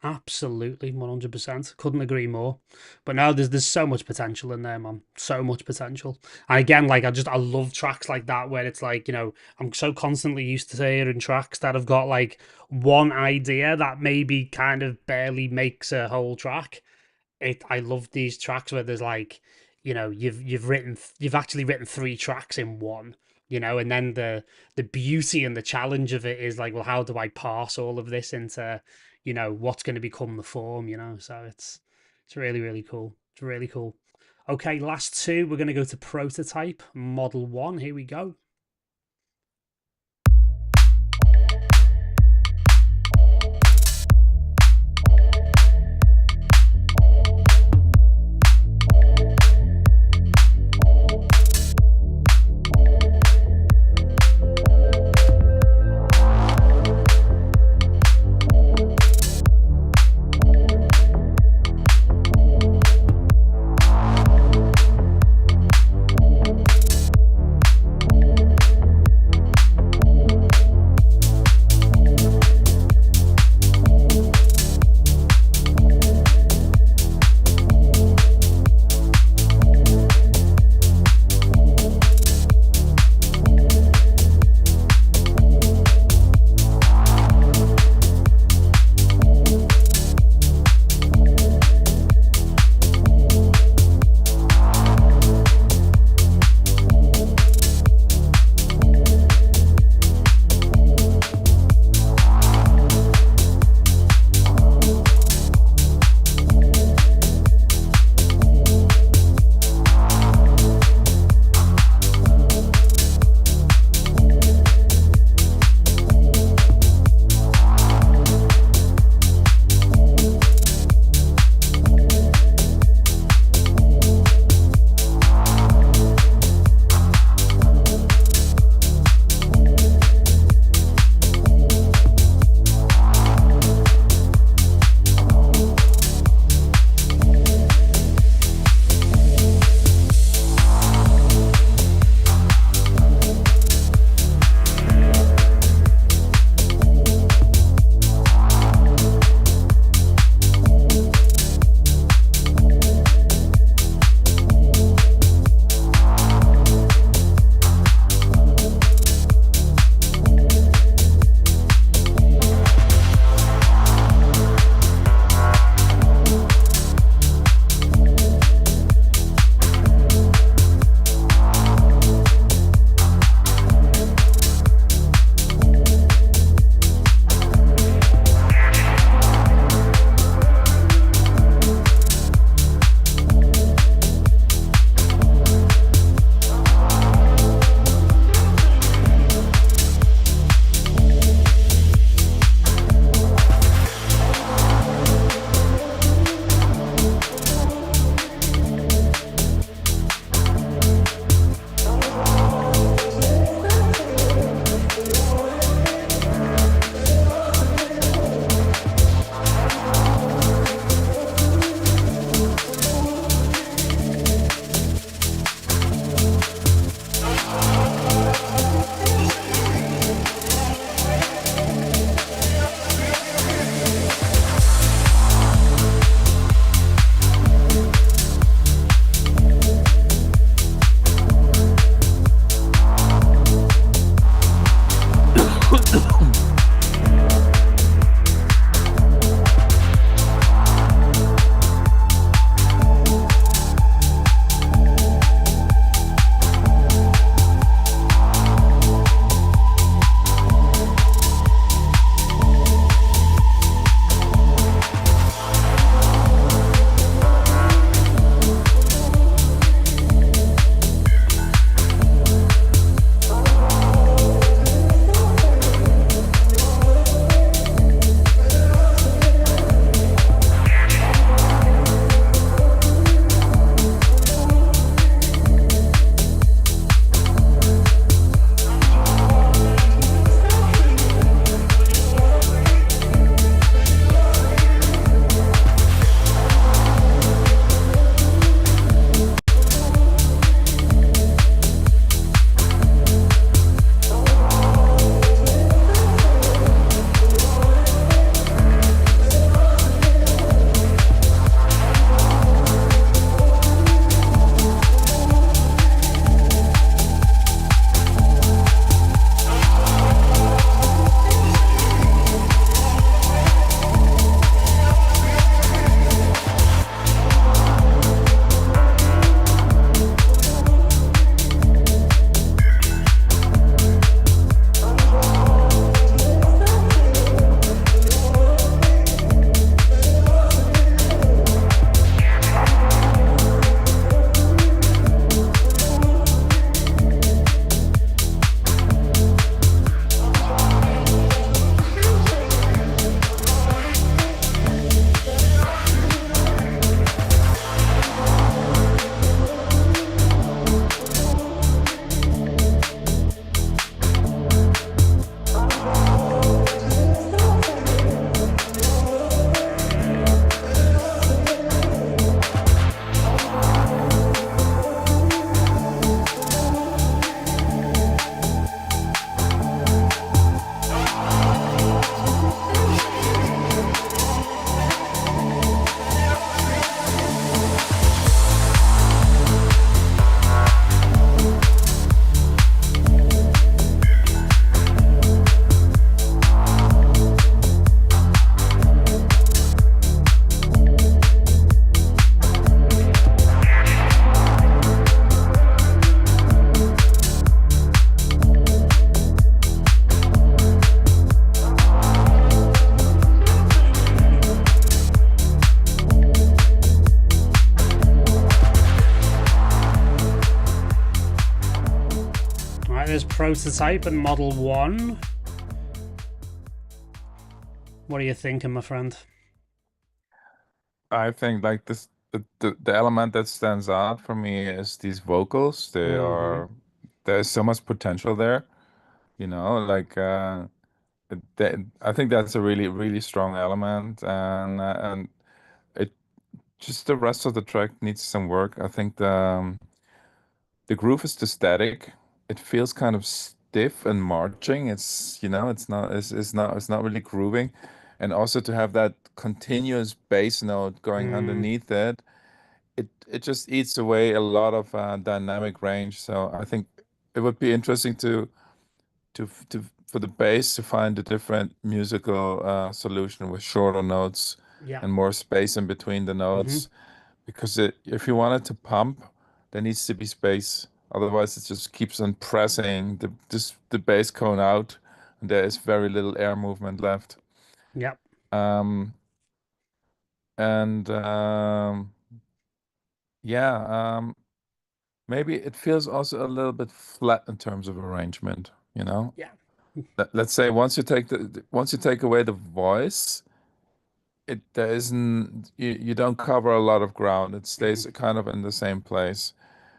Absolutely, 100%. Couldn't agree more. But no, there's so much potential in there, man. So much potential. And again, like I love tracks like that where it's like, I'm so constantly used to hearing tracks that have got like one idea that maybe kind of barely makes a whole track. I love these tracks where there's like, you've actually written three tracks in one, and then the beauty and the challenge of it is like, well, how do I parse all of this into, what's going to become the form. So it's really, really cool. It's really cool. Okay, last two, we're going to go to prototype model one. Here we go. Prototype and Model 1. What are you thinking, my friend? I think like this the element that stands out for me is these vocals. There's so much potential there, like I think that's a really really strong element, and it just the rest of the track needs some work. I think the groove is too static. It feels kind of stiff and marching. It's not really grooving, and also to have that continuous bass note going underneath it just eats away a lot of dynamic range. So I think it would be interesting to for the bass to find a different musical solution with shorter notes Yeah. and more space in between the notes. Because if you want it to pump, there needs to be space. Otherwise, it just keeps on pressing the bass cone out, and there is very little air movement left. Yep. Um, and yeah, maybe it feels also a little bit flat in terms of arrangement. Yeah. Let's say once you take away the voice, there isn't you don't cover a lot of ground. It stays kind of in the same place.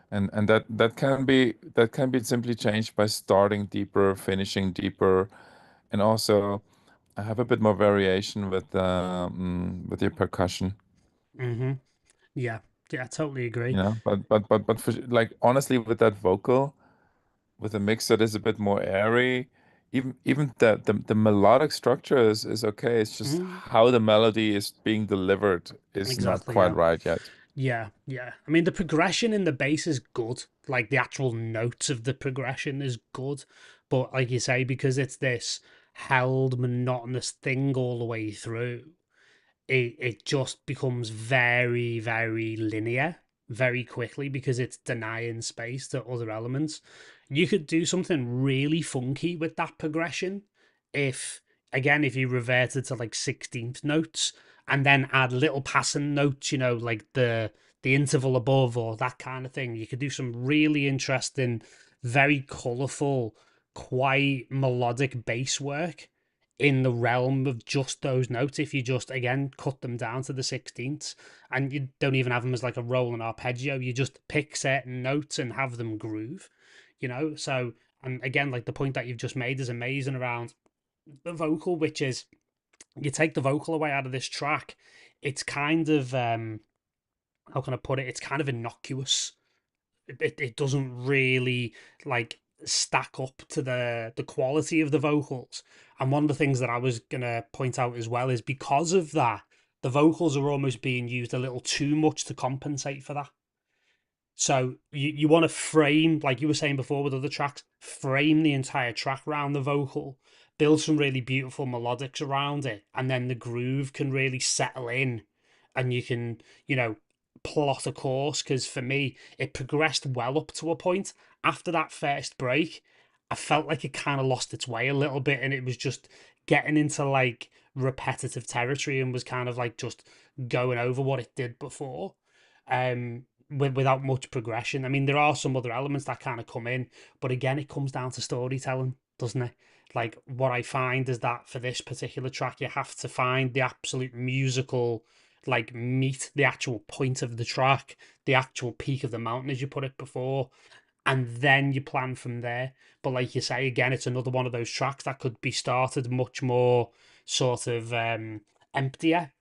And that can be simply changed by starting deeper, finishing deeper, and also have a bit more variation with your percussion. Mm-hmm. Yeah. Yeah, I totally agree. But like honestly, with that vocal, with a mix that is a bit more airy, even the melodic structure is okay. It's just how the melody is being delivered is not Exactly, quite yeah. right yet. Yeah, yeah. I mean, the progression in the bass is good. Like, the actual notes of the progression is good. But, like you say, because it's this held, monotonous thing all the way through, it just becomes very, very linear very quickly because it's denying space to other elements. You could do something really funky with that progression if, again, if you reverted to like 16th notes and then add little passing notes, like the interval above or that kind of thing. You could do some really interesting, very colourful, quite melodic bass work in the realm of just those notes if you just again cut them down to the 16ths, and you don't even have them as like a rolling arpeggio. You just pick certain notes and have them groove, so, and again, like the point that you've just made is amazing around the vocal, which is you take the vocal away out of this track, it's kind of how can I put it, it's kind of innocuous. It doesn't really like stack up to the quality of the vocals. And one of the things that I was gonna point out as well is because of that, the vocals are almost being used a little too much to compensate for that. So you want to frame, like you were saying before with other tracks, frame the entire track around the vocal, build some really beautiful melodics around it, and then the groove can really settle in and you can, plot a course. Because for me, it progressed well up to a point. After that first break, I felt like it kind of lost its way a little bit and it was just getting into like repetitive territory and was kind of like just going over what it did before. Without much progression. I mean, there are some other elements that kind of come in, but again, it comes down to storytelling, doesn't it? Like, what I find is that for this particular track, you have to find the absolute musical, like, meat, the actual point of the track, the actual peak of the mountain, as you put it before, and then you plan from there. But like you say, again, it's another one of those tracks that could be started much more sort of emptier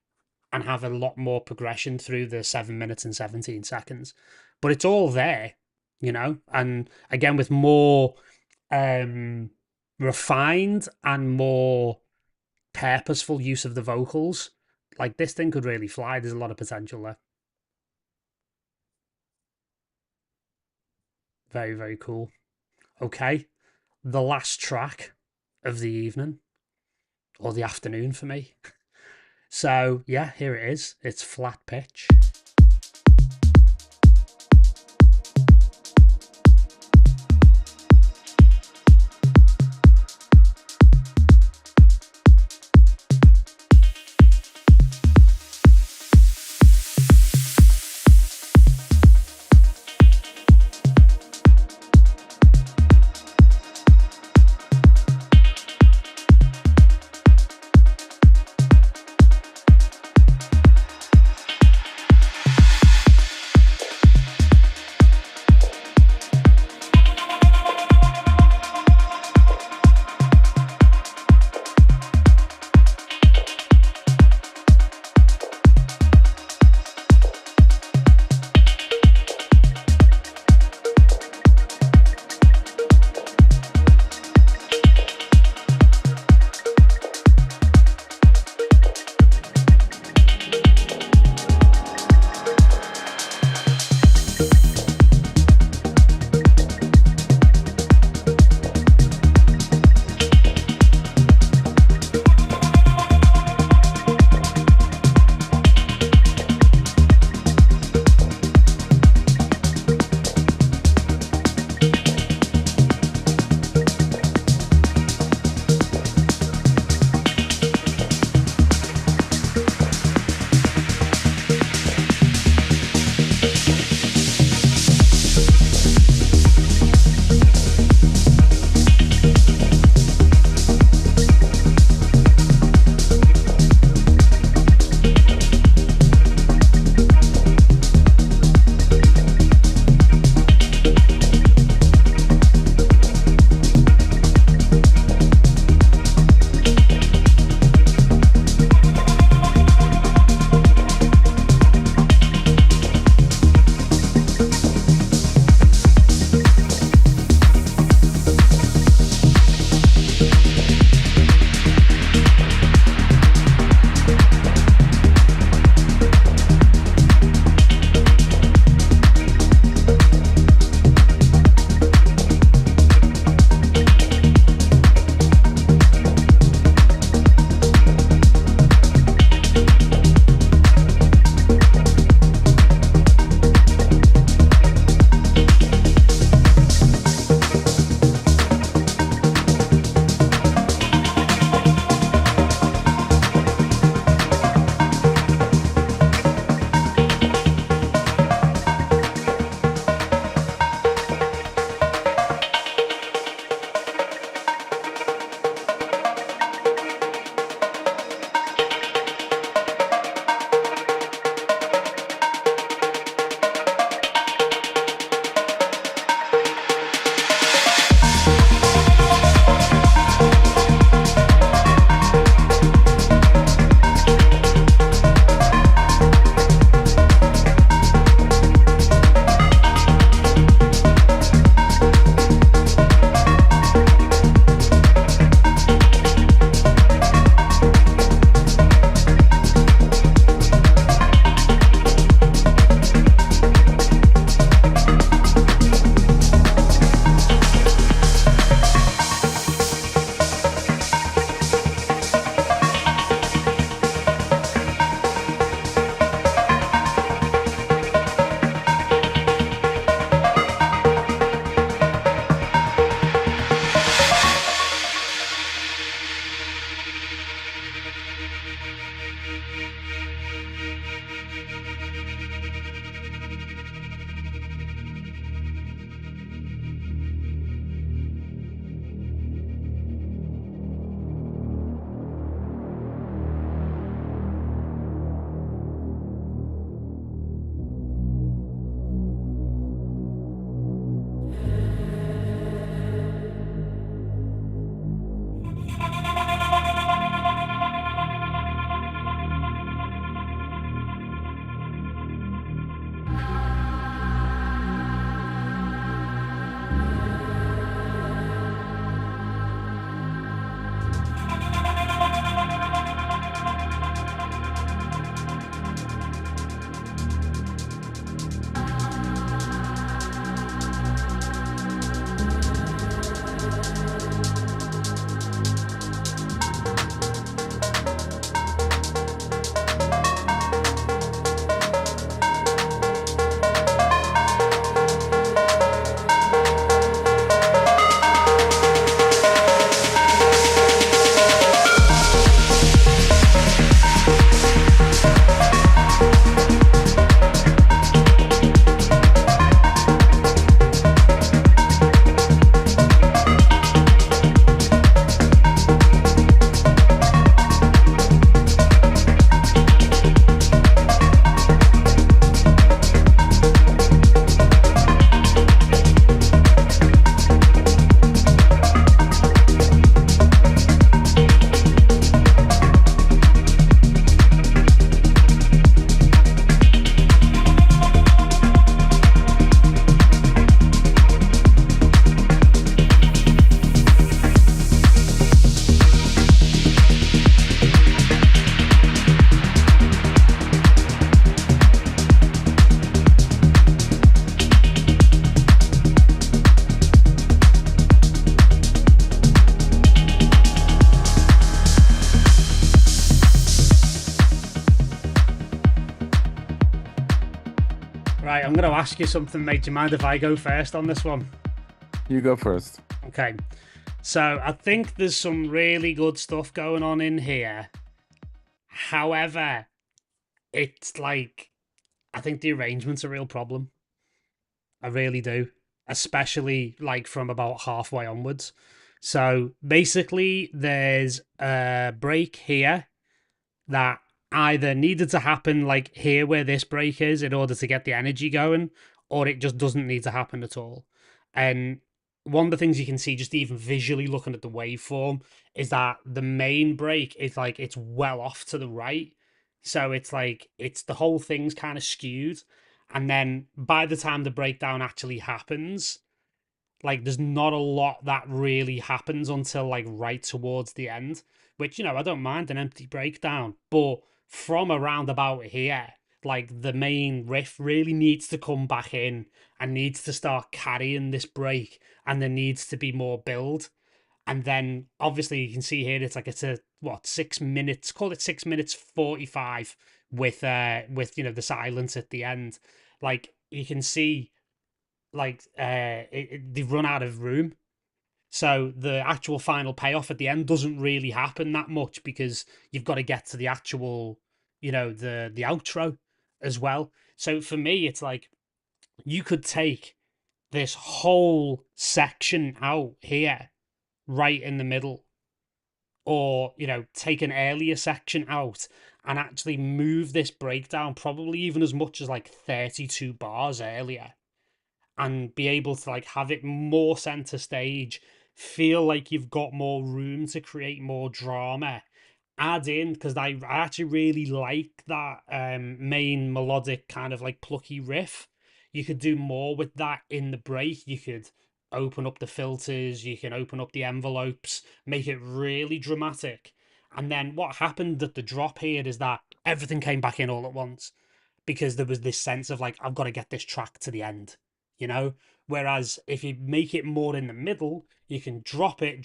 and have a lot more progression through the 7 minutes and 17 seconds. But it's all there, and again, with more refined and more purposeful use of the vocals, like this thing could really fly. There's a lot of potential there. Very, very cool. Okay, the last track of the evening or the afternoon for me. So, yeah, here it is. It's Flat Pitch. Right, I'm going to ask you something, mate. Do you mind if I go first on this one? You go first. Okay. So I think there's some really good stuff going on in here. However, it's like I think the arrangement's a real problem. I really do, especially like from about halfway onwards. So basically, there's a break here that either needed to happen like here where this break is in order to get the energy going, or it just doesn't need to happen at all. And one of the things you can see just even visually looking at the waveform is that the main break is like it's well off to the right. So it's like it's the whole thing's kind of skewed. And then by the time the breakdown actually happens, like there's not a lot that really happens until like right towards the end, which I don't mind an empty breakdown, but from around about here, like the main riff really needs to come back in and needs to start carrying this break, and there needs to be more build. And then obviously you can see here it's a what 6 minutes, call it 6 minutes 45 with the silence at the end. Like you can see like they've run out of room. So the actual final payoff at the end doesn't really happen that much because you've got to get to the actual, the outro as well. So for me, it's like you could take this whole section out here, right in the middle, or take an earlier section out and actually move this breakdown probably even as much as like 32 bars earlier, and be able to like have it more center stage, feel like you've got more room to create more drama. Add in, because I actually really like that main melodic kind of like plucky riff. You could do more with that in the break. You could open up the filters, you can open up the envelopes, make it really dramatic. And then what happened at the drop here is that everything came back in all at once, because there was this sense of like, I've got to get this track to the end, you know? Whereas if you make it more in the middle, you can drop it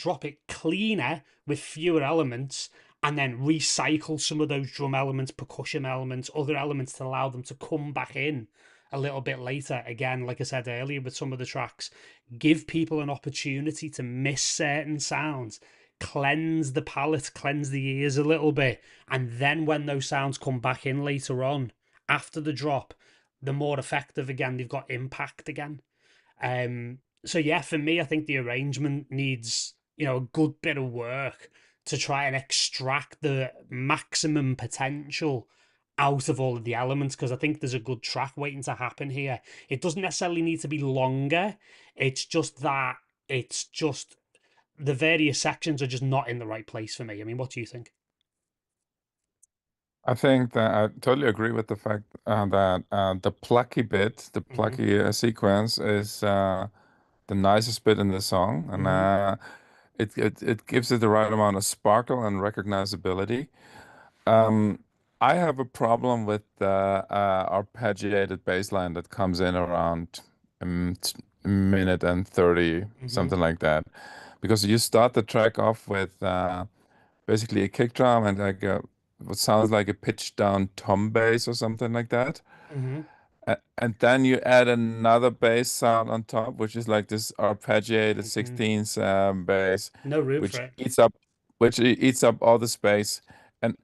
cleaner with fewer elements, and then recycle some of those drum elements, percussion elements, other elements to allow them to come back in a little bit later. Again, like I said earlier with some of the tracks, give people an opportunity to miss certain sounds, cleanse the palate, cleanse the ears a little bit, and then when those sounds come back in later on, after the drop, the more effective again, they've got impact again. So yeah, for me, I think the arrangement needs, a good bit of work to try and extract the maximum potential out of all of the elements, because I think there's a good track waiting to happen here. It doesn't necessarily need to be longer. It's just that it's just the various sections are just not in the right place for me. I mean, what do you think? I think that I totally agree with the fact that the plucky bit, the Mm-hmm. plucky sequence is the nicest bit in the song, and Mm-hmm. it gives it the right amount of sparkle and recognizability. Um, I have a problem with the arpeggiated bass line that comes in around a minute and 30, Mm-hmm. something like that, because you start the track off with basically a kick drum and like what sounds like a pitched down tom bass or something like that. Mm-hmm. And then you add another bass sound on top, which is like this arpeggiated Mm-hmm. 16th bass, No room for which it. eats up, eats up all the space. And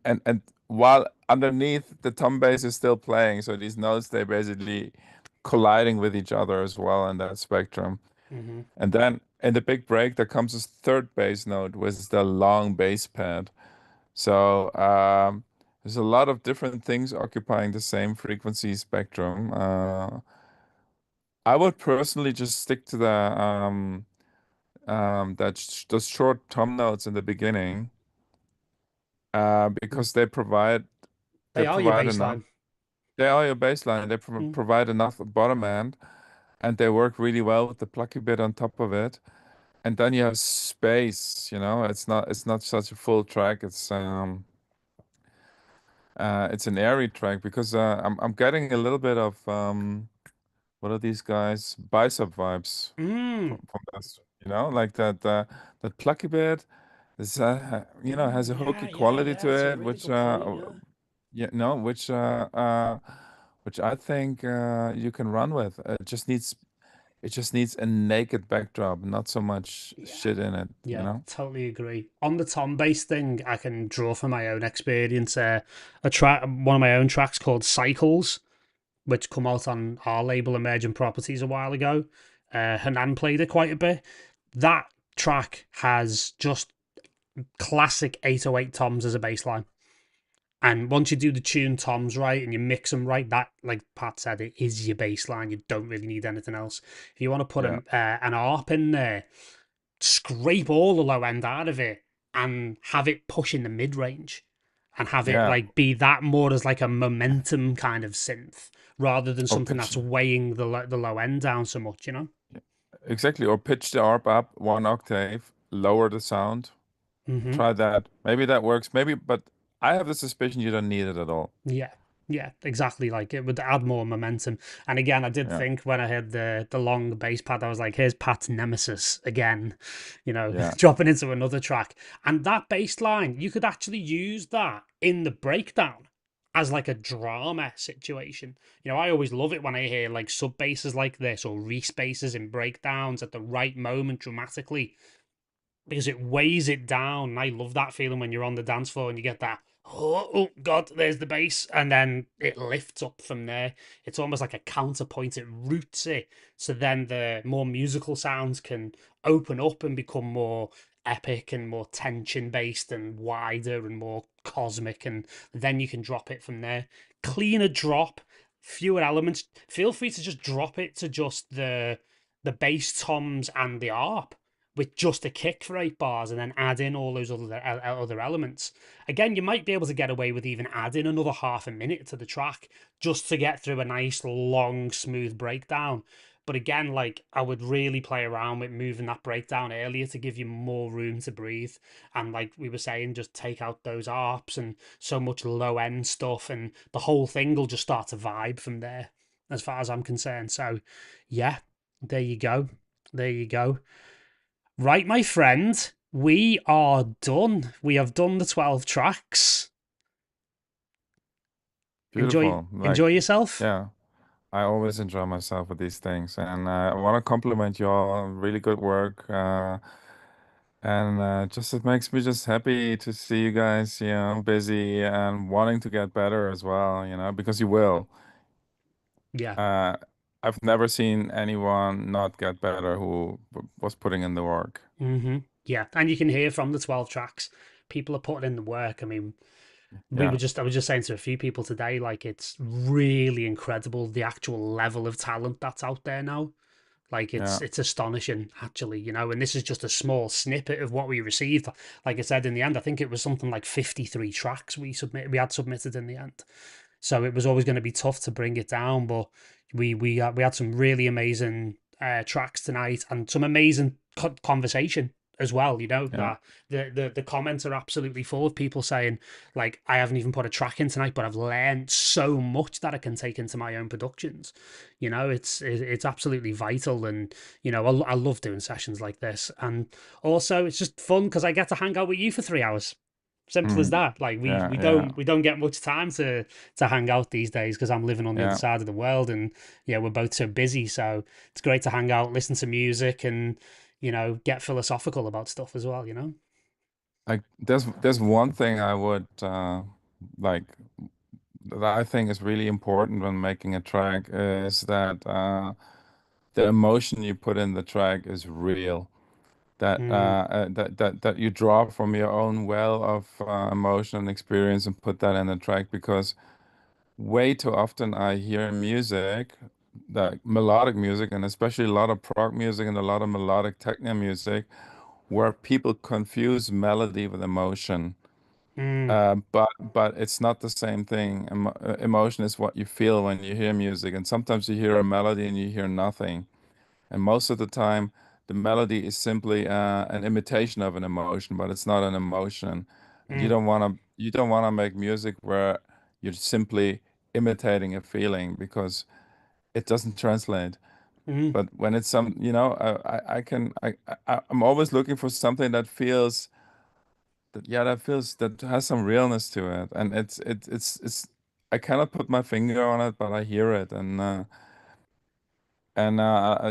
while underneath the tom bass is still playing, so these notes they basically colliding with each other as well in that spectrum. Mm-hmm. And then in the big break, there comes this third bass note, which is the long bass pad. So there's a lot of different things occupying the same frequency spectrum. I would personally just stick to the those short tom notes in the beginning because they They are your provide enough. baseline. They are your baseline. They Mm. provide enough bottom end, and they work really well with the plucky bit on top of it. And then you have space. It's not such a full track. It's an airy track because I'm getting a little bit of what are these guys? Bicep vibes Mm. from this, like that plucky bit is has a Yeah, hooky yeah, quality yeah. to That's a it, really which good point. Yeah. yeah, no, which which I think you can run with. It just needs a naked backdrop, not so much Yeah. shit in it, you Yeah, know? totally agree. On the tom bass thing, I can draw from my own experience. A track, one of my own tracks called Cycles, which come out on our label Emergent Properties a while ago. Hanan played it quite a bit. That track has just classic 808 toms as a bass line. And once you do the tune toms right and you mix them right, that, like Pat said, it is your bass line. You don't really need anything else. If you want to put Yeah, an ARP in there, scrape all the low end out of it and have it push in the mid range and have it yeah. like be that more as like a momentum kind of synth rather than Or something pitch, that's weighing the low end down so much, you know? exactly. Or pitch the ARP up 1 octave, lower the sound. Mm-hmm. Try that. Maybe that works. Maybe, but I have the suspicion you don't need it at all. Yeah. Yeah, exactly. Like it would add more momentum. And again, I did Yeah, think when I heard the long bass pad, I was like, here's Pat's nemesis again, you know, yeah, dropping into another track. And that bass line, you could actually use that in the breakdown as like a drama situation. You know, I always love it when I hear like sub basses like this or re-spaces in breakdowns at the right moment dramatically because it weighs it down. And I love that feeling when you're on the dance floor and you get that, oh God, there's the bass. And then it lifts up from there. It's almost like a counterpoint, it roots it. So then the more musical sounds can open up and become more epic and more tension based and wider and more cosmic. And then you can drop it from there. Cleaner drop, fewer elements. Feel free to just drop it to just the bass toms and the arp with just a kick for 8 bars and then add in all those other elements. Again, you might be able to get away with even adding another half a minute to the track just to get through a nice long smooth breakdown. But again, like I would really play around with moving that breakdown earlier to give you more room to breathe. And like we were saying, just take out those arps and so much low end stuff, and the whole thing will just start to vibe from there, as far as I'm concerned. So, yeah, there you go. There you go. Right, my friend, we are done. We have done the 12 tracks. Enjoy beautiful. Like, enjoy yourself. yeah, I always enjoy myself with these things, and I want to compliment you all on really good work. And just it makes me just happy to see you guys, busy and wanting to get better as well, because you will. Yeah. Uh, I've never seen anyone not get better who was putting in the work. Mm-hmm. Yeah. And you can hear from the 12 tracks, people are putting in the work. I mean, Yeah, I was just saying to a few people today, like it's really incredible the actual level of talent that's out there now. Like yeah, it's astonishing actually, you know, and this is just a small snippet of what we received. Like I said in the end, I think it was something like 53 tracks we had submitted in the end. So it was always going to be tough to bring it down, but we had some really amazing tracks tonight and some amazing conversation as well. You know yeah. that the comments are absolutely full of people saying like I haven't even put a track in tonight, but I've learned so much that I can take into my own productions. You know, it's absolutely vital, and you know I love doing sessions like this, and also it's just fun because I get to hang out with you for 3 hours. Simple as Mm, that. Like yeah, yeah, we don't get much time to hang out these days because I'm living on the other yeah. side of the world, and yeah, we're both so busy. So it's great to hang out, listen to music, and you know, get philosophical about stuff as well. You know. Like there's one thing I would like that I think is really important when making a track is that the emotion you put in the track is real. Mm, That you draw from your own well of emotion and experience and put that in the track, because way too often I hear music, like melodic music, and especially a lot of prog music and a lot of melodic techno music, where people confuse melody with emotion. mm, But it's not the same thing. Emotion is what you feel when you hear music, and sometimes you hear a melody and you hear nothing. And most of the time, the melody is simply an imitation of an emotion, but it's not an emotion. And mm, you don't wanna make music where you're simply imitating a feeling, because it doesn't translate. mm, But when it's I can I'm always looking for something that feels that has some realness to it, and it's I cannot put my finger on it, but I hear it, and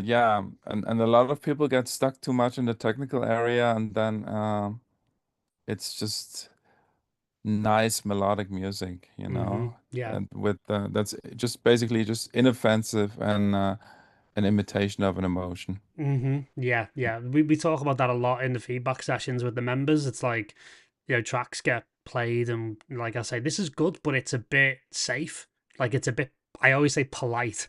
yeah, and a lot of people get stuck too much in the technical area, and then it's just nice melodic music, Yeah. and with that's just basically just inoffensive and an imitation of an emotion. Yeah, yeah. We talk about that a lot in the feedback sessions with the members. It's like, tracks get played and like I say, this is good, but it's a bit safe. Like it's a bit I always say polite.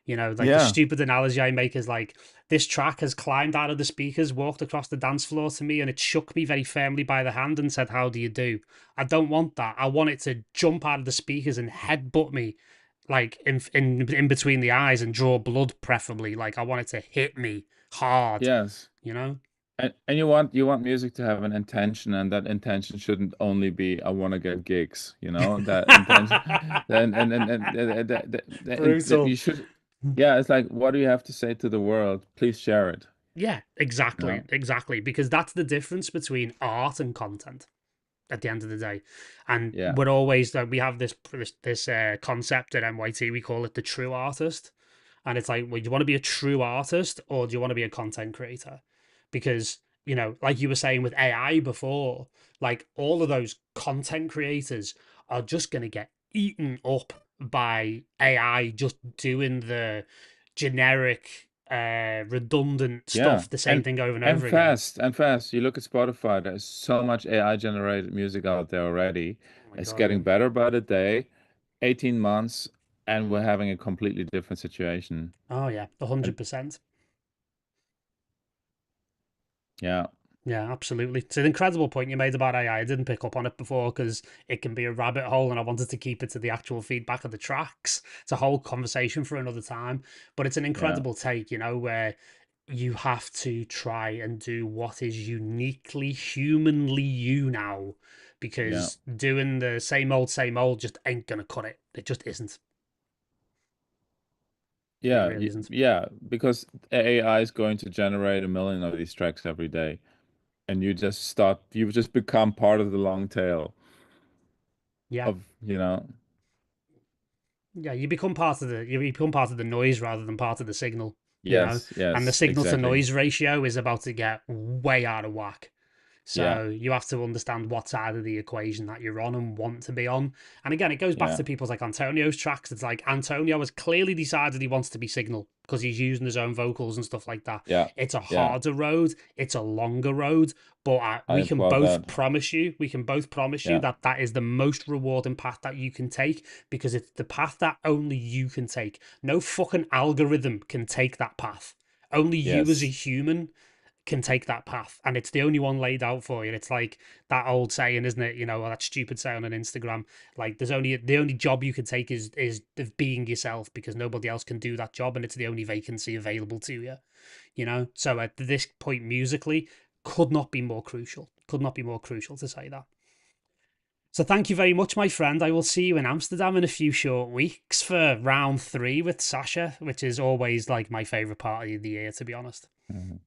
Like the Yeah, stupid analogy I make is like this track has climbed out of the speakers, walked across the dance floor to me, and it shook me very firmly by the hand and said, "How do you do?" I don't want that. I want it to jump out of the speakers and headbutt me like in between the eyes and draw blood preferably. Like I want it to hit me hard, yes. you know? And you want music to have an intention, and that intention shouldn't only be I want to get gigs, that intention. Then and Brutal. you should, yeah, it's like, what do you have to say to the world? Please share it. Yeah, exactly, exactly. Because that's the difference between art and content at the end of the day. And Yeah, we're always we have this concept at NYT. We call it the true artist, and it's like, well, do you want to be a true artist or do you want to be a content creator? Because like you were saying with AI before, like all of those content creators are just going to get eaten up by AI just doing the generic redundant yeah, stuff, the same thing over and and over again. fast and fast. You look at Spotify. There's so much AI generated music out there already. Oh my It's god, yeah. getting better by the day. 18 months, and we're having a completely different situation. Oh yeah, And 100%. yeah, Yeah, absolutely. It's an incredible point you made about AI. I didn't pick up on it before because it can be a rabbit hole, and I wanted to keep it to the actual feedback of the tracks. It's a whole conversation for another time, but it's an yeah, incredible take, where you have to try and do what is uniquely humanly you now, yeah. because doing the same old just ain't gonna cut it. It just isn't. It really isn't. Yeah, because AI is going to generate a million of these tracks every day, and you've just become part of the long tail Yeah. of, you know, Yeah, you become part of the noise rather than part of the signal, yes, and the yes, signal to exactly. noise ratio is about to get way out of whack. Yeah, So you have to understand what side of the equation that you're on and want to be on. And again, it goes back yeah, to people's like Antonio's tracks. It's like Antonio has clearly decided he wants to be signal because he's using his own vocals and stuff like that. yeah, It's a yeah. harder road, it's a longer road, but I applaud that. we can both promise you Yeah, that that is the most rewarding path that you can take because it's the path that only you can take. No fucking algorithm can take that path. Only you as a yes, human can take that path, and it's the only one laid out for you. It's like that old saying, isn't it? Or that stupid saying on Instagram, like the only job you can take is of being yourself because nobody else can do that job, and it's the only vacancy available to you. So at this point musically, could not be more crucial. Could not be more crucial to say that. So thank you very much, my friend. I will see you in Amsterdam in a few short weeks for round 3 with Sasha, which is always like my favorite part of the year, to be honest. mhm.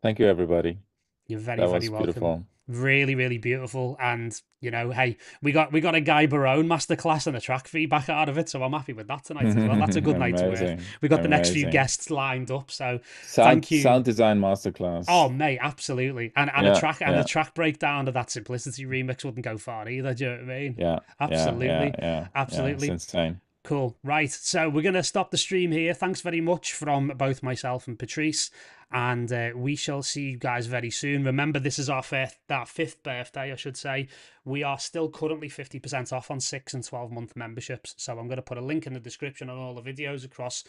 Thank you, everybody. You're very, That very was welcome. beautiful. Really, really beautiful. And hey, we got a Guy Barone masterclass and a track feedback out of it, so I'm happy with that tonight as well. That's a good night to work. Amazing, We got the next few amazing. guests lined up, so Sound thank you. sound design Oh masterclass. mate, absolutely. And a Yeah, track yeah, breakdown of that Simplicity remix wouldn't go far either, do you know what I mean? yeah, yeah, yeah, Absolutely. yeah, yeah. It's Absolutely. insane. Cool. Right. So we're going to stop the stream here. Thanks very much from both myself and Patrice. And we shall see you guys very soon. Remember, this is our fifth birthday, I should say. We are still currently 50% off on 6 and 12-month memberships. So I'm going to put a link in the description on all the videos across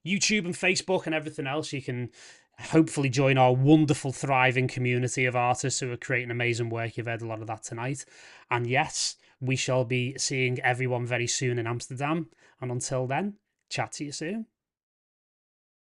YouTube and Facebook and everything else. You can hopefully join our wonderful, thriving community of artists who are creating amazing work. You've heard a lot of that tonight. And yes, we shall be seeing everyone very soon in Amsterdam. And until then, chat to you soon.